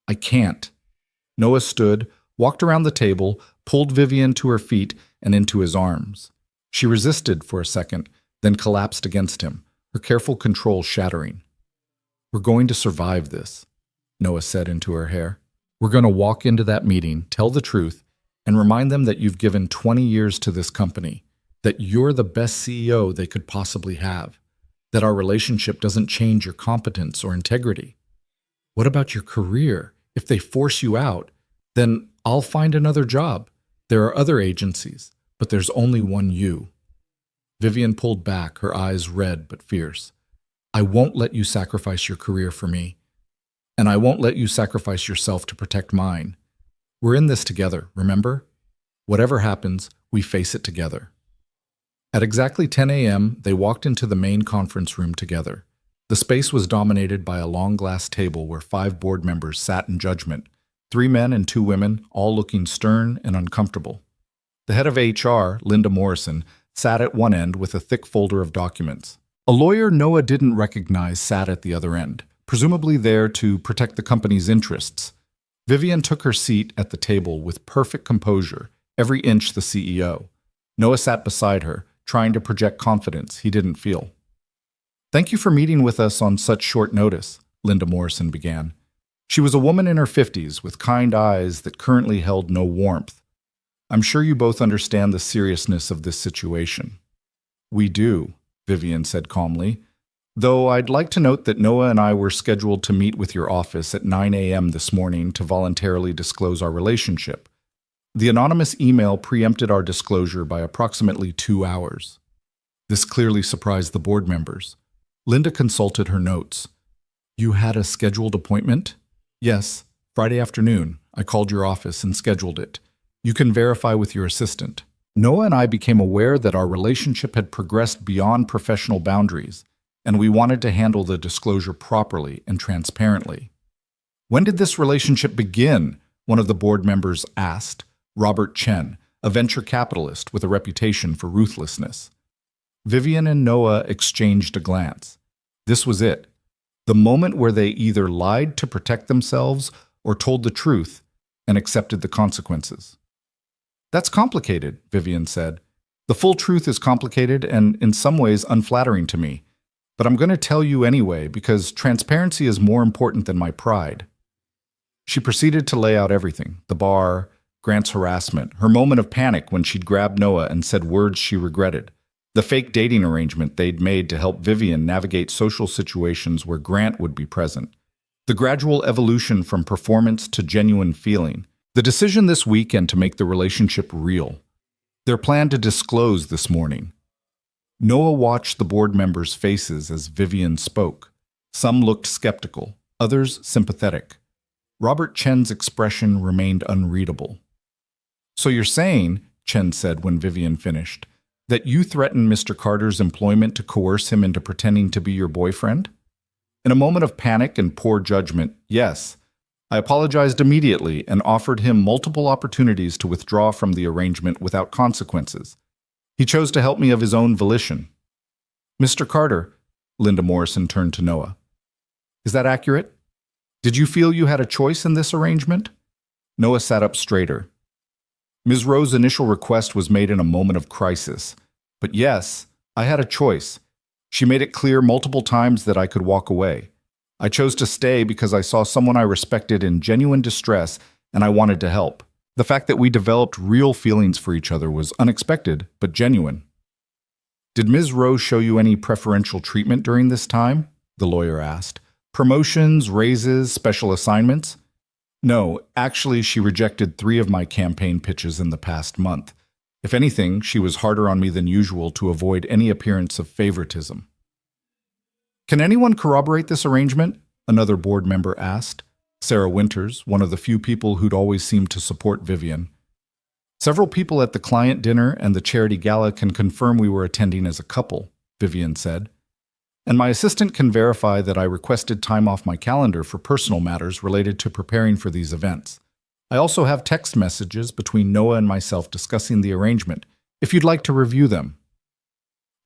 I can't. Noah stood, walked around the table, pulled Vivian to her feet and into his arms. She resisted for a second, then collapsed against him, her careful control shattering. We're going to survive this, Noah said into her hair. We're going to walk into that meeting, tell the truth, and remind them that you've given 20 years to this company, that you're the best CEO they could possibly have, that our relationship doesn't change your competence or integrity. What about your career? If they force you out, then I'll find another job. There are other agencies, but there's only one you. Vivian pulled back, her eyes red but fierce. I won't let you sacrifice your career for me, and I won't let you sacrifice yourself to protect mine. We're in this together, remember? Whatever happens, we face it together. At exactly 10 a.m., they walked into the main conference room together. The space was dominated by a long glass table where 5 board members sat in judgment, 3 men and 2 women, all looking stern and uncomfortable. The head of HR, Linda Morrison, sat at one end with a thick folder of documents. A lawyer Noah didn't recognize sat at the other end, presumably there to protect the company's interests. Vivian took her seat at the table with perfect composure, every inch the CEO. Noah sat beside her, trying to project confidence he didn't feel. Thank you for meeting with us on such short notice, Linda Morrison began. She was a woman in her 50s with kind eyes that currently held no warmth. I'm sure you both understand the seriousness of this situation. We do, Vivian said calmly, though I'd like to note that Noah and I were scheduled to meet with your office at 9 a.m. this morning to voluntarily disclose our relationship. The anonymous email preempted our disclosure by approximately 2 hours. This clearly surprised the board members. Linda consulted her notes. You had a scheduled appointment? Yes, Friday afternoon. I called your office and scheduled it. You can verify with your assistant. Noah and I became aware that our relationship had progressed beyond professional boundaries, and we wanted to handle the disclosure properly and transparently. When did this relationship begin? One of the board members asked, Robert Chen, a venture capitalist with a reputation for ruthlessness. Vivian and Noah exchanged a glance. This was it. The moment where they either lied to protect themselves or told the truth and accepted the consequences. That's complicated, Vivian said. The full truth is complicated and in some ways unflattering to me. But I'm going to tell you anyway because transparency is more important than my pride. She proceeded to lay out everything, the bar, Grant's harassment, her moment of panic when she'd grabbed Noah and said words she regretted, the fake dating arrangement they'd made to help Vivian navigate social situations where Grant would be present, the gradual evolution from performance to genuine feeling, the decision this weekend to make the relationship real, their plan to disclose this morning. Noah watched the board members' faces as Vivian spoke. Some looked skeptical, others sympathetic. Robert Chen's expression remained unreadable. So you're saying, Chen said when Vivian finished, that you threatened Mr. Carter's employment to coerce him into pretending to be your boyfriend? In a moment of panic and poor judgment, yes. I apologized immediately and offered him multiple opportunities to withdraw from the arrangement without consequences. He chose to help me of his own volition. Mr. Carter, Linda Morrison turned to Noah. Is that accurate? Did you feel you had a choice in this arrangement? Noah sat up straighter. Ms. Rowe's initial request was made in a moment of crisis. But yes, I had a choice. She made it clear multiple times that I could walk away. I chose to stay because I saw someone I respected in genuine distress and I wanted to help. The fact that we developed real feelings for each other was unexpected, but genuine. Did Ms. Rowe show you any preferential treatment during this time? The lawyer asked. Promotions, raises, special assignments? No, actually, she rejected 3 of my campaign pitches in the past month. If anything, she was harder on me than usual to avoid any appearance of favoritism. Can anyone corroborate this arrangement? Another board member asked. Sarah Winters, one of the few people who'd always seemed to support Vivian. Several people at the client dinner and the charity gala can confirm we were attending as a couple, Vivian said. And my assistant can verify that I requested time off my calendar for personal matters related to preparing for these events. I also have text messages between Noah and myself discussing the arrangement, if you'd like to review them.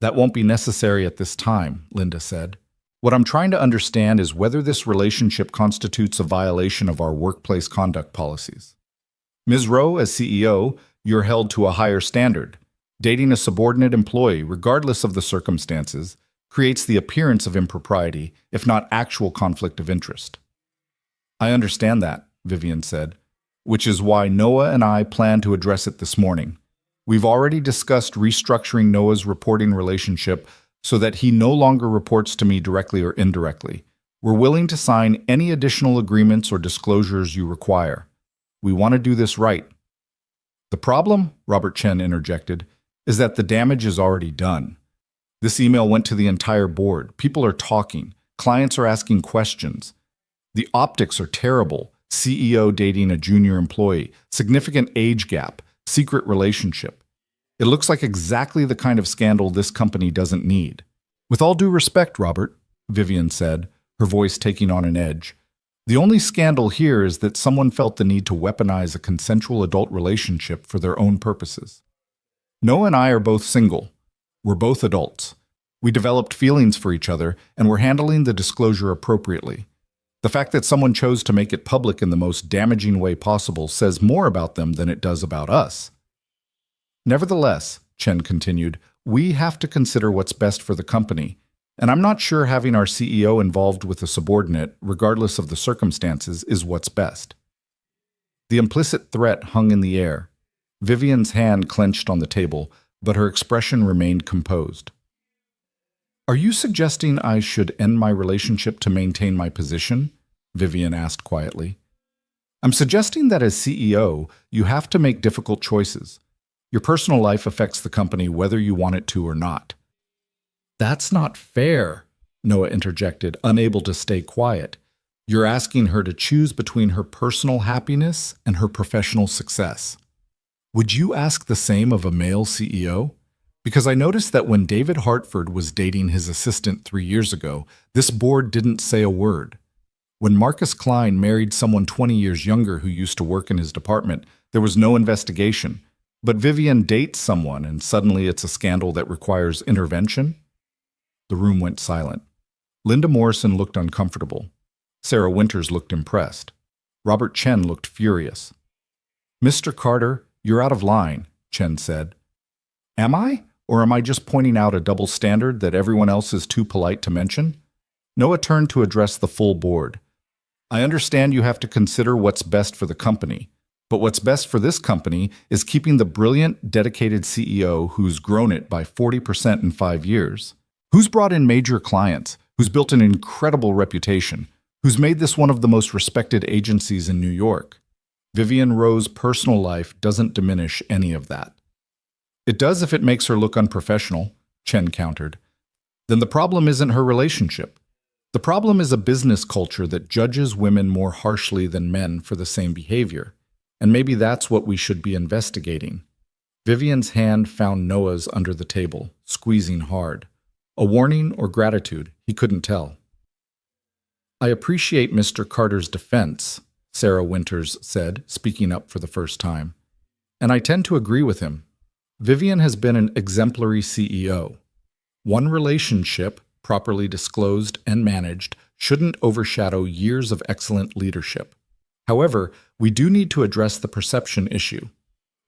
That won't be necessary at this time, Linda said. What I'm trying to understand is whether this relationship constitutes a violation of our workplace conduct policies. Ms. Rowe, as CEO, you're held to a higher standard. Dating a subordinate employee, regardless of the circumstances, creates the appearance of impropriety, if not actual conflict of interest. I understand that, Vivian said, which is why Noah and I plan to address it this morning. We've already discussed restructuring Noah's reporting relationship so that he no longer reports to me directly or indirectly. We're willing to sign any additional agreements or disclosures you require. We want to do this right. The problem, Robert Chen interjected, is that the damage is already done. This email went to the entire board. People are talking. Clients are asking questions. The optics are terrible. CEO dating a junior employee, significant age gap, secret relationship. It looks like exactly the kind of scandal this company doesn't need. With all due respect, Robert, Vivian said, her voice taking on an edge, the only scandal here is that someone felt the need to weaponize a consensual adult relationship for their own purposes. Noah and I are both single. We're both adults. We developed feelings for each other, and we're handling the disclosure appropriately. The fact that someone chose to make it public in the most damaging way possible says more about them than it does about us. Nevertheless, Chen continued, we have to consider what's best for the company, and I'm not sure having our CEO involved with a subordinate, regardless of the circumstances, is what's best. The implicit threat hung in the air. Vivian's hand clenched on the table, but her expression remained composed. Are you suggesting I should end my relationship to maintain my position? Vivian asked quietly. I'm suggesting that as CEO, you have to make difficult choices. Your personal life affects the company whether you want it to or not. That's not fair, Noah interjected, unable to stay quiet. You're asking her to choose between her personal happiness and her professional success. Would you ask the same of a male CEO? Because I noticed that when David Hartford was dating his assistant 3 years ago, this board didn't say a word. When Marcus Klein married someone 20 years younger who used to work in his department, there was no investigation. But Vivian dates someone and suddenly it's a scandal that requires intervention? The room went silent. Linda Morrison looked uncomfortable. Sarah Winters looked impressed. Robert Chen looked furious. "Mr. Carter, you're out of line," Chen said. "Am I? Or am I just pointing out a double standard that everyone else is too polite to mention?" Noah turned to address the full board. "I understand you have to consider what's best for the company, but what's best for this company is keeping the brilliant, dedicated CEO who's grown it by 40% in 5 years, who's brought in major clients, who's built an incredible reputation, who's made this one of the most respected agencies in New York. Vivian Rowe's personal life doesn't diminish any of that." "It does if it makes her look unprofessional," Chen countered. "Then the problem isn't her relationship. The problem is a business culture that judges women more harshly than men for the same behavior. And maybe that's what we should be investigating." Vivian's hand found Noah's under the table, squeezing hard. A warning or gratitude, he couldn't tell. "I appreciate Mr. Carter's defense," Sarah Winters said, speaking up for the first time. "And I tend to agree with him. Vivian has been an exemplary CEO. One relationship, properly disclosed and managed, shouldn't overshadow years of excellent leadership. However, we do need to address the perception issue.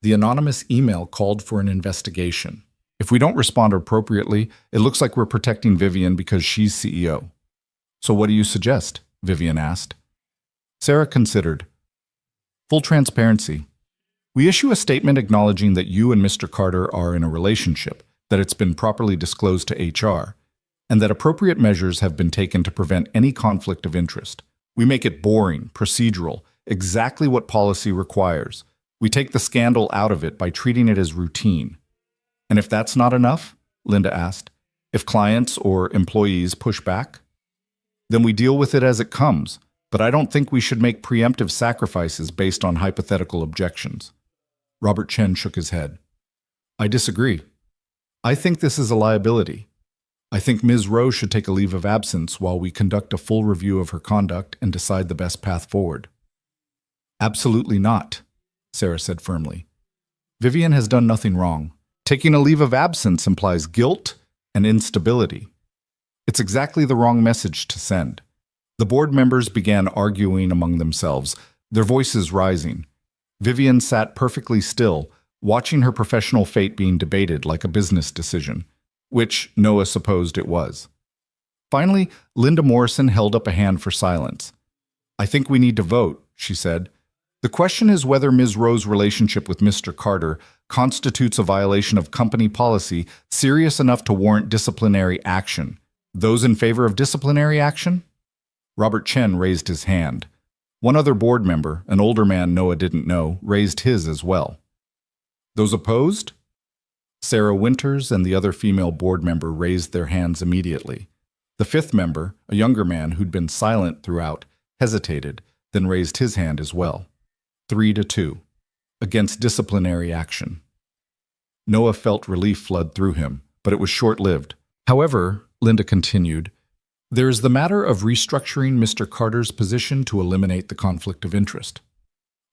The anonymous email called for an investigation. If we don't respond appropriately, it looks like we're protecting Vivian because she's CEO." "So what do you suggest?" Vivian asked. Sarah considered. "Full transparency. We issue a statement acknowledging that you and Mr. Carter are in a relationship, that it's been properly disclosed to HR, and that appropriate measures have been taken to prevent any conflict of interest. We make it boring, procedural, exactly what policy requires. We take the scandal out of it by treating it as routine." "And if that's not enough?" Linda asked. "If clients or employees push back?" "Then we deal with it as it comes, but I don't think we should make preemptive sacrifices based on hypothetical objections." Robert Chen shook his head. "I disagree. I think this is a liability. I think Ms. Rowe should take a leave of absence while we conduct a full review of her conduct and decide the best path forward." "Absolutely not," Sarah said firmly. "Vivian has done nothing wrong. Taking a leave of absence implies guilt and instability. It's exactly the wrong message to send." The board members began arguing among themselves, their voices rising. Vivian sat perfectly still, watching her professional fate being debated like a business decision, which Noah supposed it was. Finally, Linda Morrison held up a hand for silence. "I think we need to vote," she said. "The question is whether Ms. Rowe's relationship with Mr. Carter constitutes a violation of company policy serious enough to warrant disciplinary action. Those in favor of disciplinary action?" Robert Chen raised his hand. One other board member, an older man Noah didn't know, raised his as well. "Those opposed?" Sarah Winters and the other female board member raised their hands immediately. The fifth member, a younger man who'd been silent throughout, hesitated, then raised his hand as well. 3-2. Against disciplinary action. Noah felt relief flood through him, but it was short-lived. "However," Linda continued, "there is the matter of restructuring Mr. Carter's position to eliminate the conflict of interest.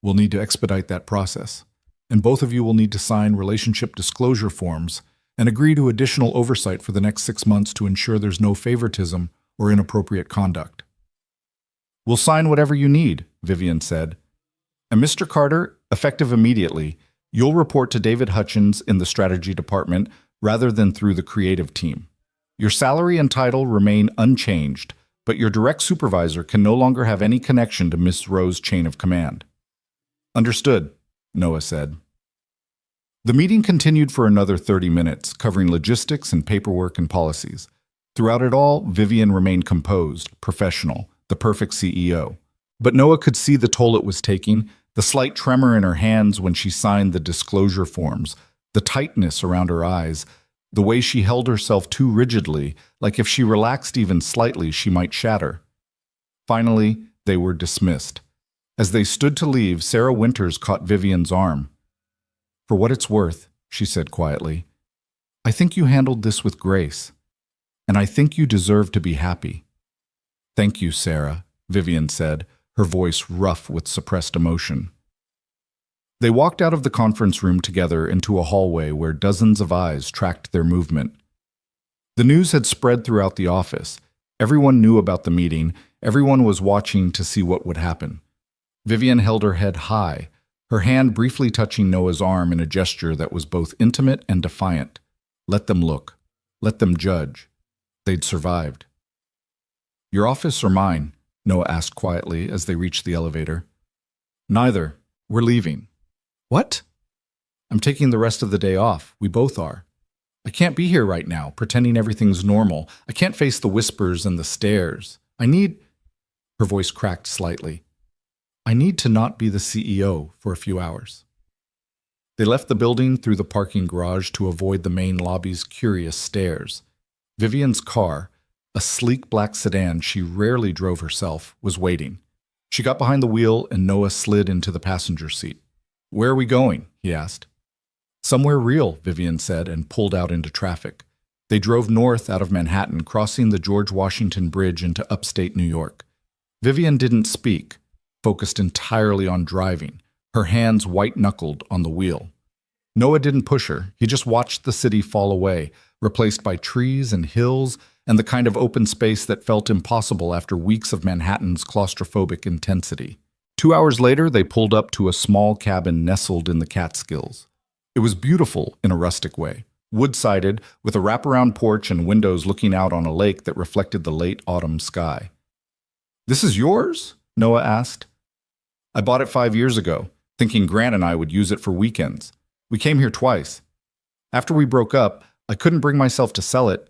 We'll need to expedite that process, and both of you will need to sign relationship disclosure forms and agree to additional oversight for the next 6 months to ensure there's no favoritism or inappropriate conduct." "We'll sign whatever you need," Vivian said. "And Mr. Carter, effective immediately, you'll report to David Hutchins in the strategy department rather than through the creative team. Your salary and title remain unchanged, but your direct supervisor can no longer have any connection to Ms. Rowe's chain of command." "Understood," Noah said. The meeting continued for another 30 minutes, covering logistics and paperwork and policies. Throughout it all, Vivian remained composed, professional, the perfect CEO. But Noah could see the toll it was taking, the slight tremor in her hands when she signed the disclosure forms, the tightness around her eyes, the way she held herself too rigidly, like if she relaxed even slightly, she might shatter. Finally, they were dismissed. As they stood to leave, Sarah Winters caught Vivian's arm. For what it's worth, she said quietly, I think you handled this with grace, and I think you deserve to be happy. Thank you, Sarah, Vivian said, her voice rough with suppressed emotion. They walked out of the conference room together into a hallway where dozens of eyes tracked their movement. The news had spread throughout the office. Everyone knew about the meeting. Everyone was watching to see what would happen. Vivian held her head high, her hand briefly touching Noah's arm in a gesture that was both intimate and defiant. Let them look. Let them judge. They'd survived. Your office or mine? Noah asked quietly as they reached the elevator. Neither. We're leaving. What? I'm taking the rest of the day off. We both are. I can't be here right now, pretending everything's normal. I can't face the whispers and the stares. I need... Her voice cracked slightly. I need to not be the CEO for a few hours. They left the building through the parking garage to avoid the main lobby's curious stares. Vivian's car, a sleek black sedan she rarely drove herself, was waiting. She got behind the wheel and Noah slid into the passenger seat. Where are we going? He asked. Somewhere real, Vivian said, and pulled out into traffic. They drove north out of Manhattan, crossing the George Washington Bridge into upstate New York. Vivian didn't speak, focused entirely on driving, her hands white-knuckled on the wheel. Noah didn't push her. He just watched the city fall away, replaced by trees and hills and the kind of open space that felt impossible after weeks of Manhattan's claustrophobic intensity. 2 hours later, they pulled up to a small cabin nestled in the Catskills. It was beautiful in a rustic way, wood-sided, with a wraparound porch and windows looking out on a lake that reflected the late autumn sky. This is yours? Noah asked. I bought it 5 years ago, thinking Grant and I would use it for weekends. We came here twice. After we broke up, I couldn't bring myself to sell it,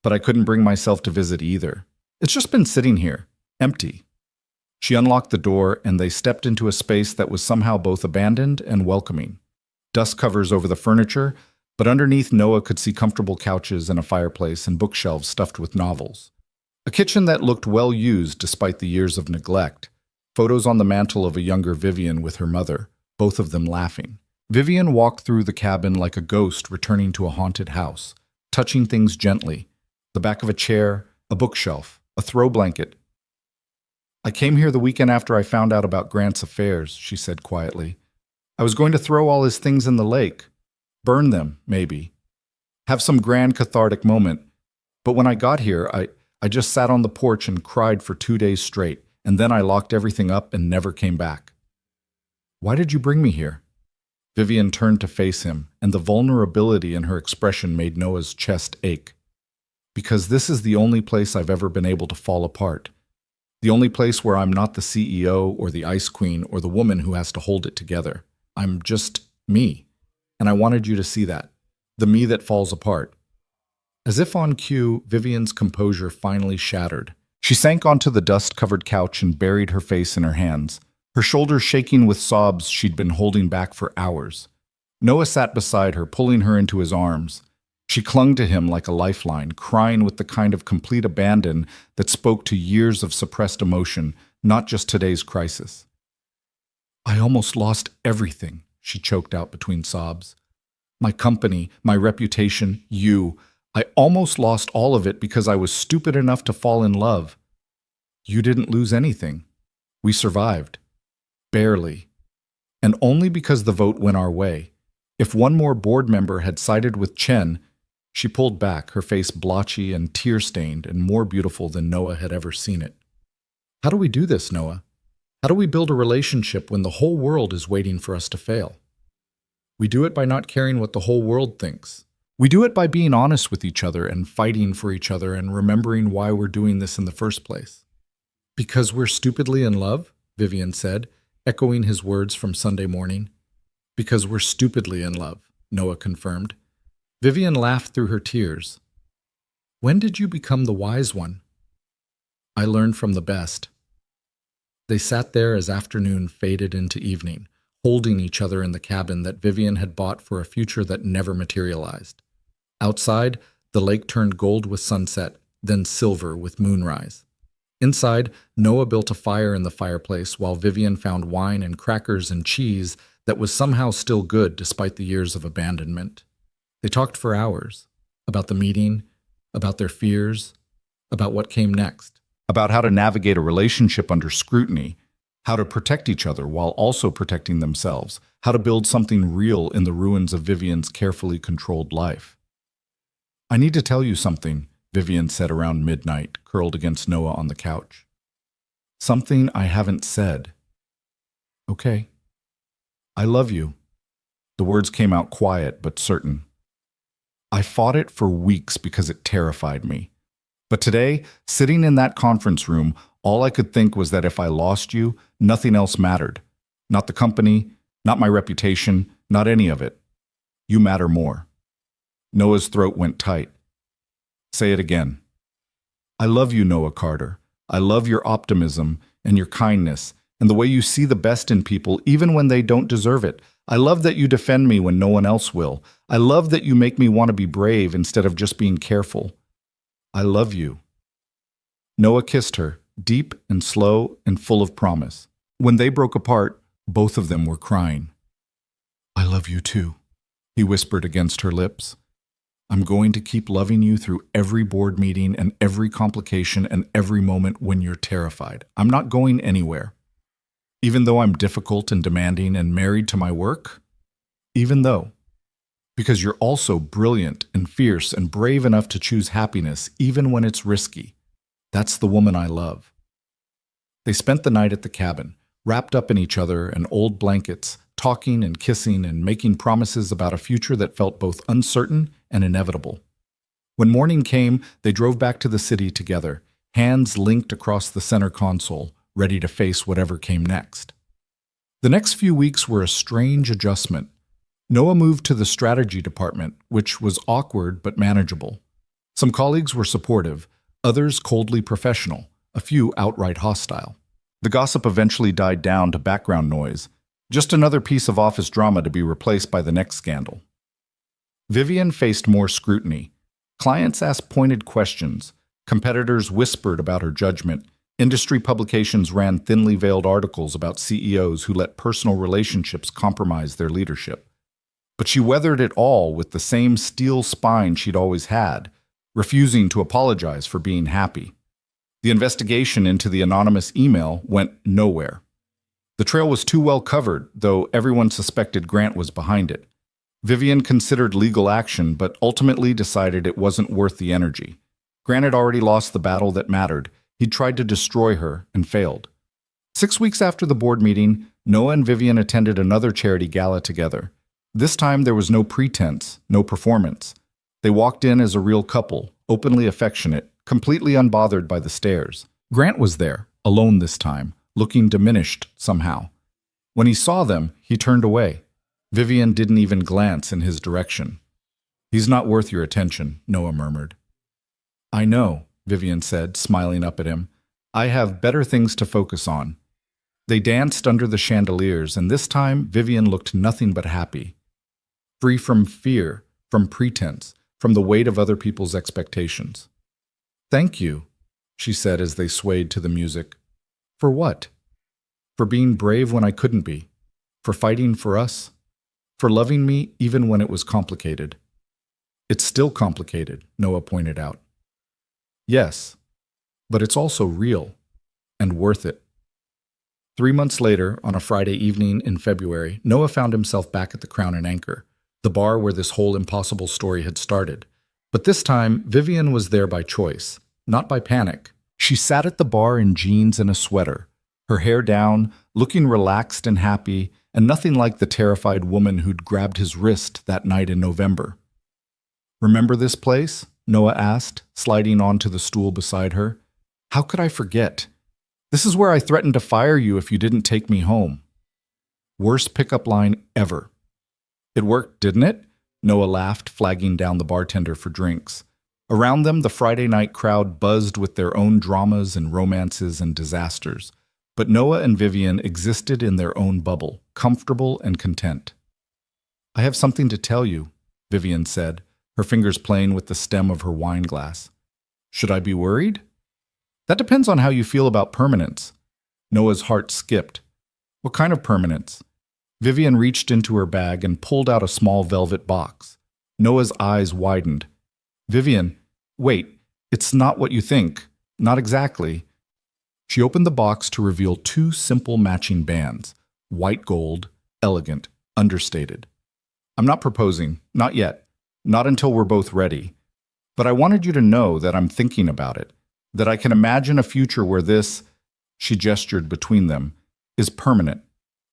but I couldn't bring myself to visit either. It's just been sitting here, empty. She unlocked the door and they stepped into a space that was somehow both abandoned and welcoming. Dust covers over the furniture, but underneath Noah could see comfortable couches and a fireplace and bookshelves stuffed with novels. A kitchen that looked well used despite the years of neglect. Photos on the mantel of a younger Vivian with her mother, both of them laughing. Vivian walked through the cabin like a ghost returning to a haunted house, touching things gently. The back of a chair, a bookshelf, a throw blanket. I came here the weekend after I found out about Grant's affairs, she said quietly. I was going to throw all his things in the lake. Burn them, maybe. Have some grand cathartic moment. But when I got here, I just sat on the porch and cried for 2 days straight, and then I locked everything up and never came back. Why did you bring me here? Vivian turned to face him, and the vulnerability in her expression made Noah's chest ache. Because this is the only place I've ever been able to fall apart. The only place where I'm not the CEO or the ice queen or the woman who has to hold it together. I'm just me. And I wanted you to see that. The me that falls apart. As if on cue, Vivian's composure finally shattered. She sank onto the dust-covered couch and buried her face in her hands, her shoulders shaking with sobs she'd been holding back for hours. Noah sat beside her, pulling her into his arms. She clung to him like a lifeline, crying with the kind of complete abandon that spoke to years of suppressed emotion, not just today's crisis. I almost lost everything, she choked out between sobs. My company, my reputation, you. I almost lost all of it because I was stupid enough to fall in love. You didn't lose anything. We survived. Barely. And only because the vote went our way. If one more board member had sided with Chen, she pulled back, her face blotchy and tear-stained and more beautiful than Noah had ever seen it. How do we do this, Noah? How do we build a relationship when the whole world is waiting for us to fail? We do it by not caring what the whole world thinks. We do it by being honest with each other and fighting for each other and remembering why we're doing this in the first place. Because we're stupidly in love, Vivian said, echoing his words from Sunday morning. Because we're stupidly in love, Noah confirmed. Vivian laughed through her tears. When did you become the wise one? I learned from the best. They sat there as afternoon faded into evening, holding each other in the cabin that Vivian had bought for a future that never materialized. Outside, the lake turned gold with sunset, then silver with moonrise. Inside, Noah built a fire in the fireplace while Vivian found wine and crackers and cheese that was somehow still good despite the years of abandonment. They talked for hours about the meeting, about their fears, about what came next, about how to navigate a relationship under scrutiny, how to protect each other while also protecting themselves, how to build something real in the ruins of Vivian's carefully controlled life. "I need to tell you something," Vivian said around midnight, curled against Noah on the couch. "Something I haven't said." "Okay." "I love you." The words came out quiet but certain. "I fought it for weeks because it terrified me. But today, sitting in that conference room, all I could think was that if I lost you, nothing else mattered. Not the company, not my reputation, not any of it. You matter more." Noah's throat went tight. "Say it again." "I love you, Noah Carter. I love your optimism and your kindness and the way you see the best in people even when they don't deserve it. I love that you defend me when no one else will. I love that you make me want to be brave instead of just being careful. I love you." Noah kissed her, deep and slow and full of promise. When they broke apart, both of them were crying. "I love you too," he whispered against her lips. "I'm going to keep loving you through every board meeting and every complication and every moment when you're terrified. I'm not going anywhere. Even though I'm difficult and demanding and married to my work, even though. Because you're also brilliant and fierce and brave enough to choose happiness even when it's risky. That's the woman I love." They spent the night at the cabin, wrapped up in each other and old blankets, talking and kissing and making promises about a future that felt both uncertain and inevitable. When morning came, they drove back to the city together, hands linked across the center console, ready to face whatever came next. The next few weeks were a strange adjustment. Noah moved to the strategy department, which was awkward but manageable. Some colleagues were supportive, others coldly professional, a few outright hostile. The gossip eventually died down to background noise, just another piece of office drama to be replaced by the next scandal. Vivian faced more scrutiny. Clients asked pointed questions, competitors whispered about her judgment, industry publications ran thinly veiled articles about CEOs who let personal relationships compromise their leadership. But she weathered it all with the same steel spine she'd always had, refusing to apologize for being happy. The investigation into the anonymous email went nowhere. The trail was too well covered, though everyone suspected Grant was behind it. Vivian considered legal action, but ultimately decided it wasn't worth the energy. Grant had already lost the battle that mattered. He'd tried to destroy her and failed. 6 weeks after the board meeting, Noah and Vivian attended another charity gala together. This time there was no pretense, no performance. They walked in as a real couple, openly affectionate, completely unbothered by the stares. Grant was there, alone this time, looking diminished somehow. When he saw them, he turned away. Vivian didn't even glance in his direction. "He's not worth your attention," Noah murmured. "I know," Vivian said, smiling up at him. "I have better things to focus on." They danced under the chandeliers, and this time Vivian looked nothing but happy. Free from fear, from pretense, from the weight of other people's expectations. "Thank you," she said as they swayed to the music. "For what?" "For being brave when I couldn't be. For fighting for us. For loving me even when it was complicated." "It's still complicated," Noah pointed out. "Yes, but it's also real and worth it." 3 months later, on a Friday evening in February, Noah found himself back at the Crown and Anchor, the bar where this whole impossible story had started. But this time, Vivian was there by choice, not by panic. She sat at the bar in jeans and a sweater, her hair down, looking relaxed and happy, and nothing like the terrified woman who'd grabbed his wrist that night in November. "Remember this place?" Noah asked, sliding onto the stool beside her. "How could I forget? This is where I threatened to fire you if you didn't take me home." Worst pickup line ever. "It worked, didn't it?" Noah laughed, flagging down the bartender for drinks. Around them, the Friday night crowd buzzed with their own dramas and romances and disasters. But Noah and Vivian existed in their own bubble, comfortable and content. "I have something to tell you," Vivian said, her fingers playing with the stem of her wine glass. "Should I be worried?" "That depends on how you feel about permanence." Noah's heart skipped. "What kind of permanence?" Vivian reached into her bag and pulled out a small velvet box. Noah's eyes widened. Vivian, wait, it's not what you think. Not exactly. She opened the box to reveal two simple matching bands, white gold, elegant, understated. I'm not proposing, not yet, not until we're both ready. But I wanted you to know that I'm thinking about it, that I can imagine a future where this, she gestured between them, is permanent,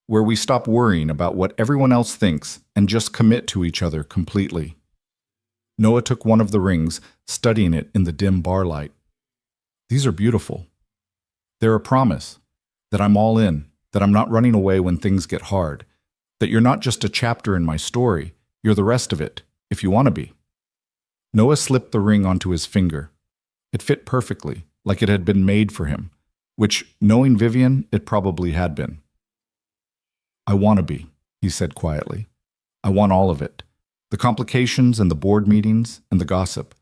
where we stop worrying about what everyone else thinks and just commit to each other completely. Noah took one of the rings, studying it in the dim bar light. These are beautiful. They're a promise that I'm all in, that I'm not running away when things get hard, that you're not just a chapter in my story, you're the rest of it, if you want to be. Noah slipped the ring onto his finger. It fit perfectly, like it had been made for him, which, knowing Vivian, it probably had been. I want to be, he said quietly. I want all of it. The complications and the board meetings and the gossip.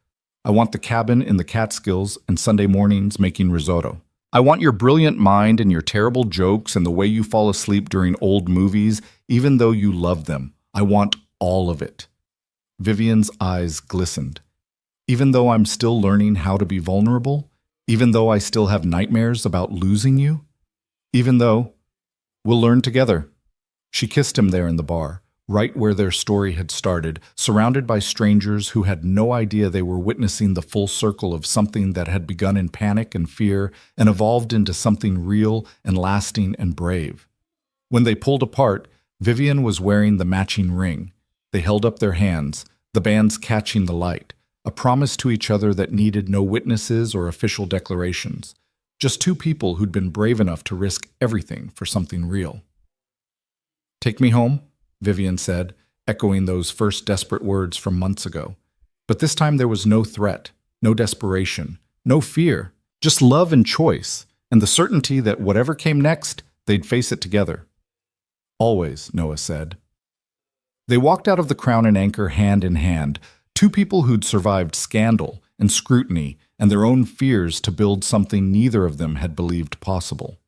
I want the cabin in the Catskills and Sunday mornings making risotto. I want your brilliant mind and your terrible jokes and the way you fall asleep during old movies, even though you love them. I want all of it. Vivian's eyes glistened. Even though I'm still learning how to be vulnerable, even though I still have nightmares about losing you, even though we'll learn together. She kissed him there in the bar, right where their story had started, surrounded by strangers who had no idea they were witnessing the full circle of something that had begun in panic and fear and evolved into something real and lasting and brave. When they pulled apart, Vivian was wearing the matching ring. They held up their hands, the bands catching the light, a promise to each other that needed no witnesses or official declarations, just two people who'd been brave enough to risk everything for something real. Take me home, Vivian said, echoing those first desperate words from months ago. But this time there was no threat, no desperation, no fear, just love and choice, and the certainty that whatever came next, they'd face it together. Always, Noah said. They walked out of the Crown and Anchor hand in hand, two people who'd survived scandal and scrutiny and their own fears to build something neither of them had believed possible.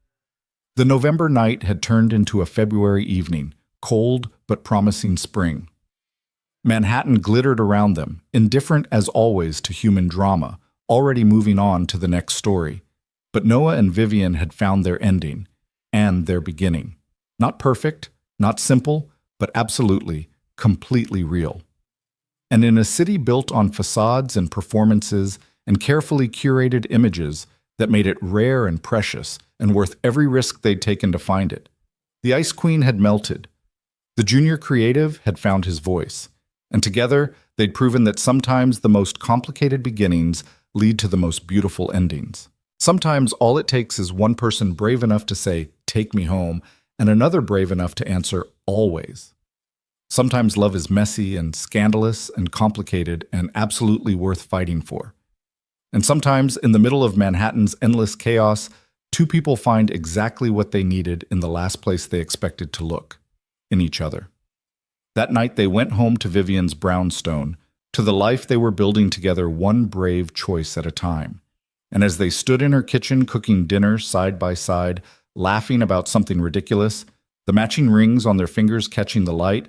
The November night had turned into a February evening, cold but promising spring. Manhattan glittered around them, indifferent as always to human drama, already moving on to the next story. But Noah and Vivian had found their ending, and their beginning. Not perfect, not simple, but absolutely, completely real. And in a city built on facades and performances and carefully curated images that made it rare and precious and worth every risk they'd taken to find it, the Ice Queen had melted. The junior creative had found his voice, and together they'd proven that sometimes the most complicated beginnings lead to the most beautiful endings. Sometimes all it takes is one person brave enough to say, "Take me home," and another brave enough to answer, "Always." Sometimes love is messy and scandalous and complicated and absolutely worth fighting for. And sometimes, in the middle of Manhattan's endless chaos, two people find exactly what they needed in the last place they expected to look, in each other. That night they went home to Vivian's brownstone, to the life they were building together one brave choice at a time. And as they stood in her kitchen cooking dinner side by side, laughing about something ridiculous, the matching rings on their fingers catching the light,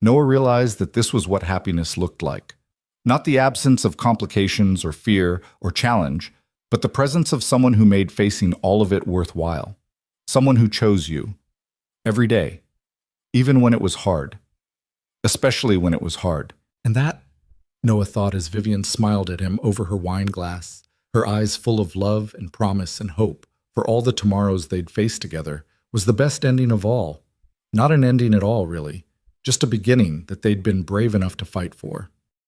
Noah realized that this was what happiness looked like. Not the absence of complications or fear or challenge, but the presence of someone who made facing all of it worthwhile. Someone who chose you. Every day. Even when it was hard. Especially when it was hard. And that, Noah thought as Vivian smiled at him over her wine glass, her eyes full of love and promise and hope for all the tomorrows they'd face together, was the best ending of all. Not an ending at all, really. Just a beginning that they'd been brave enough to fight for.